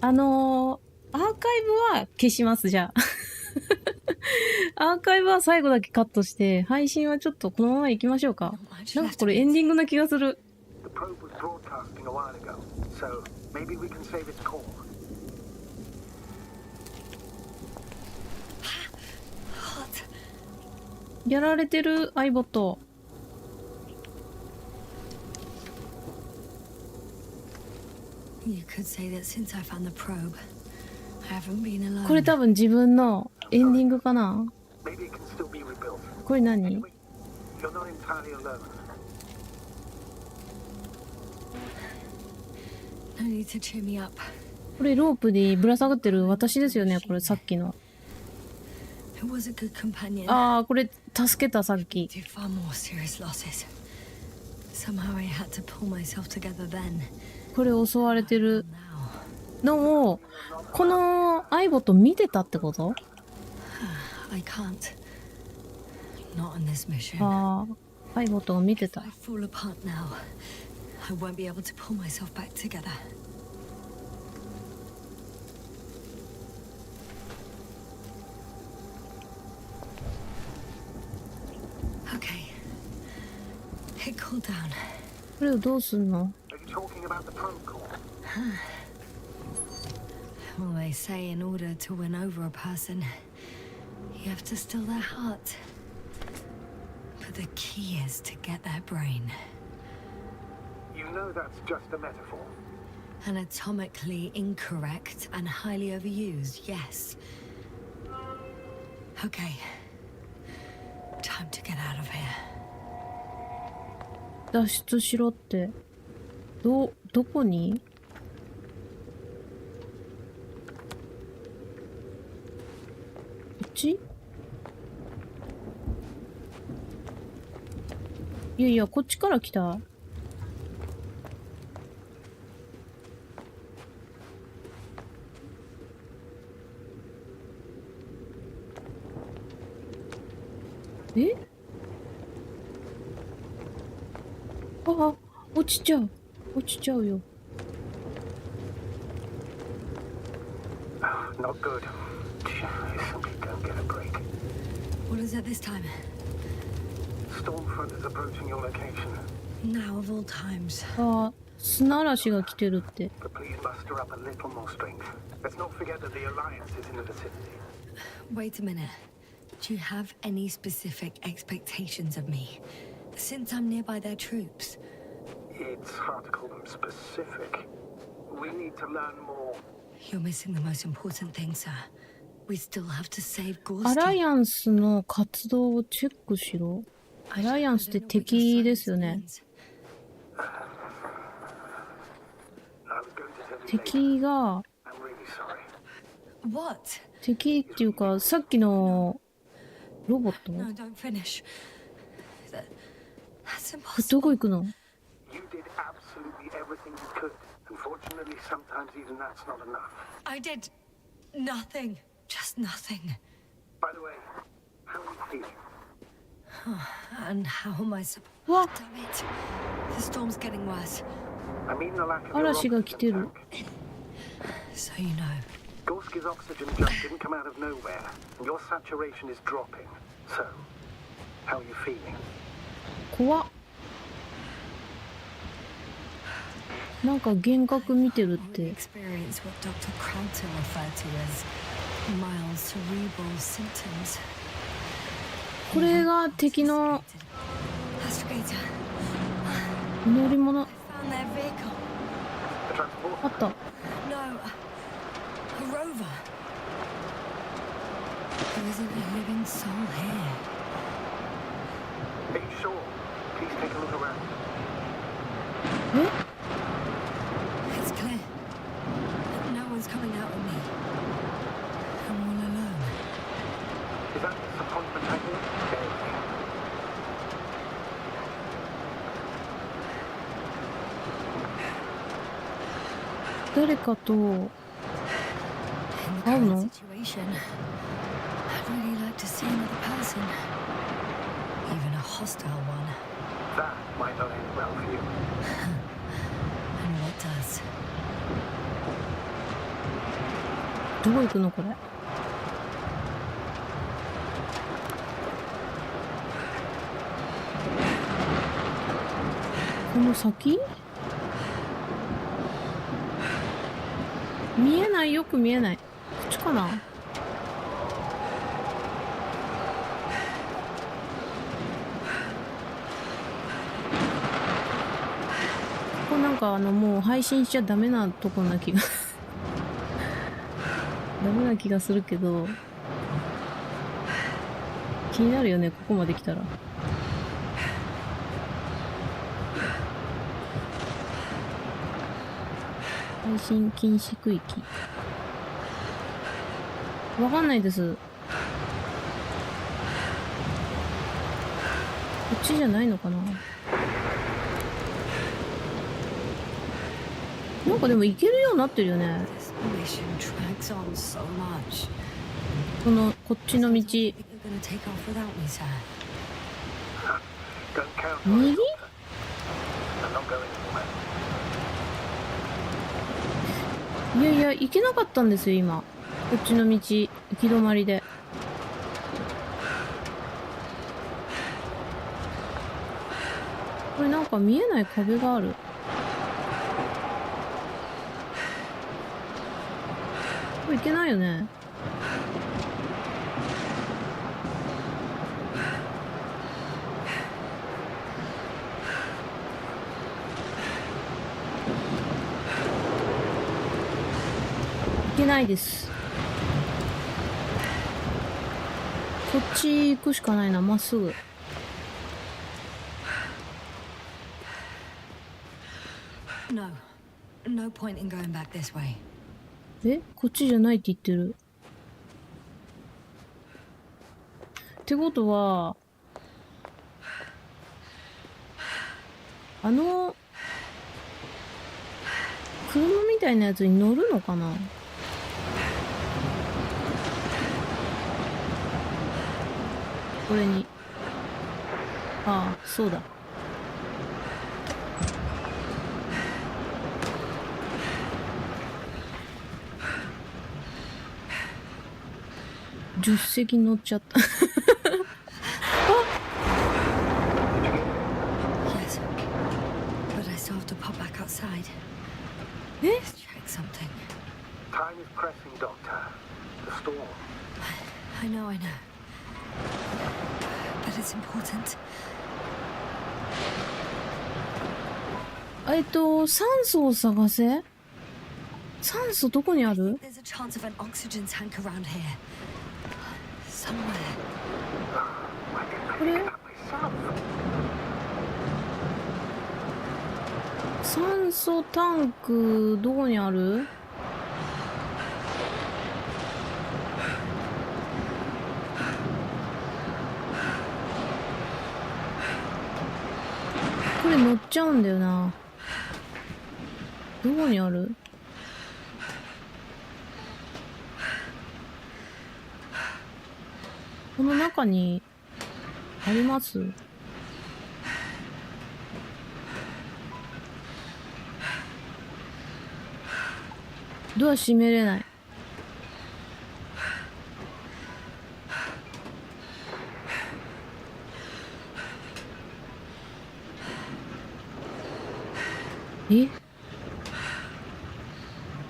アーカイブは消します、じゃあ。アーカイブは最後だけカットして、配信はちょっとこのまま行きましょうか。なんかこれエンディングな気がする。The probe was broadcasting a while ago, so maybe we can save its call. Hot. やられてる、アイボット。You could say that since I found the probe, I haven't been alone. これ多分自分のエンディングかな。 Maybe it can still be rebuilt. これ何？ You're not entirely alone. No need to cheer me up. これロープでぶら下がってる私ですよね、これさっきの。 It was a good companion. ああ、これ助けたさっき。 Did far more serious losses. Somehow I had to pull myself together then. これ襲われてる。 Now, のを、このアイボット見てたってこと？ I can't. Not on this mission. ああ、アイボットを見てた。 I fall apart now. I won't be able to pull myself back together. Okay. It cooled down. これをどうすんの？ Are you talking about the protocol? Well, they say in order to win over a person, you have to steal their heart. But the key is to get their brain. You know that's just a metaphor. Anatomically incorrect and highly overused, yes. Okay. Time to get out of here. 脱出しろって。どこに？こっち？いやいや、こっちから来た。え？あ、落ちちゃう。落ちちゃうよ。Not good. You simply don't get a break. What is it this time? Stormfront is approaching your location. Now of all times. あ、砂嵐が来てるって。 But please muster up a little more strength. Let's not forget that the Alliance is in the vicinity. Wait a minute. Do you have any specific expectations of me? Since I'm nearby their troops. It's hard to call them specific. We need to learn more. You're missing the most important thing, sir. We still have to save アライ Gorski. アンスの活動をチェックしろ。アライアンスって敵ですよね。 I was going to tell you later. 敵が、 I'm really sorry. What? 敵っていうか、さっきのロボット？ No, don't finish. That's ど impossible. こ行くの？ You did absolutely everything you could. Unfortunately, sometimes even that's not enough. I did nothing. Just nothing. By the way, how are you feeling? And how am I supposed? What? Damn it. The storm's getting worse. I mean the lack of your 嵐が来 oxygen てる。 tank. So you know. Gorski's oxygen jump didn't come out of nowhere, and your saturation is dropping. So, how are you feeling? 怖っ。なんか幻覚見てるっ Really て。 experience what Dr. Crowther referred to as mild cerebral symptoms. これが敵の Astrigator, 乗り物。 found their vehicle. The transport? あった。 No, a rover. There isn't a living soul here. Are you sure? Please take a look around. え？ It's clear. No one's coming out of me. I'm all alone. Is that some point battalion? There. 誰かと In the 会う current の？ situation, I'd really like to see another person. Even a hostile one. That might not end well for you. And what does? どこ行くのこれ？この先？見えない、よく見えない。こっちかな？ここなんかもう配信しちゃダメなとこな気がダメな気がするけど、気になるよね、ここまで来たら。配信禁止区域。わかんないです。こっちじゃないのかな。なんかでも行けるようになってるよね。mission drags on so much. こっちの道。 You're gonna take off without me, sir. Don't count on 右？ it. I'm not going anywhere. いやいや、行けなかったんですよ、今。こっちの道、行き止まりで。これなんか見えない壁がある。これ行けないよね。行けないです。こっち行くしかないな、まっすぐ。No. No point in going back this way. え、こっちじゃないって言ってる。ってことは、車みたいなやつに乗るのかな？これに。ああ、そうだ。助手席に乗っちゃった。Yes. But I still have to pop back outside. え？ Let's check something. Time is pressing, Doctor. The storm. I know. But it's important. 酸素を探せ？酸素どこにある？ There's a chance of an oxygen tank around here. Somewhere. これ？酸素タンクどこにある？これ乗っちゃうんだよな。どこにある？この中にあります？ドア閉めれない。え？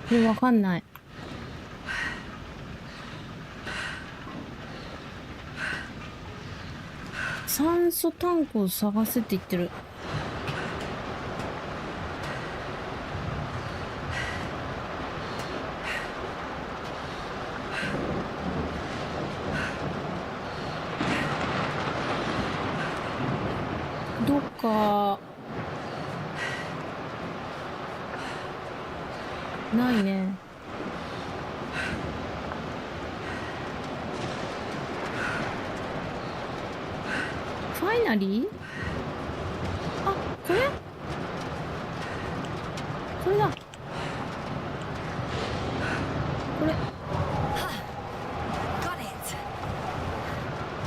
これわかんない。酸素タンクを探せって言ってる。どっかないね。ファイナリー？あ、これ？これだ。これ。Got it.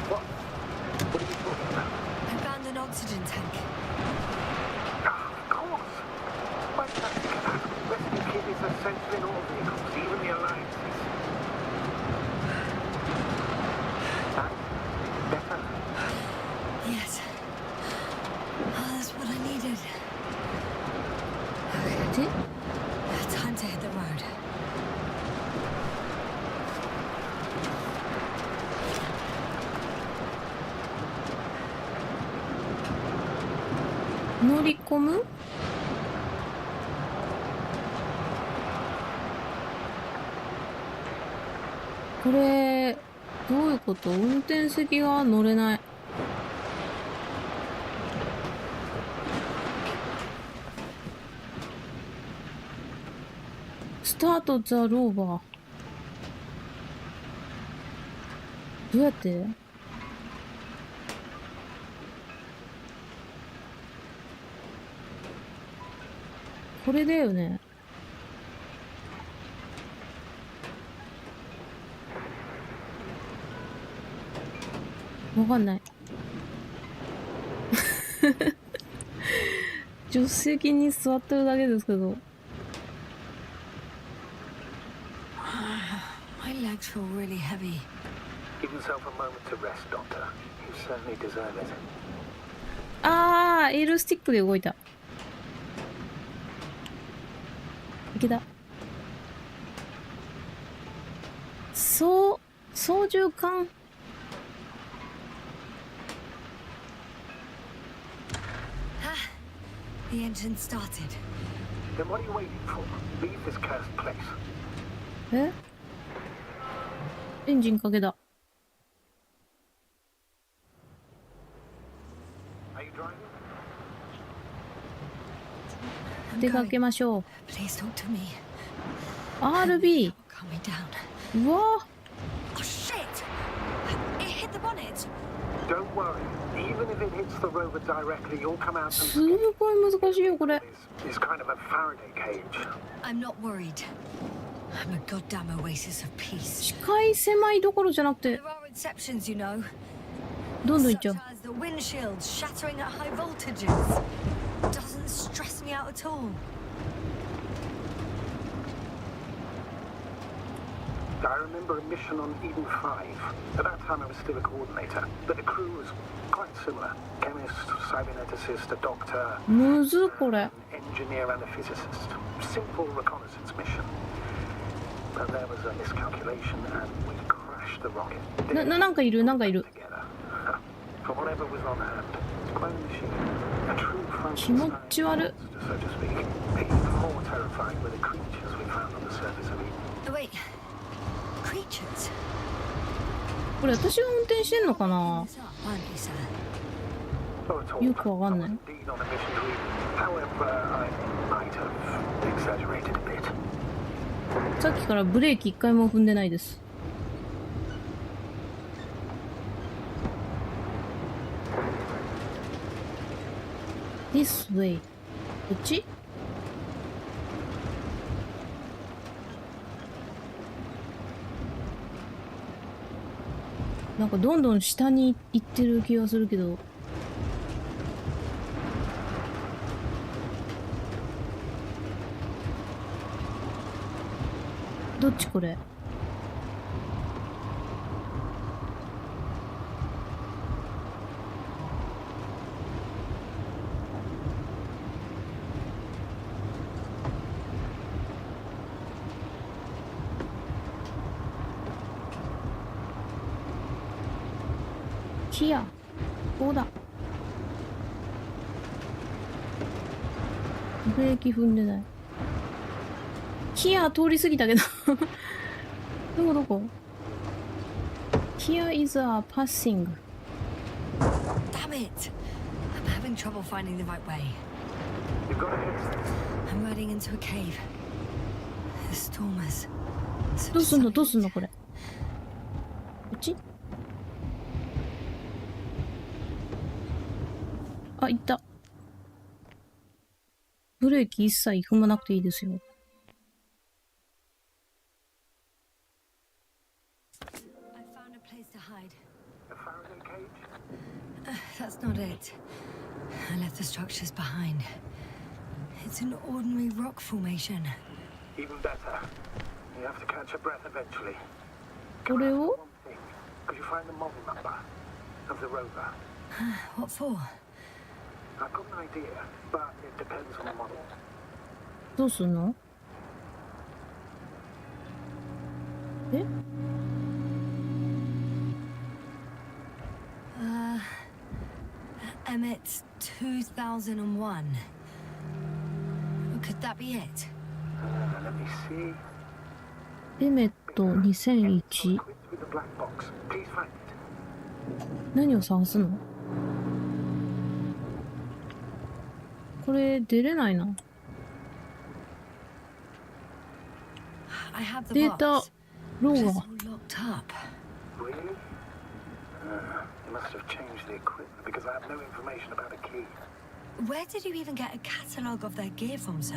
What? What are you talking about? I found an oxygen tank. Of course. Fantastic. Rescue kit is essential in all vehicles, even the Alliances. And better. Yes. Oh, that's what I needed. で、 Time to hit the road. 乗り込む？これ、どういうこと？運転席が乗れない。スタートザローバー。どうやって？これだよね。わかんない。助手席に座ってるだけですけど。My legs feel really heavy. Give yourself a moment to rest, Doctor. You certainly deserve it. あー、L スティックで動いた。いけた。操縦桿。The engine started. Then what are you waiting for? Leave this cursed place. え？エンジンかけた。Are you driving? 出かけましょう。 Please talk to me. RB。 Calm me down. うわ Oh shit! It hit the bonnet. Don't worry. Even if it hits the rover directly, you'll come out す and ごい難しいよ、これ。 is kind of a Faraday cage. I'm not worried. I'm a goddamn oasis of peace. 視界狭いどころじゃなくて、 There are exceptions, you know. どんどんいっちゃ Such う。 as the windshields shattering at high voltages. Doesn't stress me out at all. I remember a mission on Eden 5. At that time I was still a coordinator, but the crew was quite similar. Chemist, cyberneticist, a doctor, むずこれ。 an engineer and a physicist. Simple reconnaissance mission. But there was a miscalculation and we crashed the rocket. なんかいる、なんかいる。 Together. For whatever was on hand. Quite a machine. A true 気持ち悪い。 monster, so to speak. Even more terrifying were the creatures we found on the surface of Eden. Oh, wait. Creatures? これ私が運転してんのかな？ What's up, aren't you, sir? Not at all. よくわかんない。 Indeed on a mission to Eden. However, I might have exaggerated a bit. さっきからブレーキ一回も踏んでないです。This way。こっち？なんかどんどん下に行ってる気がするけど。どっちこれ？キア、ここだ。ブレーキ踏んでない。キア通り過ぎたけど。どこ Here is a passing. Damn it! I'm having trouble finding the right way. You've got to fix this. I'm riding into a cave. The storm is... どうすんのどうすんのこれ。こっち？あ、行った。ブレーキ一切踏まなくていいですよ。I found a place to hide. A Faraday cage? That's not it. I left the structures behind. It's an ordinary rock formation. Even better. You have to catch your breath eventually. これを One thing. Could you find the model number of the rover? What for? I've got an idea, but it depends on the model. どうすんの？え？ Emmett's 2001. Could that be it? Let me see. エメット2001。 Equipped with the black box. Please find it. 何を探すの？これ出れないな。 I have the デー box. タロ But ー it's が all locked up. Really? You must have changed the equipment because I have no information about a key. Where did you even get a catalogue of their gear from, sir?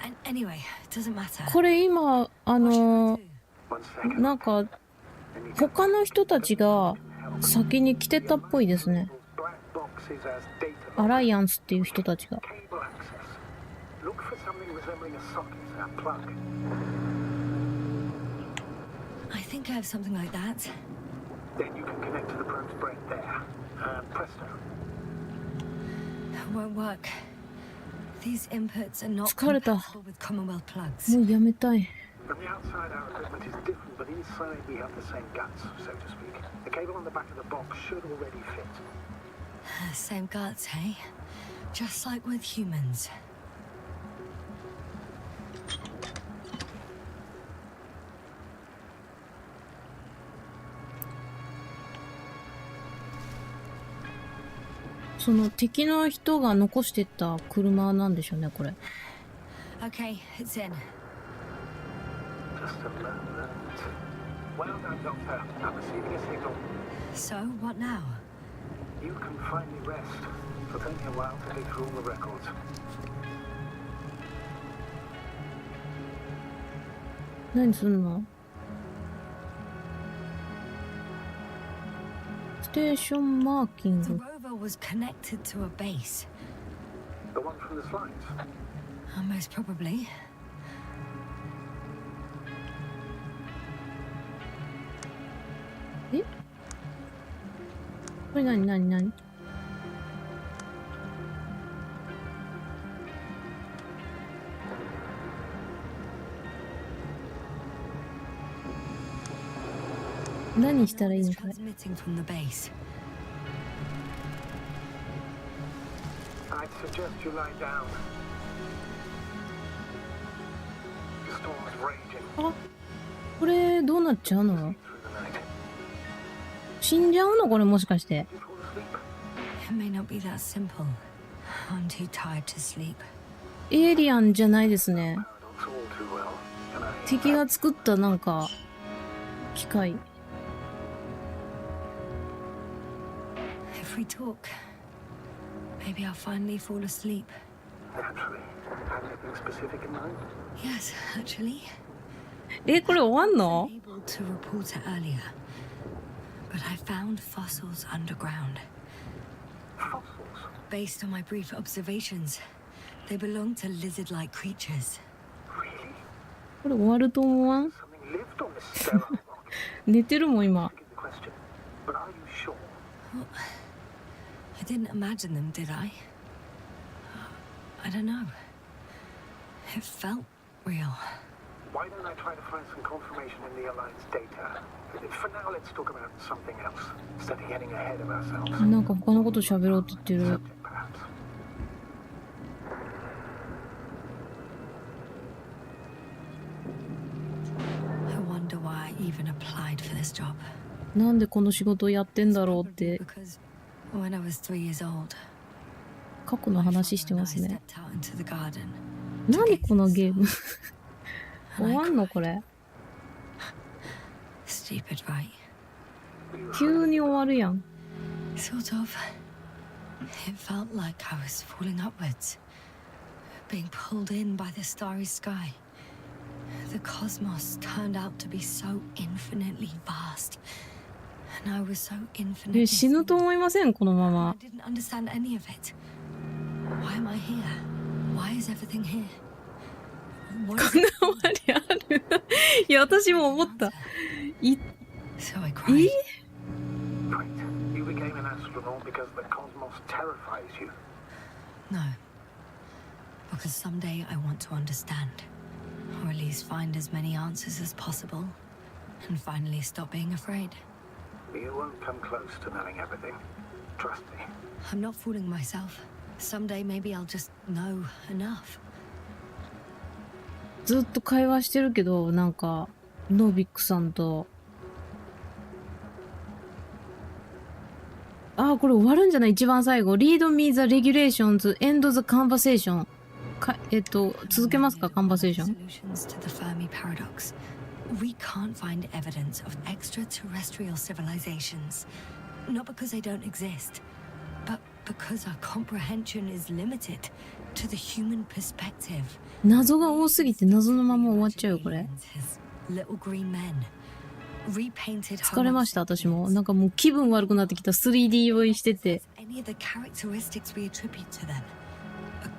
And anyway, it doesn't matter. これ今One second. なんか I need to 他の人たちが help. 先に来てたっぽいですね。アライアンスっていう人たちが。I think I have something like that. Then you can connect to the probe's brain there. Presto. Won't work. These inputs are not 疲れた。 compatible with Commonwealth plugs. もうやめたい。 From the outside, our equipment is different, but inside we have the same guts, so to speak. The cable on the back of the box should already fit. Same guts, hey? Just like with humans. その敵の人が残してった車なんでしょうね、これ。Okay, it's in. Just a moment. Well done, Doctor. I'm receiving a signal. So, what now? You can finally rest. It'll take me a while to dig through all the records. 何すんの？ステーションマーキン The グ。 rover was connected to a base. The one from the slides. Most probably. え？これ何？何したらいいのこれ？ Transmitting from the base. I'd suggest you lie down. The storm is raging あ、これどうなっちゃうの？ through the night. 死んじゃうのこれもしかして。 You fall asleep? It may not be that simple. I'm too tired to sleep. エイリアンじゃないですね。 Paradox all too well. And I 敵が作ったなんか機械。 If we talk, maybe I'll finally fall asleep. naturally. Have anything specific in mind? Yes, actually. これ終わんの？ Able to report it earlier, but I found fossils underground. Fossils. Based on my brief observations, they belong to lizard-like creatures. Really? これ終わると思わん？ Something lived on this sterile rock. 寝てるもん今。 Forgive the question, but are you sure? I didn't imagine them, did I? I don't know. It felt real. Why don't I try to find some confirmation in the Alliance data? For now, let's talk about something else, instead of getting ahead of ourselves. なんか他のこと喋ろうって言ってる。 Subject, perhaps. I wonder why I even applied for this job. なんでこの仕事をやってんだろうって Because when I was 3 years old, 過去の my 話して father ま and す I ね。 stepped out into the garden. 何このゲーム終わんのこれ？ Stupid, right? 急に終わるやん。 Sort of. It felt like I was falling upwards, being pulled in by the starry sky. The cosmos turned out to be so infinitely vast, and I was so infinitely 死ぬと small. 思いませんこのま I ま。 didn't understand any of it. Why am I here? Why is everything here? What こ is んな終わりあるいや私も思った。い So I cried. Right. You became an astronaut because the cosmos terrifies you. No. Because someday I want to understand. Or at least find as many answers as possible. And finally stop being afraid. You won't come close to knowing everything. Trust me. I'm not fooling myself. Someday maybe I'll just know enough. ずっと会話してるけど、なんかノービックさんと。ああ、これ終わるんじゃない？一番最後。Read me the regulations, end the conversation. 続けますか、カンバセーション。 Solutions to the Fermi paradox. We can't find evidence of extraterrestrial civilizations. Not because they don't exist, but because our comprehension is limited to the human perspective. 謎が多すぎて謎のまま終わっちゃうよ、これ。 Little green men. repainted 疲れました、 home 私も。なんかもう気分悪くなってきた。3D 酔いしてて。 any of the characteristics we attribute to them.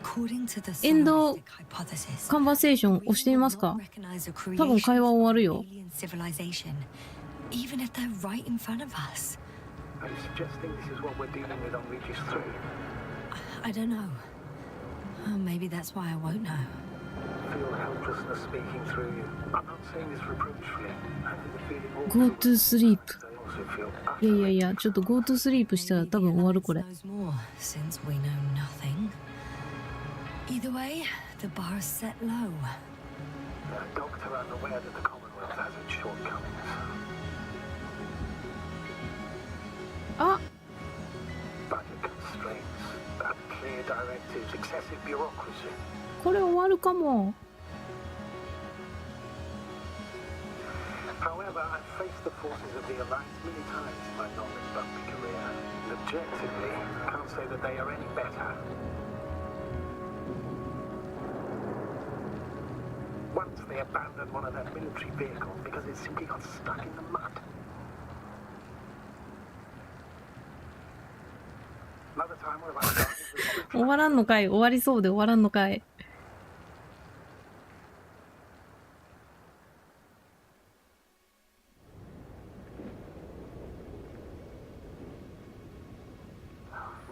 According to the エンド scientific hypothesis, カンバセーション押してみますか？ recognize a 多分会話終わるよ。 alien civilization, even if they're right in front of us. Are you suggesting this is what we're dealing with on Regis 3? I don't know. Maybe that's why I won't know. Feel helplessness speaking through you. I'm not saying this reproachfully. I have the feeling all Go to sleep. I also feel いやいやいや、ちょっと Go to sleep したら多分終わるこれ。 Knows more, since we know nothing. Either way, the bar is set low. Doctor, I'm aware that the Commonwealth has its shortcomings. あ、 Budget constraints, unclear directives, excessive bureaucracy. これ終わるかも。 However, I've faced the forces of the Alliance many times in my non-rugby career. And objectively, I can't say that they are any better. Once they abandoned one of their military vehicles because it simply got stuck in the mud. Another time, one of our guys was on 終わらんのかい。終わりそうで終わらんのかい。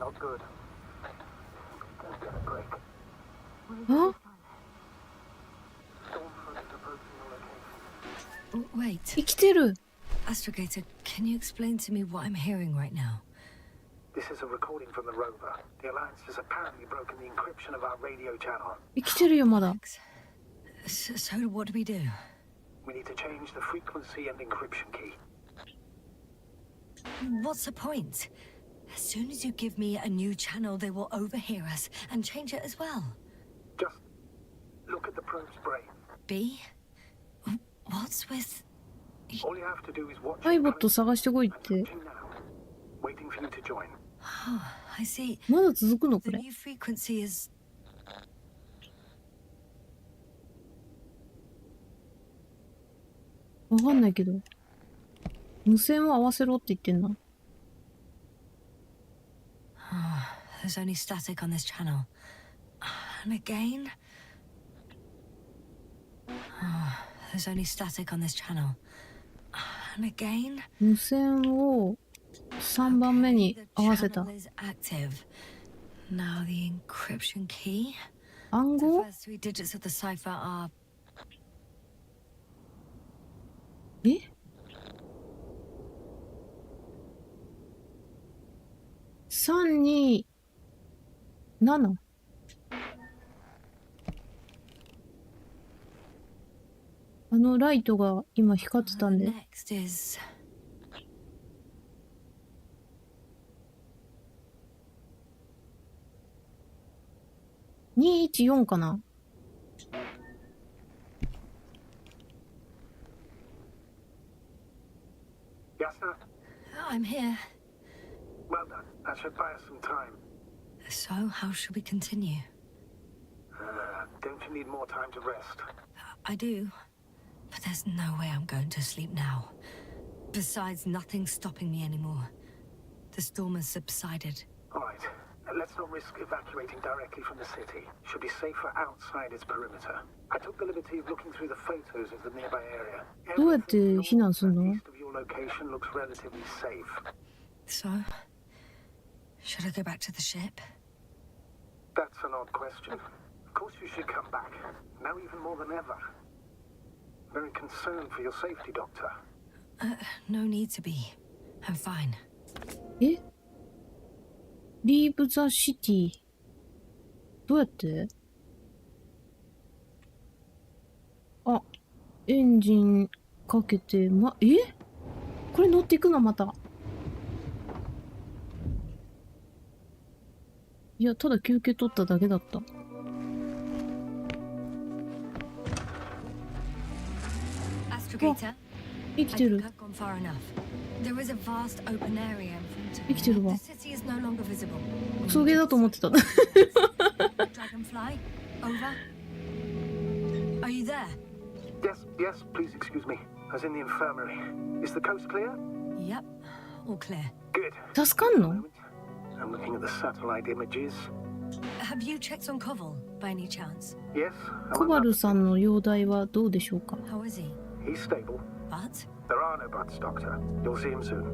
Not good. Let's get a break. あ、 Stormfront is approaching the location. Wait, 生きてる。 Astrogator, can you explain to me what I'm hearing right now? This is a recording from the rover. The Alliance has apparently broken the encryption of our radio channel. 生きてるよまだ。 So what do we do? We need to change the frequency and encryption key. What's the point? As soon as you give me a new channel, they will overhear us and change it as well. Just look at the probe's brain. B? What's with... All you have to do is watch. アイボット探してこいって。 Watching now. Waiting for you to join. Oh, I see. まだ続くのこ The れ。 new frequency is... わかんないけど。無線を合わせろって言ってんな。 There's only static on this channel. And again... There's only static on this channel. And again... 無線を3番目に The 合わせた。 channel is active. Now the encryption key. 暗 The 号 first 3 digits of the cipher are... え ?3、2、7。あのライトが今光ってたんで。 Next is... 214かな。 Yes, sir. I'm here. Well done. That should buy us some time. So, how should we continue? Don't you need more time to rest? I do. But there's no way I'm going to sleep now. Besides, nothing's stopping me anymore. The storm has subsided. All right. Let's not risk evacuating directly from the city. Should be safer outside its perimeter. I took the liberty of looking through the photos of the nearby area. どうやって避難するの？ East of your location looks relatively safe. So, should I go back to the ship? That's an odd question. Of course you should come back. Now even more than ever. Very concerned for your safety, Doctor. No need to be. I'm fine. え ?Leave the city. どうやってあ、エンジンかけて、これ乗っていくのまた。いや、ただ休憩取っただけだった。 Astrogator, 生きて I る think。I've gone far enough. There is a vast open area in front of 生きてる me. わ The。city is no longer visible. クソゲーだと思ってた。 Dragonfly, over. Are you there? Yes, please excuse me. as in the infirmary. Is the coast clear? Yep, all clear. Good. 助かんの？ I'm looking at the satellite images. Have you checked on Koval by any chance? Yes. コバルさんの容体はどうでしょうか？ How is he? He's stable. But? There are no buts, Doctor. You'll see him soon.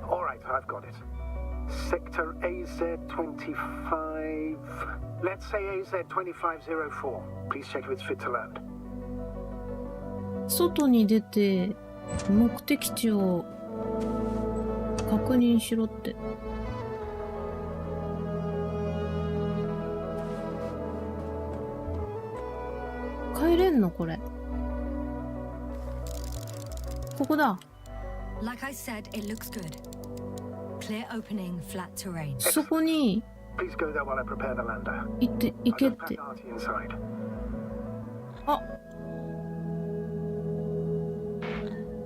All right, I've got it. Sector AZ-25... Let's say AZ-2504. Please check if it's fit to land. 外に出て目的地を確認しろって。帰れんのこれ。ここだ。 Like I said, it looks good. Clear opening, flat terrain. そこに Please go there while I prepare the lander. 行けって。 Artie inside. あ、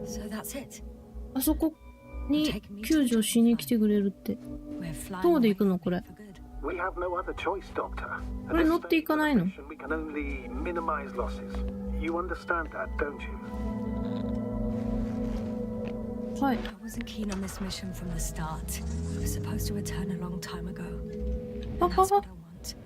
So that's it. あそこに救助しに来てくれるって。 We're flying どうで away 行くのこれ。 for good. We have no other choice, Doctor. これ乗っていかないの？ We can only minimize losses. You understand that, don't you? はい。 I wasn't keen on this mission from the start. We were supposed to return a long time ago. あ That's あ what I want.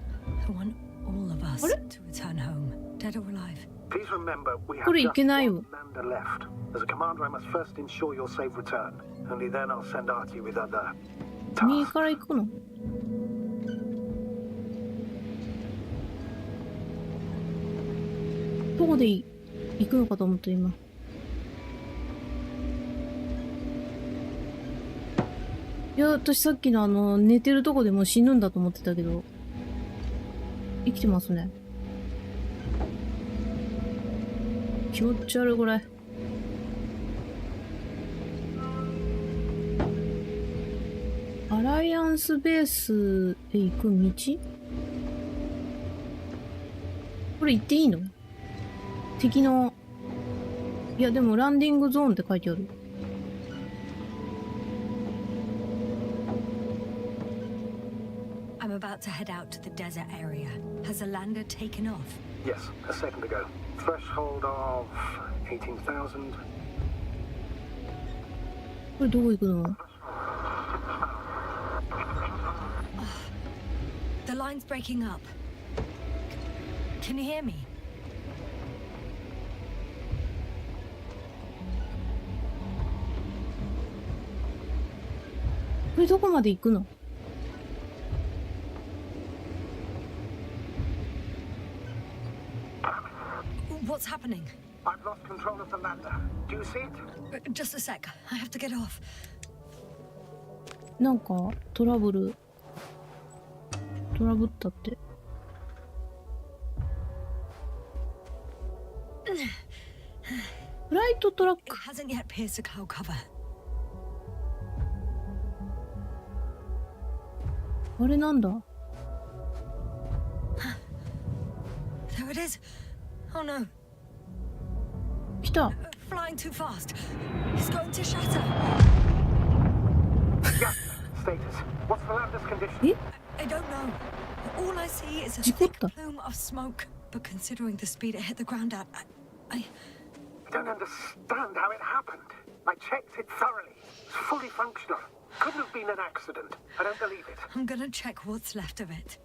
I want all of us to return home, dead or alive. Please remember, we have これ行 just けないよ。 one lander left. As a commander, I must first ensure your safe return. Only then I'll send Artie with other 右 tasks. から行くの？どこで行くのかと思った今。いや、私さっきの寝てるとこでもう死ぬんだと思ってたけど、生きてますね。気持ち悪いこれ。アライアンスベースへ行く道？これ行っていいの？敵の、いやでもランディングゾーンって書いてある。I'm about to head out to the desert area. Has the lander taken off? Yes, a second ago. Threshold of 18,000. これどこ行くの？ The line's breaking up. Can you hear me? これどこまで行くの？ What's happening? I've lost control of the lander. Do you see it? Just a sec. I have to get off. なんかトラブったって。フライトトラッ It ク。 hasn't yet pierced the cloud cover. あれなんだ？ There it is. Oh no. 来た。 Flying too fast. It's going to shatter. Yeah. Status. What's the lander's condition? I don't know. All I see is a 事故っ thick た。 plume of smoke. But considering the speed it hit the ground at, I I don't understand how it happened. I checked it thoroughly. It's fully functional. Couldn't have been an accident. I don't believe it. I'm gonna check what's left of it.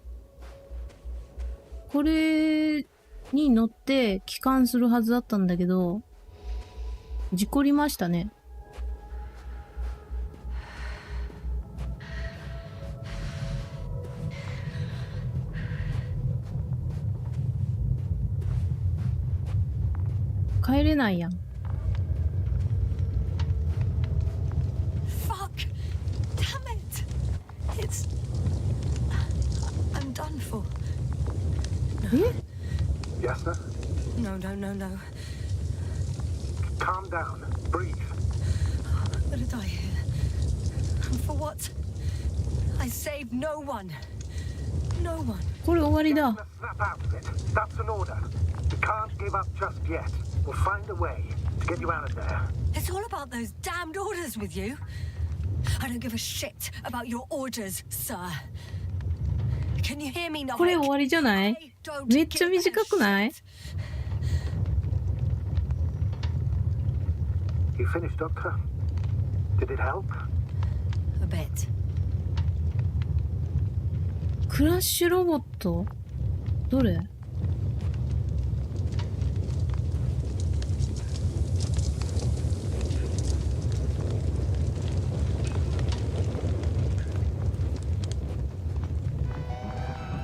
これに乗って帰還するはずだったんだけど、事故りましたね。帰れないやん。 Fuck! Damn it! It's... I'm done for. え？ Yes, sir? No. Calm down. Breathe. I'm gonna die here. And for what? I saved no one. No one. これ終わりだ。 Snap out of it. That's an order. We can't give up just yet. We'll find a way to get you out of there. It's all about those damned orders with you. I don't give a shit about your orders, sir. Can you hear me now? これ終わりじゃない？めっちゃ短くない？ You finished, Doctor? Did it help? A bit. クラッシュロボットどれ？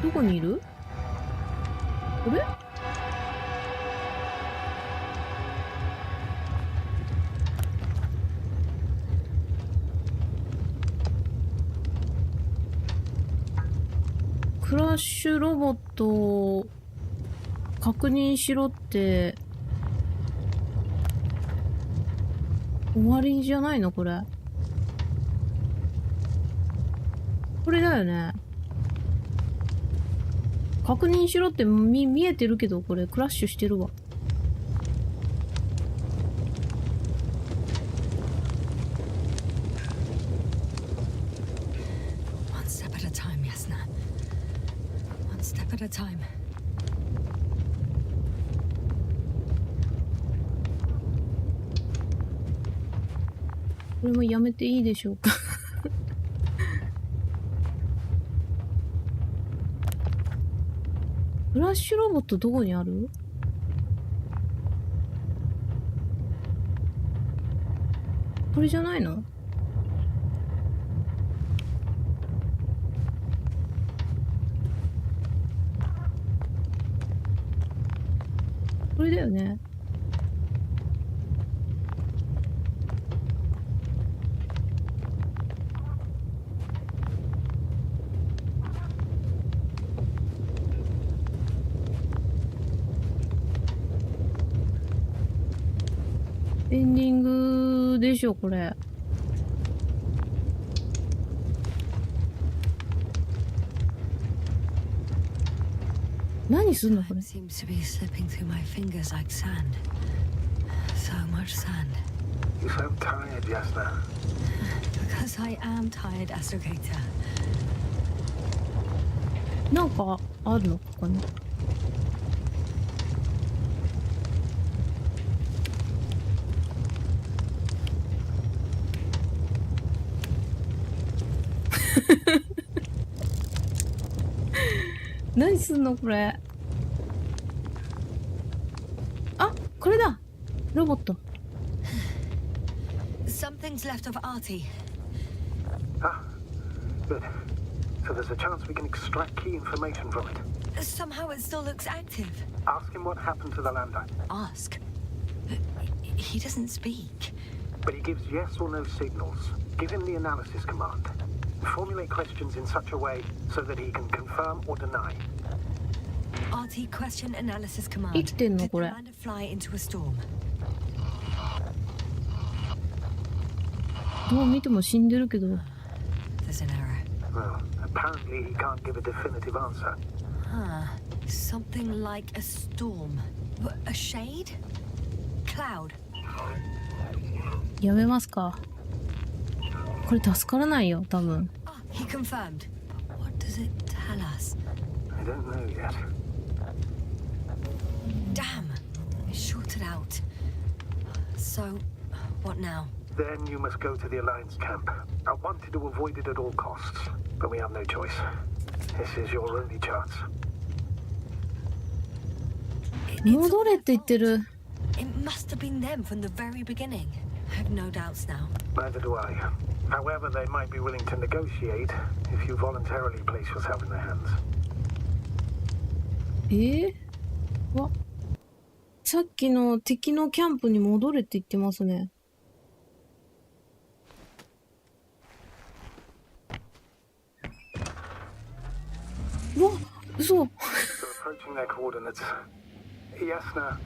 どこにいる？これ？クラッシュロボットを確認しろって終わりじゃないのこれ？これだよね。確認しろって見えてるけど、これクラッシュしてるわ。One step at a time, Yasna. One step at a time. これもやめていいでしょうか。クラッシュロボットどこにある？これじゃないの？これだよね。エンディングでしょこれ。何すんのこれ。 Seems to be slipping through my fingers like sand. So much sand. You sound tired, Yasna. Because I am tired, Astrogator. なんかあるのかな。何すんのこれ。あ、これだ。ロボット。Something's left of Artie. Ah, good. So there's a chance we can extract key information from it. Somehow it still looks active. Ask him what happened to the lander. Ask? He doesn't speak. But he gives yes or no signals. Give him the analysis command. Formulate questions in such a way so that he can confirm or deny. Artie question analysis command. 生きてんの Did こ the れ。 lander fly into a storm? どう見ても死んでるけど。 There's an error. Well, apparently he can't give a definitive answer. Huh. Something like a storm. A shade? Cloud. やめますか。これ助からないよ多分。 Ah, he confirmed. What does it tell us? I don't know yet. Damn. It shorted out. So, what now? Then you must go to the Alliance camp. I wanted to avoid it at all costs, but we have no choice. This is your only chance. 戻れって言ってる。 It must have been them from the very beginning. I have no doubts now. Neither do I. However, they might be willing to negotiate if you voluntarily place yourself in their hands. わ、さっきの敵のキャンプに戻れって言ってますね。うわ、嘘。 They're approaching their coordinates. Yasna,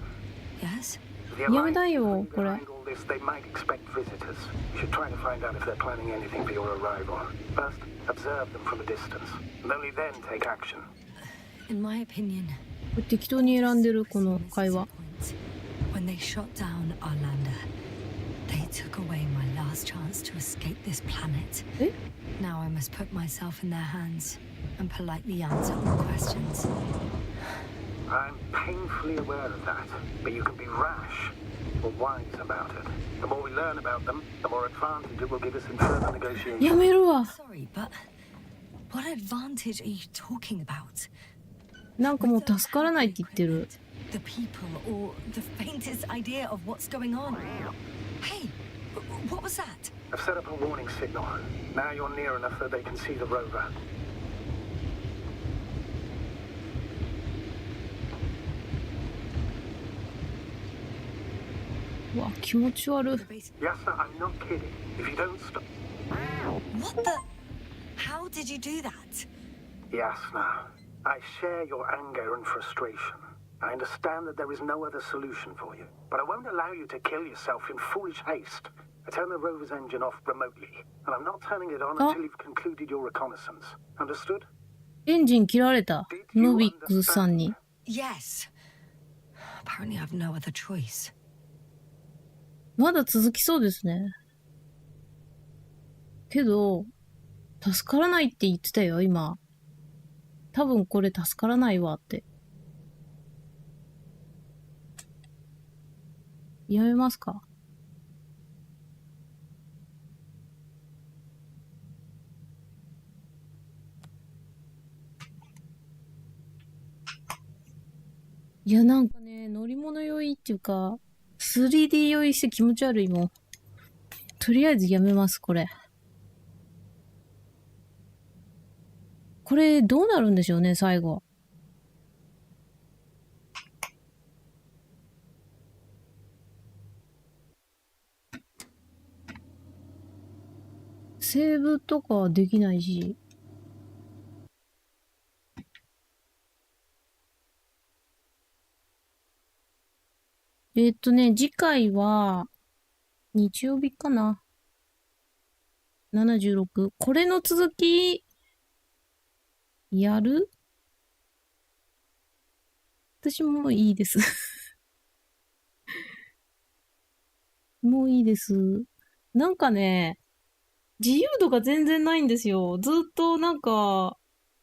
Yes? the やめ Alliance だよこれ。 behind all this, they might expect visitors. You should try to find out if they're planning anything for your arrival. First, observe them from a distance, and only then take action. In my opinion, これ適当に選んでるこの会話。 when they shot down our lander, they took away my last chance to escape this planet. え？ Now I must put myself in their hands and politely answer all questions. I'm painfully aware of that, but you can be rash. were wise about it. The more we learn about them, the more advantage it will give us in further negotiations. やめるわ。 Sorry, but what advantage are you talking about? なんかもう助からないって言ってる。 The people or the faintest idea of what's going on? Hey, what was that? I've set up a warning signal. Now you're near enough that they can see the rover. うわ、気持ち悪い。 Yes, sir, I'm not kidding. If you don't stop... What the? How did you do that? Yes, now. I share your anger and frustration. I understand that there is no other solution for you. But I won't allow you to kill yourself in foolish haste. I turn the rover's engine off remotely. And I'm not turning it on until you've concluded your reconnaissance. Understood? エンジン切られた。ノビックスさんに。 Yes. Apparently I've no other choice. まだ続きそうですね。けど、助からないって言ってたよ、今。多分これ助からないわって。やめますか？いや、なんかね、乗り物酔いっていうか、3D 酔いして気持ち悪いもん。とりあえずやめます、これ。これ、どうなるんでしょうね、最後。セーブとかはできないし。次回は、日曜日かな。76。これの続き、やる？私もういいです。もういいです。なんかね、自由度が全然ないんですよ。ずっとなんか、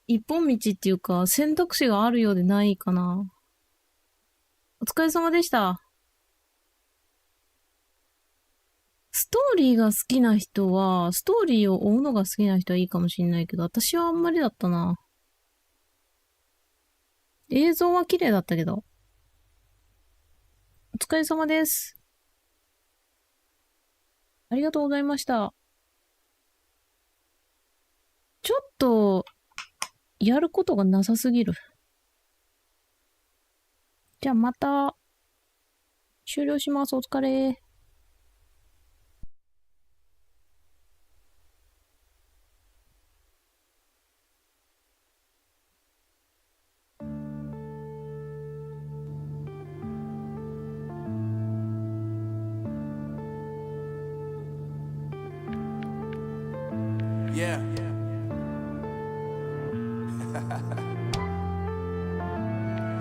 一本道っていうか、選択肢があるようでないかな。お疲れ様でした。ストーリーが好きな人は、ストーリーを追うのが好きな人はいいかもしれないけど、私はあんまりだったな。映像は綺麗だったけど。お疲れ様です。ありがとうございました。ちょっと、やることがなさすぎる。じゃあまた、終了します。お疲れ。Yeah.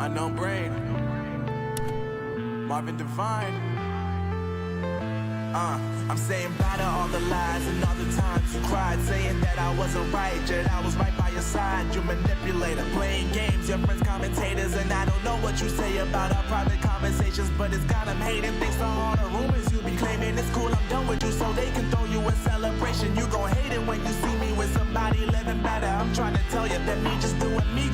Unknown Brain. Marvin Devine. I'm saying bye to all the lies and all the times you cried, saying that I wasn't right, yet I was right by your side. You manipulator, playing games, your friends commentators, and I don't know what you say about our private conversations, but it's got them hating. Thanks to all the rumors you be claiming. It's cool, I'm done with you, so they can throw you a celebration. You gon' hate it when you see me with somebody living better. I'm trying to tell you that me just doing me